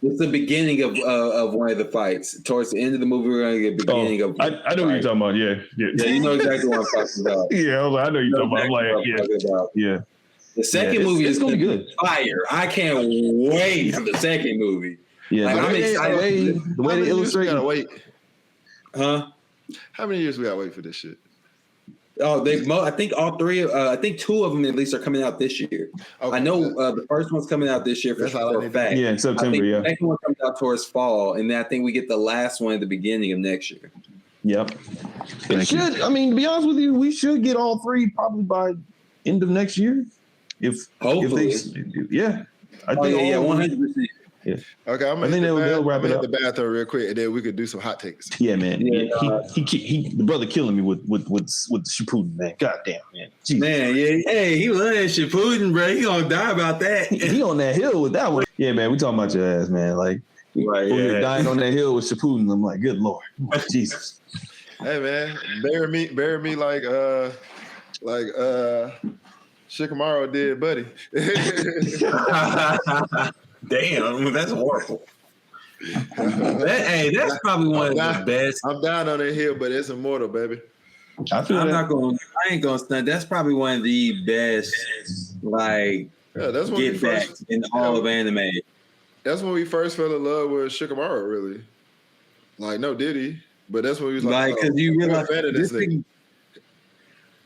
It's the beginning of one of the fights. Towards the end of the movie, we're going to get the beginning of. I know what you're talking about. Yeah, you know exactly what I'm talking about. Yeah, I know you're talking about. Yeah. The second movie is going to be good. Fire! I can't wait for the second movie. Yeah, I'm excited. The way they illustrate. Gotta wait. Huh? How many years we gotta wait for this shit? Oh, I think all 3. I think 2 of them at least are coming out this year. Okay. I know the first one's coming out this year for a fact. Yeah, in September. The second one comes out towards fall, and then I think we get the last one at the beginning of next year. Yep. It should. I mean, to be honest with you, we should get all 3 probably by end of next year. Hopefully. Yeah. I think 100%. Yeah. Okay, I'm I think they'll wrap it up. the bathroom real quick, and then we could do some hot takes. Yeah, man. Yeah, he the brother killing me with Shippuden, man. God damn, man. Jesus. Man, yeah. Hey, he loves Shippuden, bro. He gonna die about that. He on that hill with that one. Yeah, man. We talking about your ass, man. Like, when you're dying on that hill with Shippuden, I'm like, good Lord, Jesus. Hey, man, bury me like Shikamaru did, buddy. Damn, that's horrible. That's probably one of the best. I'm down on that hill, but it's immortal, baby. I ain't gonna stunt. That's probably one of the best, that's when get backs in all of anime. That's when we first fell in love with Shikamaru, really. Like, no Diddy, but that's when we was like, because you realize this thing.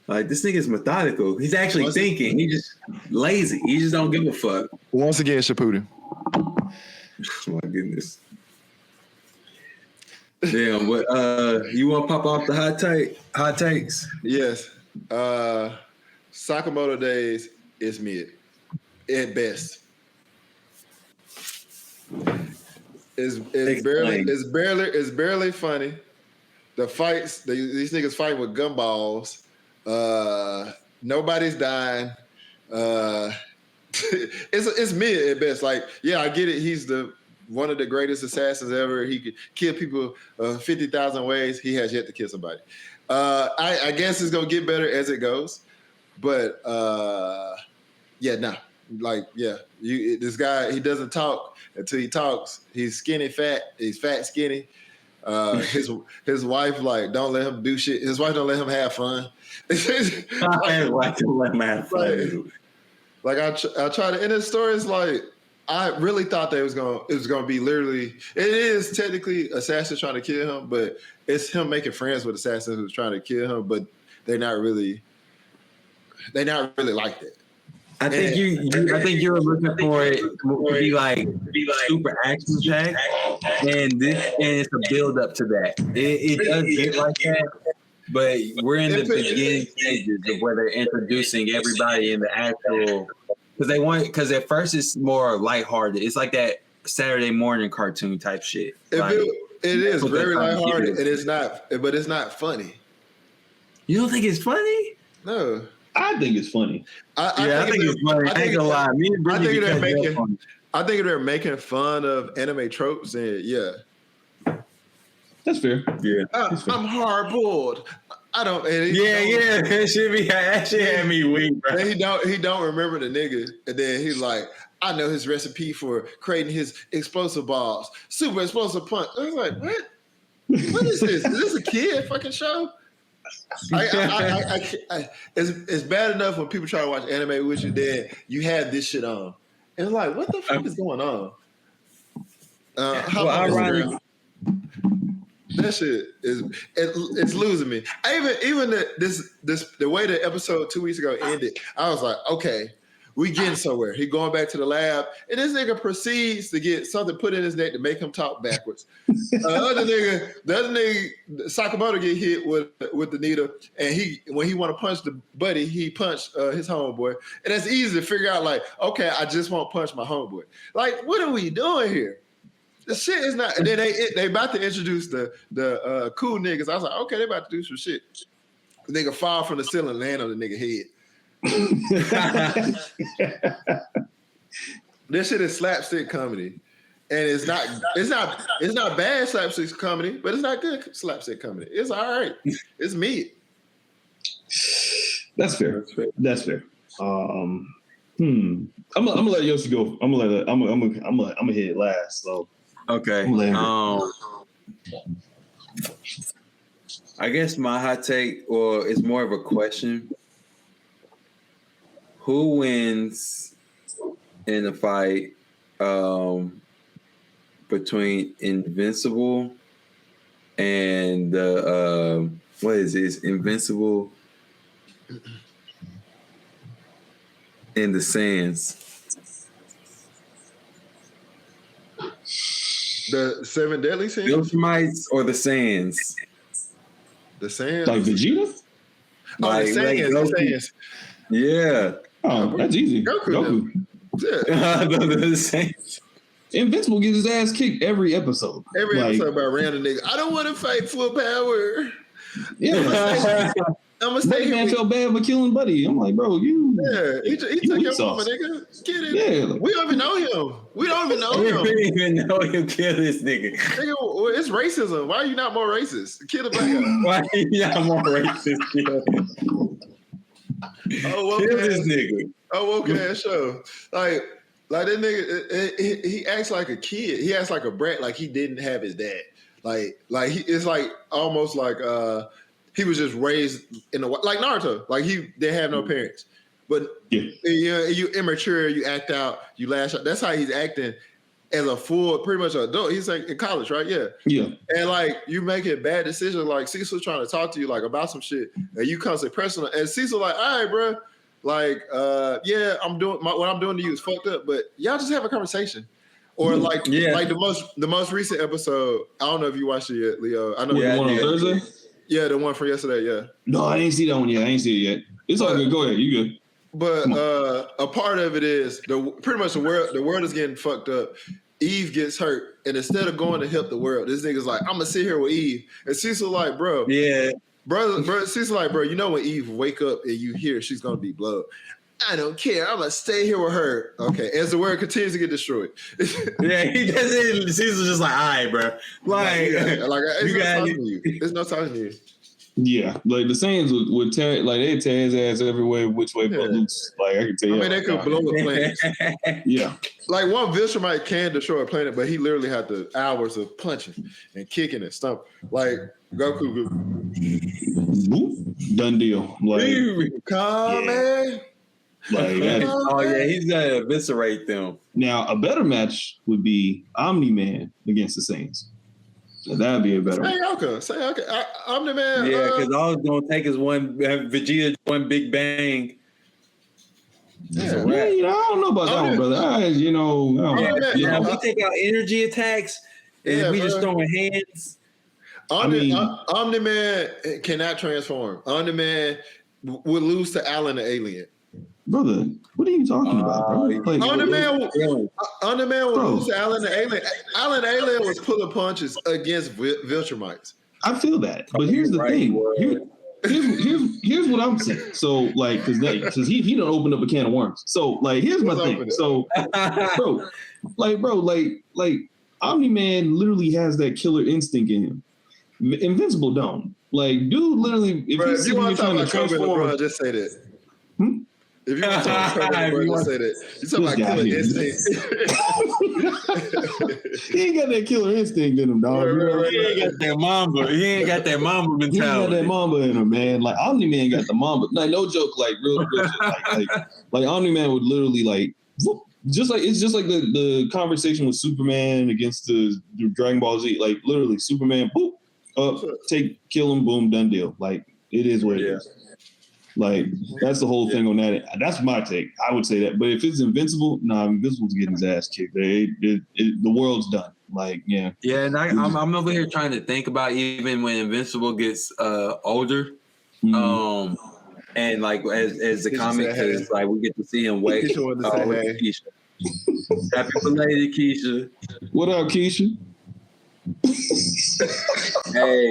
This nigga's methodical. He's actually thinking. He's just lazy. He just don't give a fuck. Once again, Shippuden. Oh my goodness. Damn, what you want to pop off the hot takes? Yes. Sakamoto Days is mid at best. It's barely funny. The fights, these niggas fight with gumballs. Nobody's dying. It's mid at best. Like, yeah, I get it. He's one of the greatest assassins ever. He could kill people 50,000 ways. He has yet to kill somebody. I guess it's gonna get better as it goes. But this guy, he doesn't talk until he talks. He's skinny, fat. He's fat, skinny. His wife don't let him do shit. His wife don't let him have fun. I like to let him have fun. I try to. And the story is I really thought that it was gonna be literally. It is technically assassins trying to kill him, but it's him making friends with assassins who's trying to kill him. But they're not really like that. I think you were looking for it to be super action packed, and it's a build up to that. It does get like that, but we're in the beginning stages of where they're introducing everybody in the actual because at first it's more lighthearted. It's like that Saturday morning cartoon type shit. It is very lighthearted, and it's not funny. You don't think it's funny? No. I think it's funny. I think it's funny. I ain't gonna lie. I think they're making fun of anime tropes, and that's fair. Yeah, I'm hard boiled. I don't. That shit had me weak, bro. And he don't remember the nigga, and then he's like, I know his recipe for creating his explosive balls, super explosive punch. I was like, what? What is this? Is this a kid fucking show? It's bad enough when people try to watch anime with you, then you have this shit on, and it's like, what the fuck is going on? Ironic. That shit it's losing me. The way the episode 2 weeks ago ended, I was like, okay, we getting somewhere. He going back to the lab, and this nigga proceeds to get something put in his neck to make him talk backwards. The other nigga, Sakamoto get hit with the needle, and when he want to punch the buddy, he punched his homeboy, and that's easy to figure out. Like, okay, I just won't punch my homeboy. Like, what are we doing here? The shit is not. And then they about to introduce the cool niggas. I was like, okay, they about to do some shit. The nigga fall from the ceiling, and land on the nigga head. This shit is slapstick comedy, and it's not bad slapstick comedy, but it's not good slapstick comedy. It's all right. It's me. That's fair. I'm gonna let Yoshi go. I'm gonna hit it last. So okay. I guess my hot take, or it's more of a question. Who wins in a fight between Invincible and what is this? Invincible and the Sands? The 7 deadly sins? Yoshimites or the Sands? The Saiyans? Like Vegeta? Oh, the Saiyans. Yeah. Oh, that's easy. Goku. Yeah. The Saiyans. Invincible gets his ass kicked every episode. Every episode about random nigga. I don't want to fight full power. Yeah. I'm gonna stay Buddy man felt bad for killing Buddy. I'm like, bro, you. Yeah, he took your mama, nigga. Get it. Yeah. Like, we don't even know him. We don't even know him. We don't even know him kill this nigga. Nigga, it's racism. Why are you not more racist? Kill the black guy. Why are you not more racist? Kill this nigga. Oh, okay, show. Like that nigga, he acts like a kid. He acts like a brat, like he didn't have his dad. It's like almost like he was just raised in like Naruto. Like he didn't have no parents. But you immature, you act out, you lash out. That's how he's acting as a full, pretty much an adult. He's like in college, right? Yeah. Yeah. And like you making bad decisions, like Cecil's trying to talk to you like about some shit, and you constantly pressing him. And Cecil like, all right, bro. Like, yeah, I'm doing what I'm doing to you is fucked up, but y'all just have a conversation. Or like the most recent episode. I don't know if you watched it yet, Leo. I know the one on Thursday. Yeah, the one from yesterday. Yeah. No, I ain't see that one yet. I ain't see it yet. It's all good. Go ahead. You good. But a part of it is pretty much the world is getting fucked up. Eve gets hurt, and instead of going to help the world, this nigga's like, I'm gonna sit here with Eve. And Cecil like, bro, yeah, brother, Cecil like, bro, you know when Eve wake up and you hear she's gonna be blood. I don't care. I'm gonna stay here with her. Okay, as the world continues to get destroyed. Yeah, he doesn't. Cecil's just like, all right, bro. There's no talking to you. Yeah, like the Saiyans would tear, like they tear his ass everywhere, which way but loose. Like I can tell you. I mean, they could blow a planet. Yeah, like one Viltrumite can destroy a planet, but he literally had the hours of punching and kicking and stuff. Like Goku, done deal. Like, come man. Like he's gonna eviscerate them. Now a better match would be Omni-Man against the Saiyans. So that'd be a better one. Say Omni-Man. Yeah, because all it's gonna take is Vegeta, one big bang. Yeah, I don't know about that one, brother. We take out energy attacks and we just throwing hands. Omni-Man cannot transform. Omni-Man would lose to Alan the Alien. Brother, what are you talking about, bro? Omni-Man would lose to Alan the Alien. Alan the Alien was pulling punches against Viltrumites. I feel that, but here's the thing. Here's what I'm saying. So, like, because he done opened up a can of worms. So, like, here's my thing. So, bro, Omni-Man literally has that killer instinct in him. Invincible don't. Like, dude, literally, if you want to talk about transform, just say that. If you want to talk about just say that. You talking about killer instinct. He ain't got that killer instinct in him, dog. He ain't got that mamba. He ain't got that mamba mentality. He ain't got that mamba in him, man. Like Omni-Man got the mamba. Like no joke, like real shit. Like Omni-Man would literally like whoop, just like the conversation with Superman against the Dragon Ball Z. Like literally, Superman, boop, up, kill him, boom, done deal. Like it is what it is. Like that's the whole thing on that. That's my take. I would say that. But if it's Invincible, Invincible's getting his ass kicked. The world's done. Like yeah. Yeah, and I'm over here trying to think about even when Invincible gets older, and like as the comic is like we get to see him wake. Keisha. Happy belated, Keisha. What up, Keisha? Hey,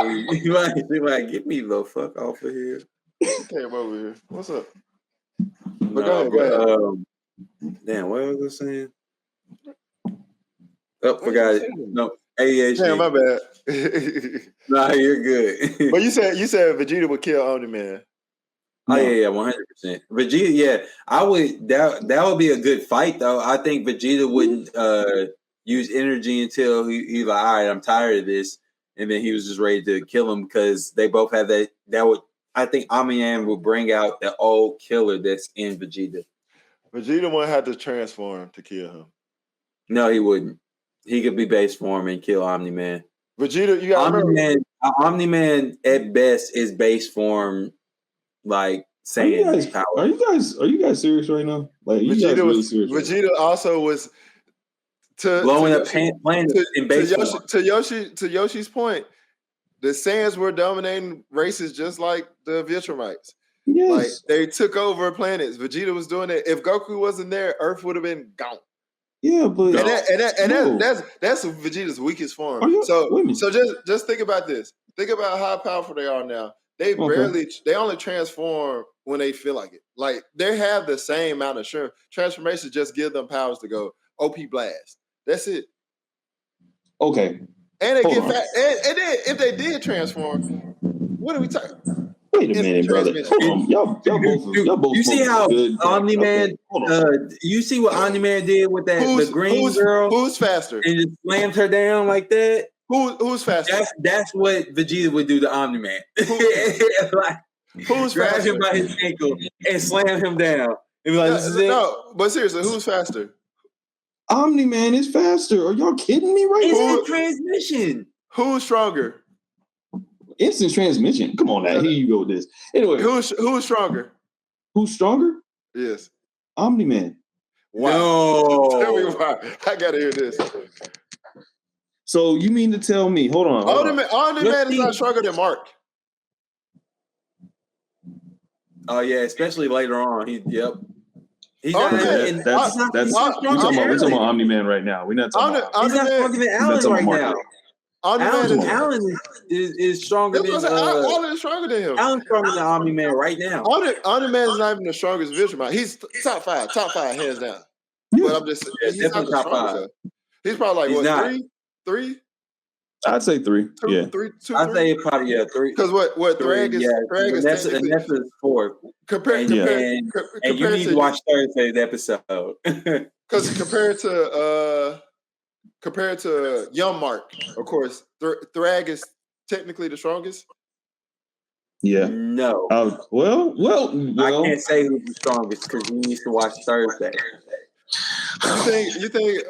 like get me the fuck off of here. Came over here. What's up? Go ahead. Damn, what was I saying? Oh, forgot it. No, ADHD. Damn, my bad. Nah, you're good. But you said Vegeta would kill Omni-Man. Oh yeah, 100%. Vegeta, yeah, I would. That would be a good fight, though. I think Vegeta wouldn't use energy until he's like, all right, I'm tired of this, and then he was just ready to kill him because they both have that. That would. I think Omni-Man will bring out the old killer that's in Vegeta. Vegeta wouldn't have to transform to kill him. No, he wouldn't. He could be base form and kill Omni-Man. Vegeta, you got Omni-Man at best is base form, like Saiyan power. Are you guys serious right now? Like Vegeta really serious. Vegeta also was blowing up planets in base form. To Yoshi's point. the Saiyans were dominating races just like the Viltrumites. Yes. Like they took over planets. Vegeta was doing it. If Goku wasn't there, Earth would have been gone. Yeah, but that's Vegeta's weakest form. So just think about this. Think about how powerful they are now. They only transform when they feel like it. Like they have the same amount of transformation. Just give them powers to go OP blast. That's it. Okay. And they get fat. And then if they did transform, what are we talking? Wait a minute, brother. Hold on. Y'all both. You see how Omni-Man? You see what Omni-Man did with the green girl? Who's faster? And just slammed her down like that. Who's faster? That's what Vegeta would do to Omni-Man. Like, who's grab faster? him by his ankle and slam him down. And be like, this is it. No, but seriously, who's faster? Omni-Man is faster. Are y'all kidding me right now? Instant transmission. Who's stronger? Instant transmission. Come on now. Here you go with this. Anyway. Who's stronger? Who's stronger? Yes. Omni-Man. Wow. No. Tell me why. I gotta hear this. So you mean to tell me, hold on. Omni-Man is not stronger than Mark. Oh yeah, especially later on. He's not. We're talking about Omni-Man right now. We're not talking about. He's not stronger than Alan right now. Alan is stronger than. Alan is stronger than him. Alan's stronger than Omni-Man right now. Omni-Man is not even the strongest Viltrumite. He's top five, hands down. But I'm just saying, he's not the strongest. He's probably like three? I'd say 3. Two, I'd say probably 3. Because what Thrag is? Thrag is technically is 4. Compared you need to watch Thursday's episode. Because compared to Young Mark, of course, Thrag is technically the strongest. Yeah. No. Well. I can't say who's the strongest because you need to watch Thursday. You think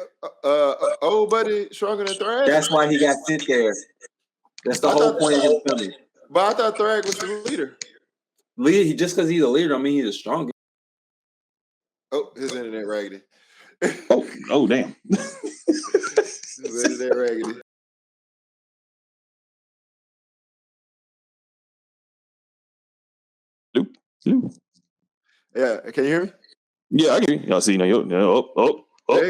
old buddy stronger than Thrag? That's why he got sent there. That's the whole point of him coming. But I thought Thrag was the leader. Just because he's a leader, I mean he's the strongest. Oh, his internet raggedy. Oh, damn. His internet raggedy. Loop. Yeah, can you hear me? Yeah, I can hear you. Y'all see now. There you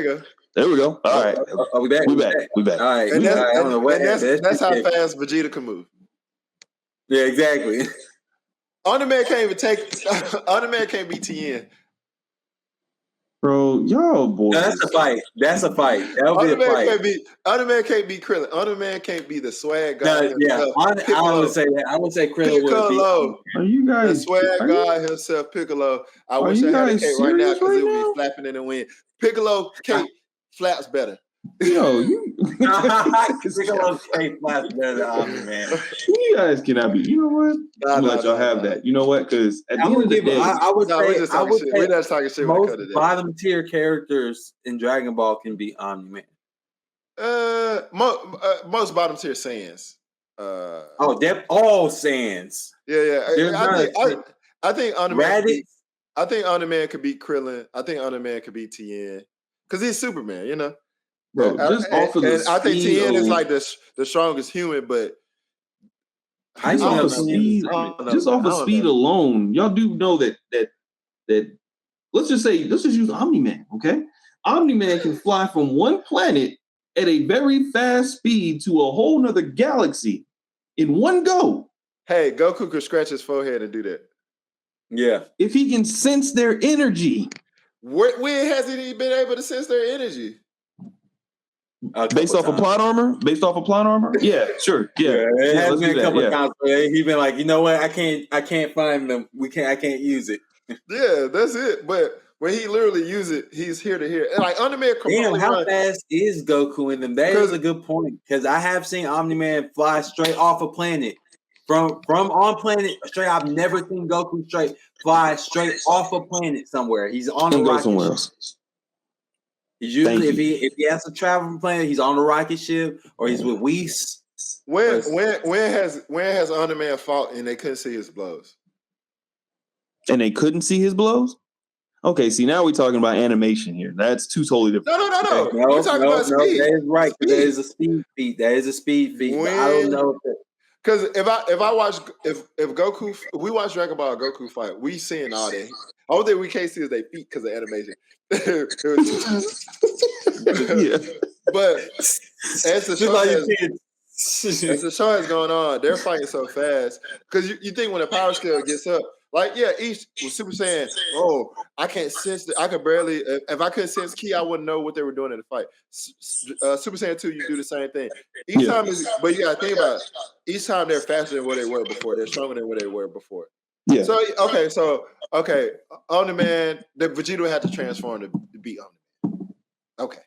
go. There we go. All right. Are we back? We back. All right. And that's how fast Vegeta can move. Yeah, exactly. Omni-Man can't beat TN. Bro, y'all boys. No, that's a fight. That'll be a fight. Omni-Man can't beat Krillin. Omni-Man can't be the swag guy. I would say that. I would say Krillin would be. Are you guys the swag guy himself, Piccolo? I wish I had a cape right now because it would be flapping in the wind. Piccolo cape flaps better. Yo, you Piccolo cape flaps better than Omni-Man. You guys cannot be. You know what? I'm gonna let y'all have that. You know what? Because at the end of the day, I would say we're just talking shit. Most bottom tier characters in Dragon Ball can be Omni-Man. Most bottom tier Saiyans. They're all Saiyans. Yeah. I think Omni-Man. Raditz. I think Omni-Man could beat Krillin. I think Omni-Man could beat Tien because he's Superman. You know. Bro, I think Tien is like the strongest human, but just off of speed alone, y'all do know that let's just use Omni-Man, okay? Omni-Man can fly from one planet at a very fast speed to a whole nother galaxy in one go. Hey, Goku could scratch his forehead and do that. Yeah. If he can sense their energy. When hasn't he been able to sense their energy? Based off of plot armor? Yeah, sure. Yeah. It has been a couple of times where he's been like, you know what? I can't find them. I can't use it. Yeah, that's it. But when he literally use it, he's here to here. And like Omni-Man, how fast is Goku in them? That is a good point because I have seen Omni-Man fly straight off a planet. From on planet straight, I've never seen Goku fly straight off a planet somewhere. He's on a rocket somewhere else. He's usually if he has to travel from planet, he's on a rocket ship or he's with Whis. When has Omni-Man fought and they couldn't see his blows? And they couldn't see his blows? Okay, see now we're talking about animation here. That's two totally different. No. We're talking about speed. That is right. That is a speed feat. I don't know if Because if Goku, if we watch Dragon Ball Goku fight, we seeing all that. Only thing we can't see is their feet because of animation. But as the show has gone on, they're fighting so fast because you think when the power scale gets up, like each was Super Saiyan. Oh, I can't sense. I could barely. If I couldn't sense ki, I wouldn't know what they were doing in the fight. Super Saiyan 2, you do the same thing. Each time, but you gotta think about it. Each time they're faster than what they were before. They're stronger than what they were before. Yeah. So Omni-Man, the Vegeta had to transform to beat Omni-Man. Okay.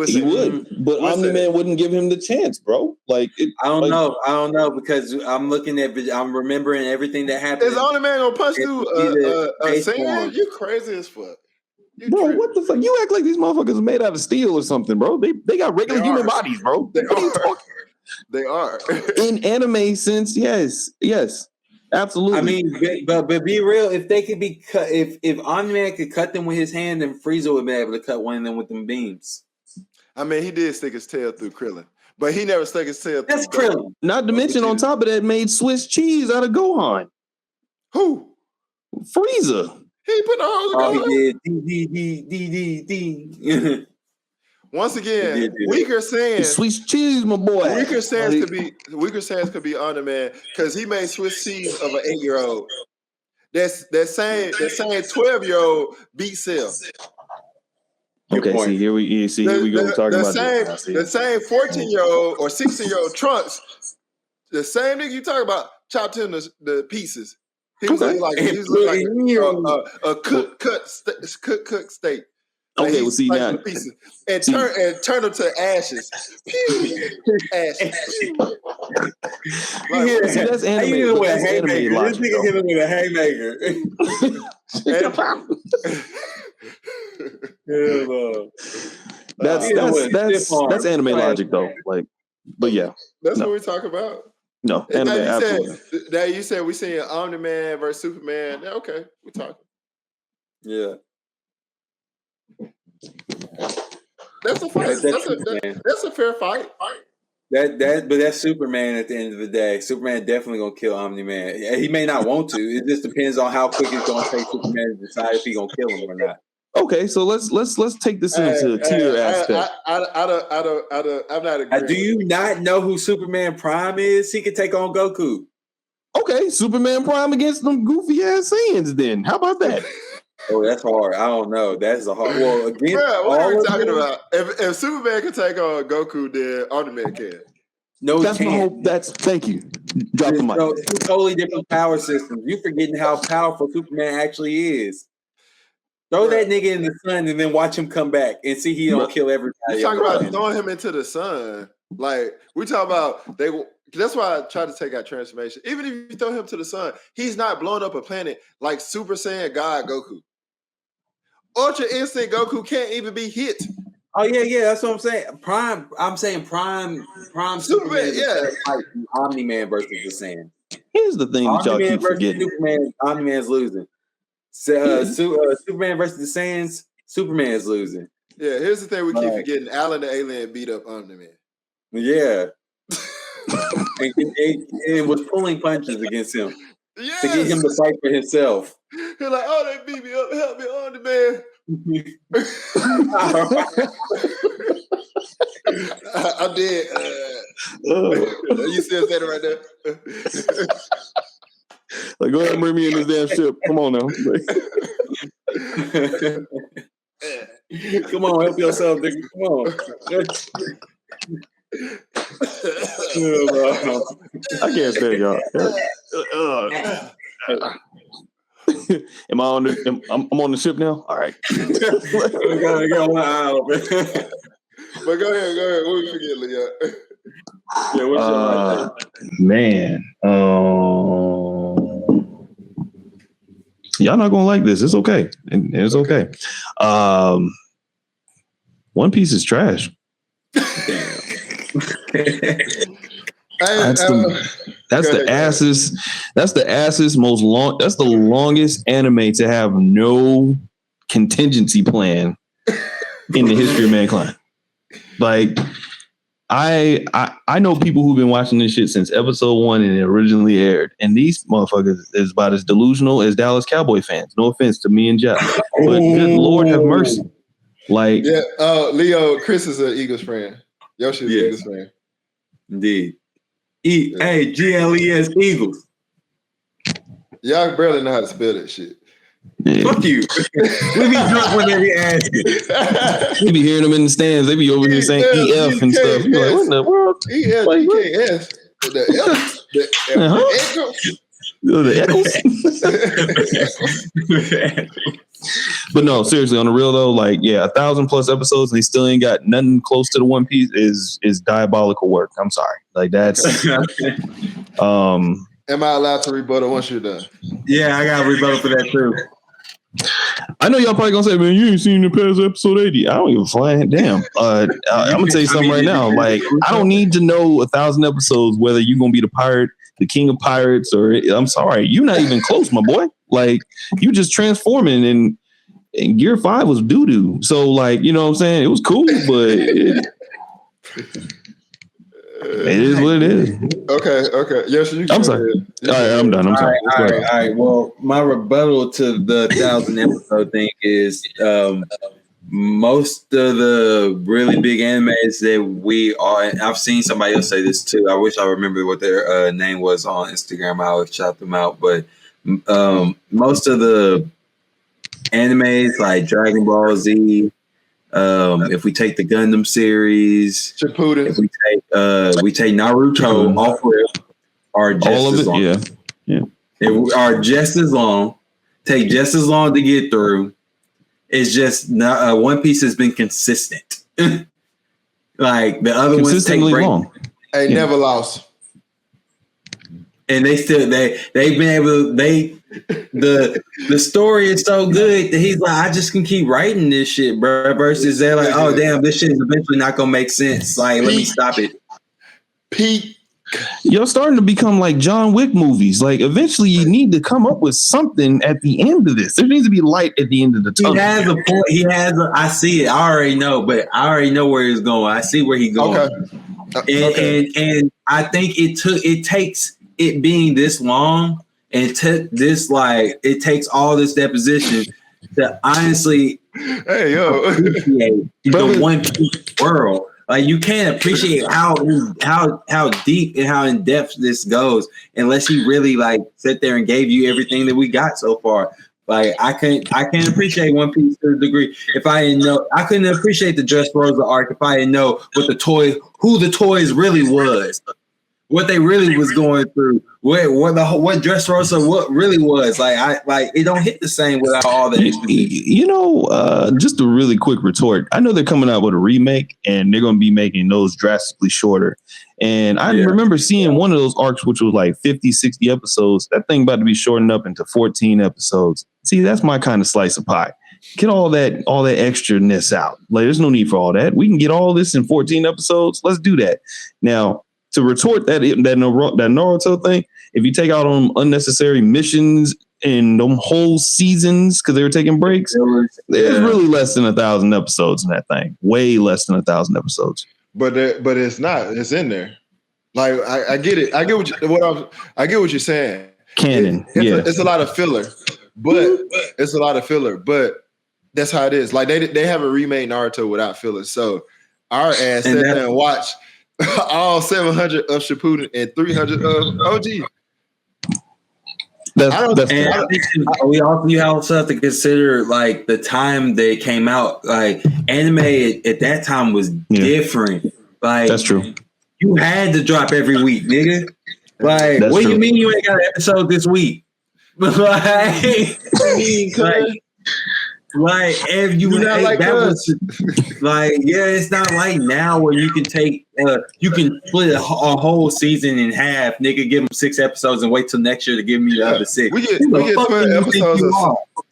He would, but Omni-Man wouldn't give him the chance, bro. Like, I don't know because I'm remembering everything that happened. Is Omni-Man gonna punch through a Saiyan? You crazy as fuck. Bro, what the fuck? You act like these motherfuckers are made out of steel or something, bro. They got regular human bodies, bro. They are. In anime sense, yes. Absolutely. I mean, but be real. If they could be cut, if Omni-Man could cut them with his hand, then Frieza would be able to cut one of them with them beams. I mean, he did stick his tail through Krillin, but he never stuck his tail. That's Krillin. Not to mention, on top of that, made Swiss cheese out of Gohan. Who? Frieza. He put the holes in Gohan. D. Once again, weaker Saiyans. Swiss cheese, my boy. Weaker Saiyans could be Omni-Man because he made Swiss cheese of an 8-year-old. That same 12-year-old beat Cell. Okay, see here we go talking about the same 14-year-old or 16-year-old Trunks. The same nigga you talking about chopped him the pieces. He was like a cooked steak. Okay, we'll see now. And turn them to ashes. Ashes. See, that's anime. That's anime logic. This nigga hit him with a haymaker. That's anime logic though. Like, but yeah, that's what we talk about. No, anime. Absolutely. You said we seeing Omni-Man versus Superman. Yeah, okay, we talking. Yeah. That's a fight. That's a fair fight. But that's Superman at the end of the day. Superman definitely gonna kill Omni-Man. He may not want to. It just depends on how quick it's gonna take Superman to decide if he gonna kill him or not. Okay, so let's take this into a tier aspect. I'm not agreeing. Do you not know who Superman Prime is? He can take on Goku. Okay, Superman Prime against them goofy ass Saiyans. Then how about that? Oh, that's hard. I don't know. That's a hard. Well, again, what are we talking about? If Superman can take on Goku, then Omni-Man can. No, thank you. Drop the mic. Two totally different power systems. You forgetting how powerful Superman actually is. Throw that nigga in the sun and then watch him come back and see he don't kill everybody. You talking about throwing him into the sun? Like we talk about That's why I try to take out transformation. Even if you throw him to the sun, he's not blowing up a planet like Super Saiyan God Goku. Ultra Instinct Goku can't even be hit. Oh yeah, that's what I'm saying. I'm saying prime Superman. Like Omni-Man versus the Saiyan. Here's the thing that y'all keep forgetting. Omni-Man's losing. Superman versus the Saiyans, Superman's losing. Yeah, here's the thing we keep forgetting. Alan the Alien beat up Omni-Man. Yeah. and was pulling punches against him to get him to fight for himself. He's like, oh, they beat me up. Help me, Omni-Man. I'm dead. You still standing right there? Like, go ahead and bring me in this damn ship. Come on now. Come on, help yourself, nigga. Come on. I can't stand y'all. Am I on the? I'm on the ship now. All right. But go ahead. What we forget, Leon? Yeah, what's your man. Y'all not gonna like this. It's okay. It's okay. One Piece is trash. That's the longest anime to have no contingency plan in the history of mankind. Like, I know people who've been watching this shit since episode 1 and it originally aired, and these motherfuckers is about as delusional as Dallas Cowboy fans. No offense to me and Jeff, but good Lord have mercy. Like, yeah, Leo, Chris is an Eagles fan. Yoshi is an Eagles fan. Indeed. EAGLES Eagles. Y'all barely know how to spell that shit. yeah. Fuck you. We be drunk when they be asking. You be hearing them in the stands. They be over here saying EF and stuff. You be like, what in the world? EFGKS. The echoes. But no, seriously, on the real though, like, yeah, 1,000+ episodes and they still ain't got nothing close to the One Piece is diabolical work. I'm sorry. Like, that's Am I allowed to rebuttal once you're done? Yeah, I got a rebuttal for that too. I know y'all probably gonna say, man, you ain't seen the past episode 80. I don't give a flying damn. I'm gonna tell you something right now. Like, I don't need to know 1,000 episodes whether you're gonna be the pirate, the king of pirates, or I'm sorry, you're not even close, my boy. Like, you just transforming, and Gear 5 was doo-doo. So, like, you know what I'm saying? It was cool, but it is what it is. Okay. Yes, you can. I'm sorry. All right, I'm done. I'm sorry. All right. Well, my rebuttal to the 1,000 episode thing is most of the really big animes that we are, and I've seen somebody else say this too. I wish I remember what their name was on Instagram. I always shout them out, but most of the animes like Dragon Ball Z, if we take the Gundam series, Shippuden. if we take Naruto, off rip, are just All of as it, long. yeah. It are just as long, take just as long to get through. It's just not, One Piece has been consistent. Like the other ones take breaks. Long. Hey, never lost. And they've been able the story is so good that he's like, I just can keep writing this shit, bro. Versus they're like, oh damn, this shit is eventually not gonna make sense. Like, let me stop it. Peak. You're starting to become like John Wick movies. Like, eventually you need to come up with something at the end of this. There needs to be light at the end of the tunnel. He has a point. I see it. I already know, but I already know where he's going. I see where he's going. Okay. And I think it takes it being this long and it takes all this deposition to honestly appreciate the One Piece world. Like, you can't appreciate how deep and how in depth this goes unless he really like sit there and gave you everything that we got so far. Like, I can't appreciate One Piece to a degree if I didn't know. I couldn't appreciate the Dressrosa arc if I didn't know who the toys really was, what they really was going through, what Dressrosa what really was. Like, it don't hit the same without all that. You know, just a really quick retort. I know they're coming out with a remake and they're going to be making those drastically shorter. And I remember seeing one of those arcs, which was like 50, 60 episodes. That thing about to be shortened up into 14 episodes. See, that's my kind of slice of pie. Get all that extraness out. Like, there's no need for all that. We can get all this in 14 episodes. Let's do that. Now, to retort that Naruto thing, if you take out on unnecessary missions in them whole seasons because they were taking breaks, there's really less than 1,000 episodes in that thing. Way less than 1,000 episodes. But it's not. It's in there. Like, I get it. I get what you're saying. Canon. It's a lot of filler, but that's how it is. Like, they haven't remade Naruto without filler. So our ass sat there and watched all 700 of Shippuden and 300 of OG. We also have to consider like the time they came out. Like, anime at that time was different. Like, that's true. You had to drop every week, nigga. Like, what do you mean you ain't got an episode this week? Like, if you not like that was like, it's not like now where you can take you can split a whole season in half, nigga. Give them 6 episodes and wait till next year to give me the other 6. We get 12 episodes.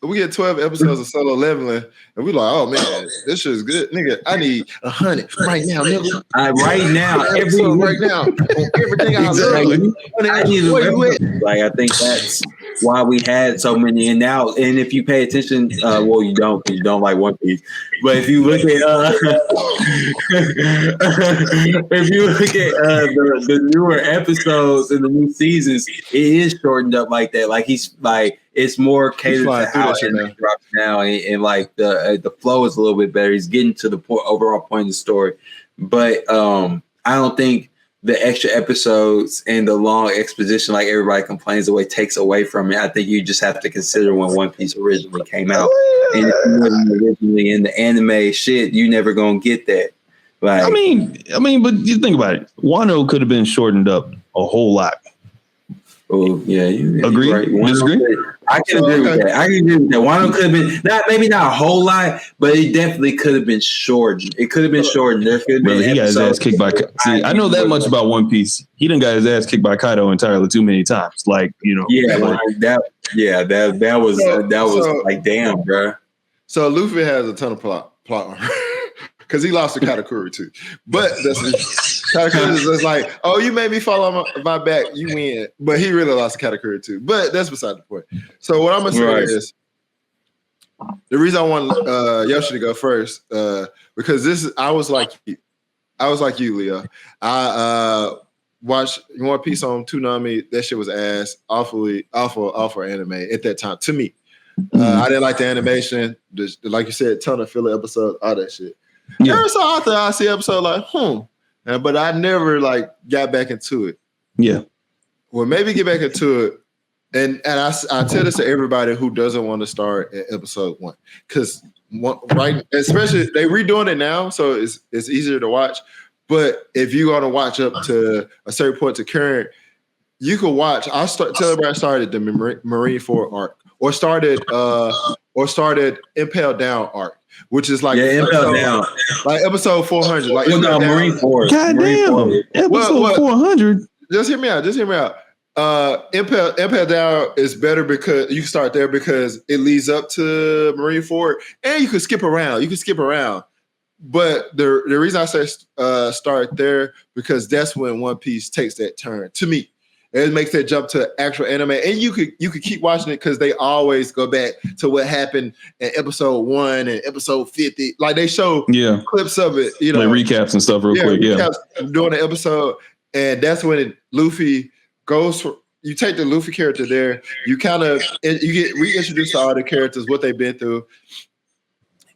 We get 12 episodes of Solo Leveling, and we like, oh man, this shit is good, nigga. I need 100 right now, nigga. Right now, right now, on everything I love. I need like, I think that's why we had so many. And now, and if you pay attention, well, you don't like One Piece. But if you look at if you look at the newer episodes and the new seasons, it is shortened up like that. Like it's more catered to how it drops now, and like the flow is a little bit better. He's getting to the overall point of the story, but I don't think the extra episodes and the long exposition, like everybody complains away, takes away from it. I think you just have to consider when One Piece originally came out. And if you wasn't originally in the anime shit, you never gonna get that. Like, I mean, but you think about it. Wano could have been shortened up a whole lot. Oh yeah, you agree? Right. Disagree? I can agree with that. Wano could have been maybe not a whole lot, but it definitely could have been shortened. It could have been shortened. There could have been. He got his ass kicked by. See, I know that much about One Piece. He done got his ass kicked by Kaido entirely too many times. Like, you know. Yeah, that was like, damn, bro. So Luffy has a ton of plot armor. Because he lost to Katakuri too. But Katakuri is just like, oh, you made me fall on my back, you win. But he really lost to Katakuri too. But that's beside the point. So what I'm going to say is, the reason I want Yoshi to go first, because I was like you, Leo. I watched One Piece on Toonami. That shit was ass. Awful anime at that time, to me. I didn't like the animation. Like you said, ton of filler episodes, all that shit. Yeah. Every so often I see episode like, but I never like got back into it. Yeah. Well, maybe get back into it. And I tell this to everybody who doesn't want to start at episode 1. Because especially they redoing it now, so it's easier to watch. But if you want to watch up to a certain point to current, you can watch. Tell everybody I started the Marineford arc. Or started Impel Down arc, which is like episode 400. Like Marineford. God damn, episode 400. Just hear me out. Impel Down is better because you can start there because it leads up to Marineford, and you can skip around. But the reason I say start there because that's when One Piece takes that turn to me. It makes that jump to actual anime, and you could keep watching it because they always go back to what happened in episode 1 and episode 50. Like they show clips of it, like recaps and stuff real quick. During the episode, and that's when Luffy goes for. You take the Luffy character there, you get reintroduced to all the characters, what they've been through,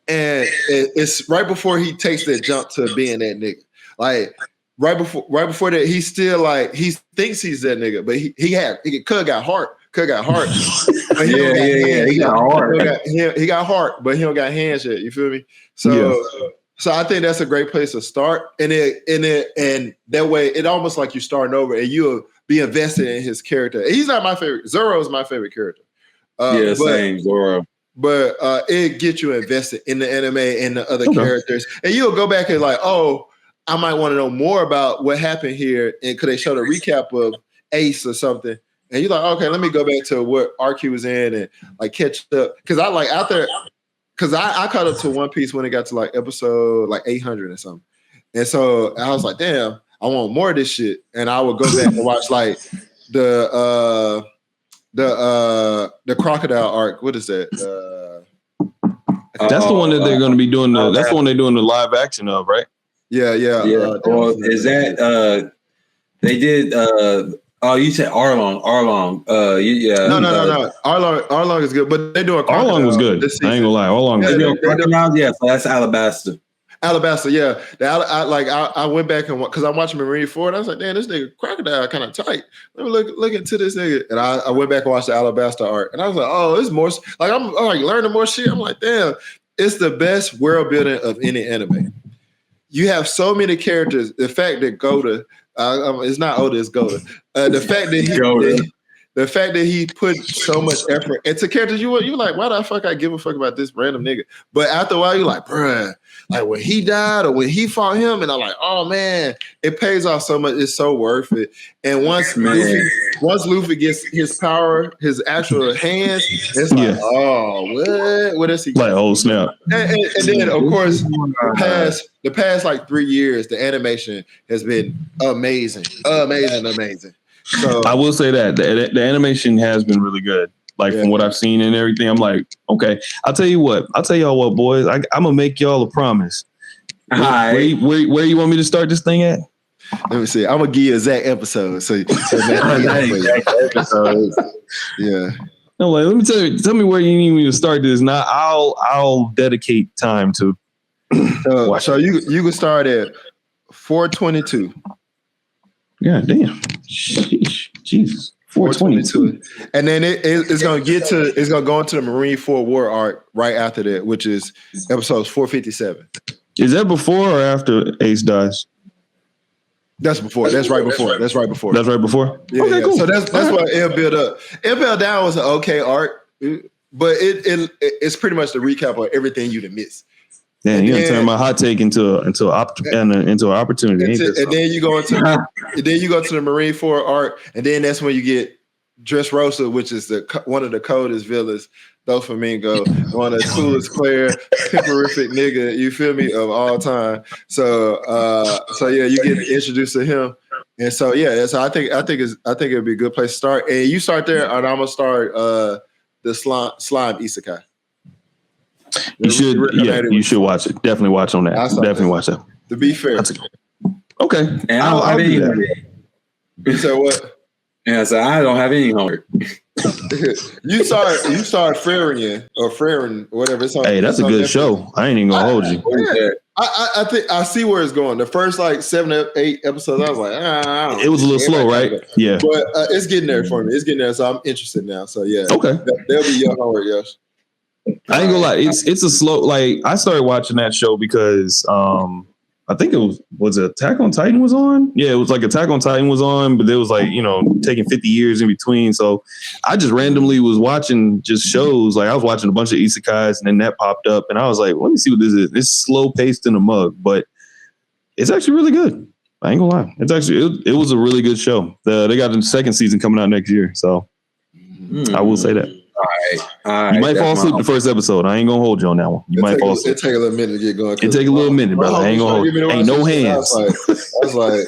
and it's right before he takes that jump to being that nigga. Like. Right before that, he's still like he thinks he's that nigga, but he got heart. He got heart. He got heart, but he don't got hands yet. You feel me? So I think that's a great place to start, and that way it almost like you're starting over, and you'll be invested in his character. He's not my favorite. Zoro is my favorite character. Same Zoro. But it gets you invested in the anime and the other characters, and you'll go back and like, oh. I might want to know more about what happened here, and could they show the recap of Ace or something? And you're like, okay, let me go back to what arc he was in and like catch up because I like out there because I caught up to One Piece when it got to like episode like 800 or something, and so I was like, damn, I want more of this shit, and I would go back and watch like the crocodile arc. What is that? That's the one that they're going to be doing. That's the one they're doing the live action of, right? Yeah. Is that they did? You said Arlong. No. Arlong is good, but they doing Arlong was good. I ain't gonna lie, Arlong. So that's Alabasta. Yeah. I went back and because I'm watching Marineford, and I was like, damn, this nigga crocodile kind of tight. Let me look into this nigga, and I went back and watched the Alabasta arc, and I was like, oh, it's more like I'm like learning more shit. I'm like, damn, it's the best world building of any anime. You have so many characters. The fact that Gota, it's not Oda, it's Gota. The fact that he put so much effort into characters, you're like, why the fuck I give a fuck about this random nigga? But after a while, you're like, bruh, like when he died or when he fought him, and I'm like, oh man, it pays off so much. It's so worth it. And once Luffy gets his power, his actual hands, it's like, oh, what is he? Like, oh snap! And then of course, the past like 3 years, the animation has been amazing. So I will say that the animation has been really good. Like from what I've seen and everything, I'm like, okay. I'll tell y'all what, boys. I'm gonna make y'all a promise. Where you want me to start this thing at? Let me see. I'm gonna give you exact episode. So yeah. No, like, let me tell me where you need me to start this. Now I'll dedicate time to. So you can start at 422. Yeah, damn. Sheesh. Jesus. 422. And then it's gonna go into the Marine 4 War arc right after that, which is episodes 457. Is that before or after Ace dies? That's before. That's right before. That's right before. That's right before? Yeah, okay, cool. So that's why it built up. It built down was an okay arc, but it's pretty much the recap of everything you'd have missed. Damn, you gonna turn my hot take into an opportunity. And then you go into the Marine 4 arc, and then that's when you get Dressrosa, which is one of the coldest villains, Doflamingo, one of the coolest player, pimperific nigga, you feel me, of all time. So yeah, you get introduced to him, and so I think it'd be a good place to start. And you start there, and I'm gonna start the slime isekai. You should watch it. Definitely watch on that. Definitely watch that. To be fair, okay. And I'll do that. You said what? Yeah, so I don't have any homework. you start Frarian or Frarin, whatever. It's on, hey, that's a good show. I ain't even gonna hold you. I think I see where it's going. The first like 7 or 8 episodes, I was like, it was a little slow, right? Yeah, but it's getting there for me. It's getting there, so I'm interested now. So yeah, okay, that'll be your homework, yes. I ain't gonna lie, it's a slow. Like I started watching that show because I think it was Attack on Titan was on. Yeah, it was like Attack on Titan was on, but there was like taking 50 years in between. So I just randomly was watching just shows. Like I was watching a bunch of isekais, and then that popped up, and I was like, let me see what this is. It's slow paced in a mug, but it's actually really good. I ain't gonna lie, it's actually it was a really good show. They got the second season coming out next year, so I will say that. All right. You might fall asleep the first episode. I ain't gonna hold you on that one. You might fall asleep. It take a little minute to get going. It take a little minute, brother. I ain't gonna hold you. Ain't no hands. I was like,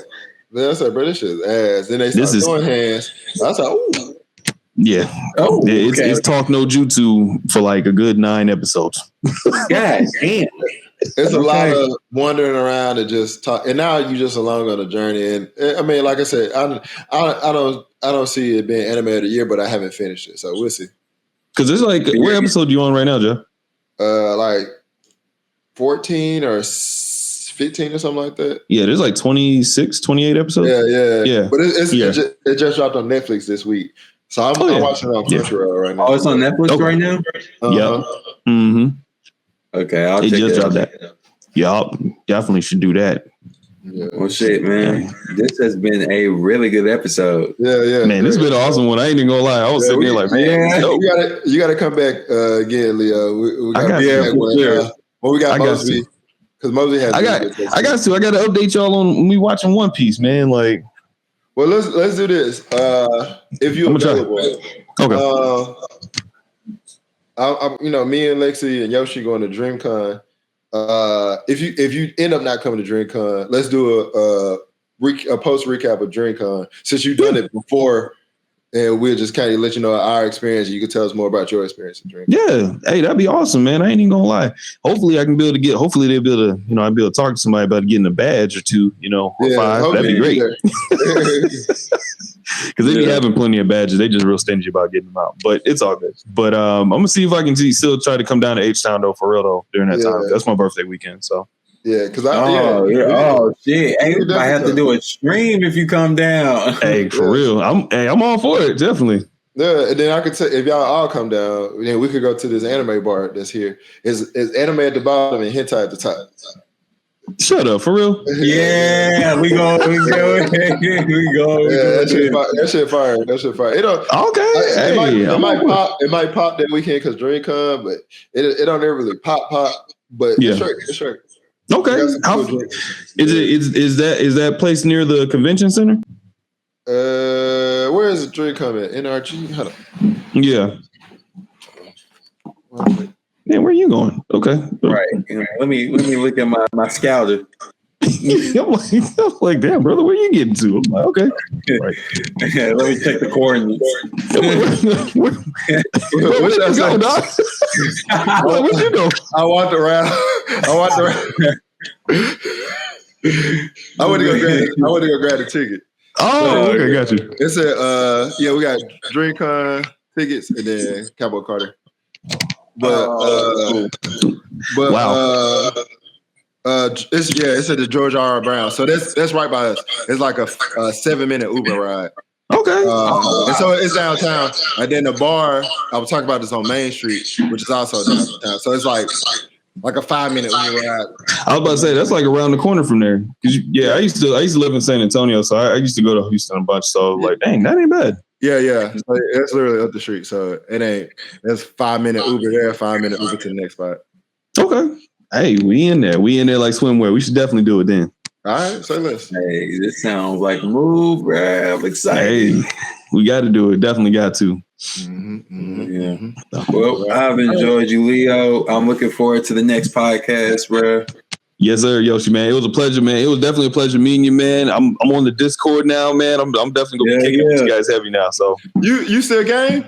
bro, this shit's ass. Then they start throwing hands. I was like, ooh. Yeah. Oh, it's talk no jutsu for like a good 9 episodes. God damn. It's a lot of wandering around and just talk. And now you just along on a journey. And I mean, like I said, I don't see it being anime of the year, but I haven't finished it, so we'll see. Because there's like, what episode you on right now, Joe? Like 14 or 15 or something like that. Yeah, there's like 26, 28 episodes. Yeah. But it just dropped on Netflix this week. So I'm watching it on Crunchyroll right now. Oh, it's on Netflix right now? Yep. Mm-hmm. Okay, I'll check it. It just dropped that. Y'all definitely should do that. Yeah. Well, shit, man. This has been a really good episode. Yeah. Man, this has been an awesome one. I ain't even gonna lie. I was sitting there like, man, you gotta come back again, Leo. We gotta be back when we got Mosby. Because Mosby has. I got to update y'all on when we watching One Piece, man. Like, well, let's do this. If you're available, okay. I'm me and Lexi and Yoshi going to DreamCon. If you end up not coming to DreamCon, let's do a post recap of DreamCon since you've done it before, and we'll just kind of let you know our experience. You can tell us more about your experience at DreamCon. Yeah, hey, that'd be awesome, man. I ain't even gonna lie. Hopefully, I can be able to get. Hopefully, they'll be able to. I'd be able to talk to somebody about getting a badge or 2, or 5. That'd be great. Because they be having plenty of badges. They just real stingy about getting them out. But it's all good. But I'm gonna see if I can still try to come down to H-Town though, for real though, during that time. That's my birthday weekend. So because shit. Hey, I have to do a stream if you come down. Hey, for real. I'm all for it, definitely. Yeah, and then I could say if y'all all come down, then we could go to this anime bar that's here. It's anime at the bottom and hentai at the top. Shut up, for real? Yeah, we go. Yeah, that shit fire. It don't. Okay. It might pop that weekend because DreamCon, but it don't ever really pop. But it's straight. Okay. Is that place near the convention center? Where is the DreamCon at? NRG. Hold on. Yeah. Man, where are you going? Okay. Right. Let me look at my scouter. I'm like, damn, brother, where you getting to? I'm like, okay. Right. Yeah, let me check the coordinates. Where you go, dog? Where'd you go? I walked around. I went to go grab the ticket. Oh, okay, got you. It said, we got DreamCon tickets and then Cowboy Carter. But wow. It's at the George R. Brown. So that's right by us. It's like a 7-minute Uber ride. Okay. And so it's downtown. And then the bar, I was talking about this on Main Street, which is also downtown. So it's like a 5-minute Uber ride. I was about to say that's like around the corner from there. I used to live in San Antonio, so I used to go to Houston a bunch. So like, dang, that ain't bad. Yeah. So it's literally up the street. So it's 5-minute Uber there, 5-minute Uber to the next spot. Okay. Hey, we in there like swimwear. We should definitely do it then. All right, say less. Hey, this sounds like a move, bro. I'm excited. Hey, we got to do it. Definitely got to. Yeah. Well, I've enjoyed you, Leo. I'm looking forward to the next podcast, bro. Yes, sir, Yoshi, man. It was a pleasure, man. It was definitely a pleasure meeting you, man. I'm on the Discord now, man. I'm definitely gonna be kicking with you guys heavy now. So you still game?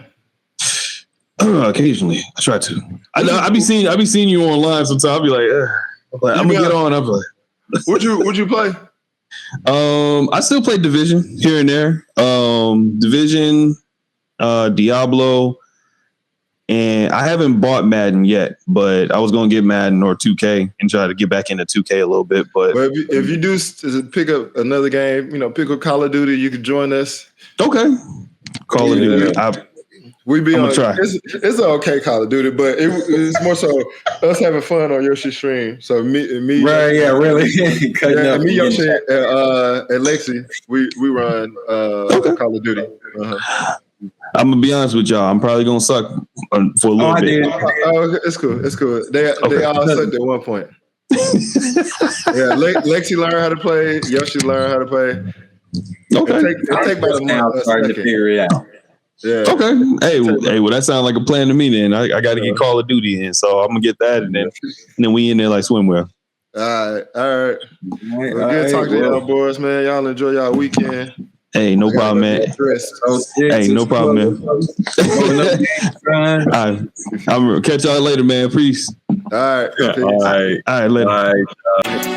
Occasionally, I try to. I be seeing you online sometimes. I'll be like, I'm gonna get on. I'm like, Would you play? I still play Division here and there. Division, Diablo, and I haven't bought Madden yet, but I was gonna get Madden or 2K and try to get back into 2K a little bit. But if you do pick up another game, pick up Call of Duty, you can join us. Okay, Call of Duty. We be on. Try. It's an okay Call of Duty, but it's more so us having fun on Yoshi's stream. So me, right? Yeah, really. Me, Yoshi, and Lexi, we run Call of Duty. I'm gonna be honest with y'all. I'm probably gonna suck for a little bit. It's cool. It's cool. They all sucked at one point. Lexi learned how to play. Yoshi learned how to play. Okay. It take about a month. Starting to figure it out. Yeah. Okay. Hey, well, that sounds like a plan to me. Then I got to get Call of Duty in, so I'm gonna get that, and then we in there like swimwear. All right. Good talking to y'all boys, man. Y'all enjoy y'all weekend. Hey, no problem, man. Hey, no problem, man. All right. I'm gonna catch y'all later, man. Peace. All right. All right. Later. All right.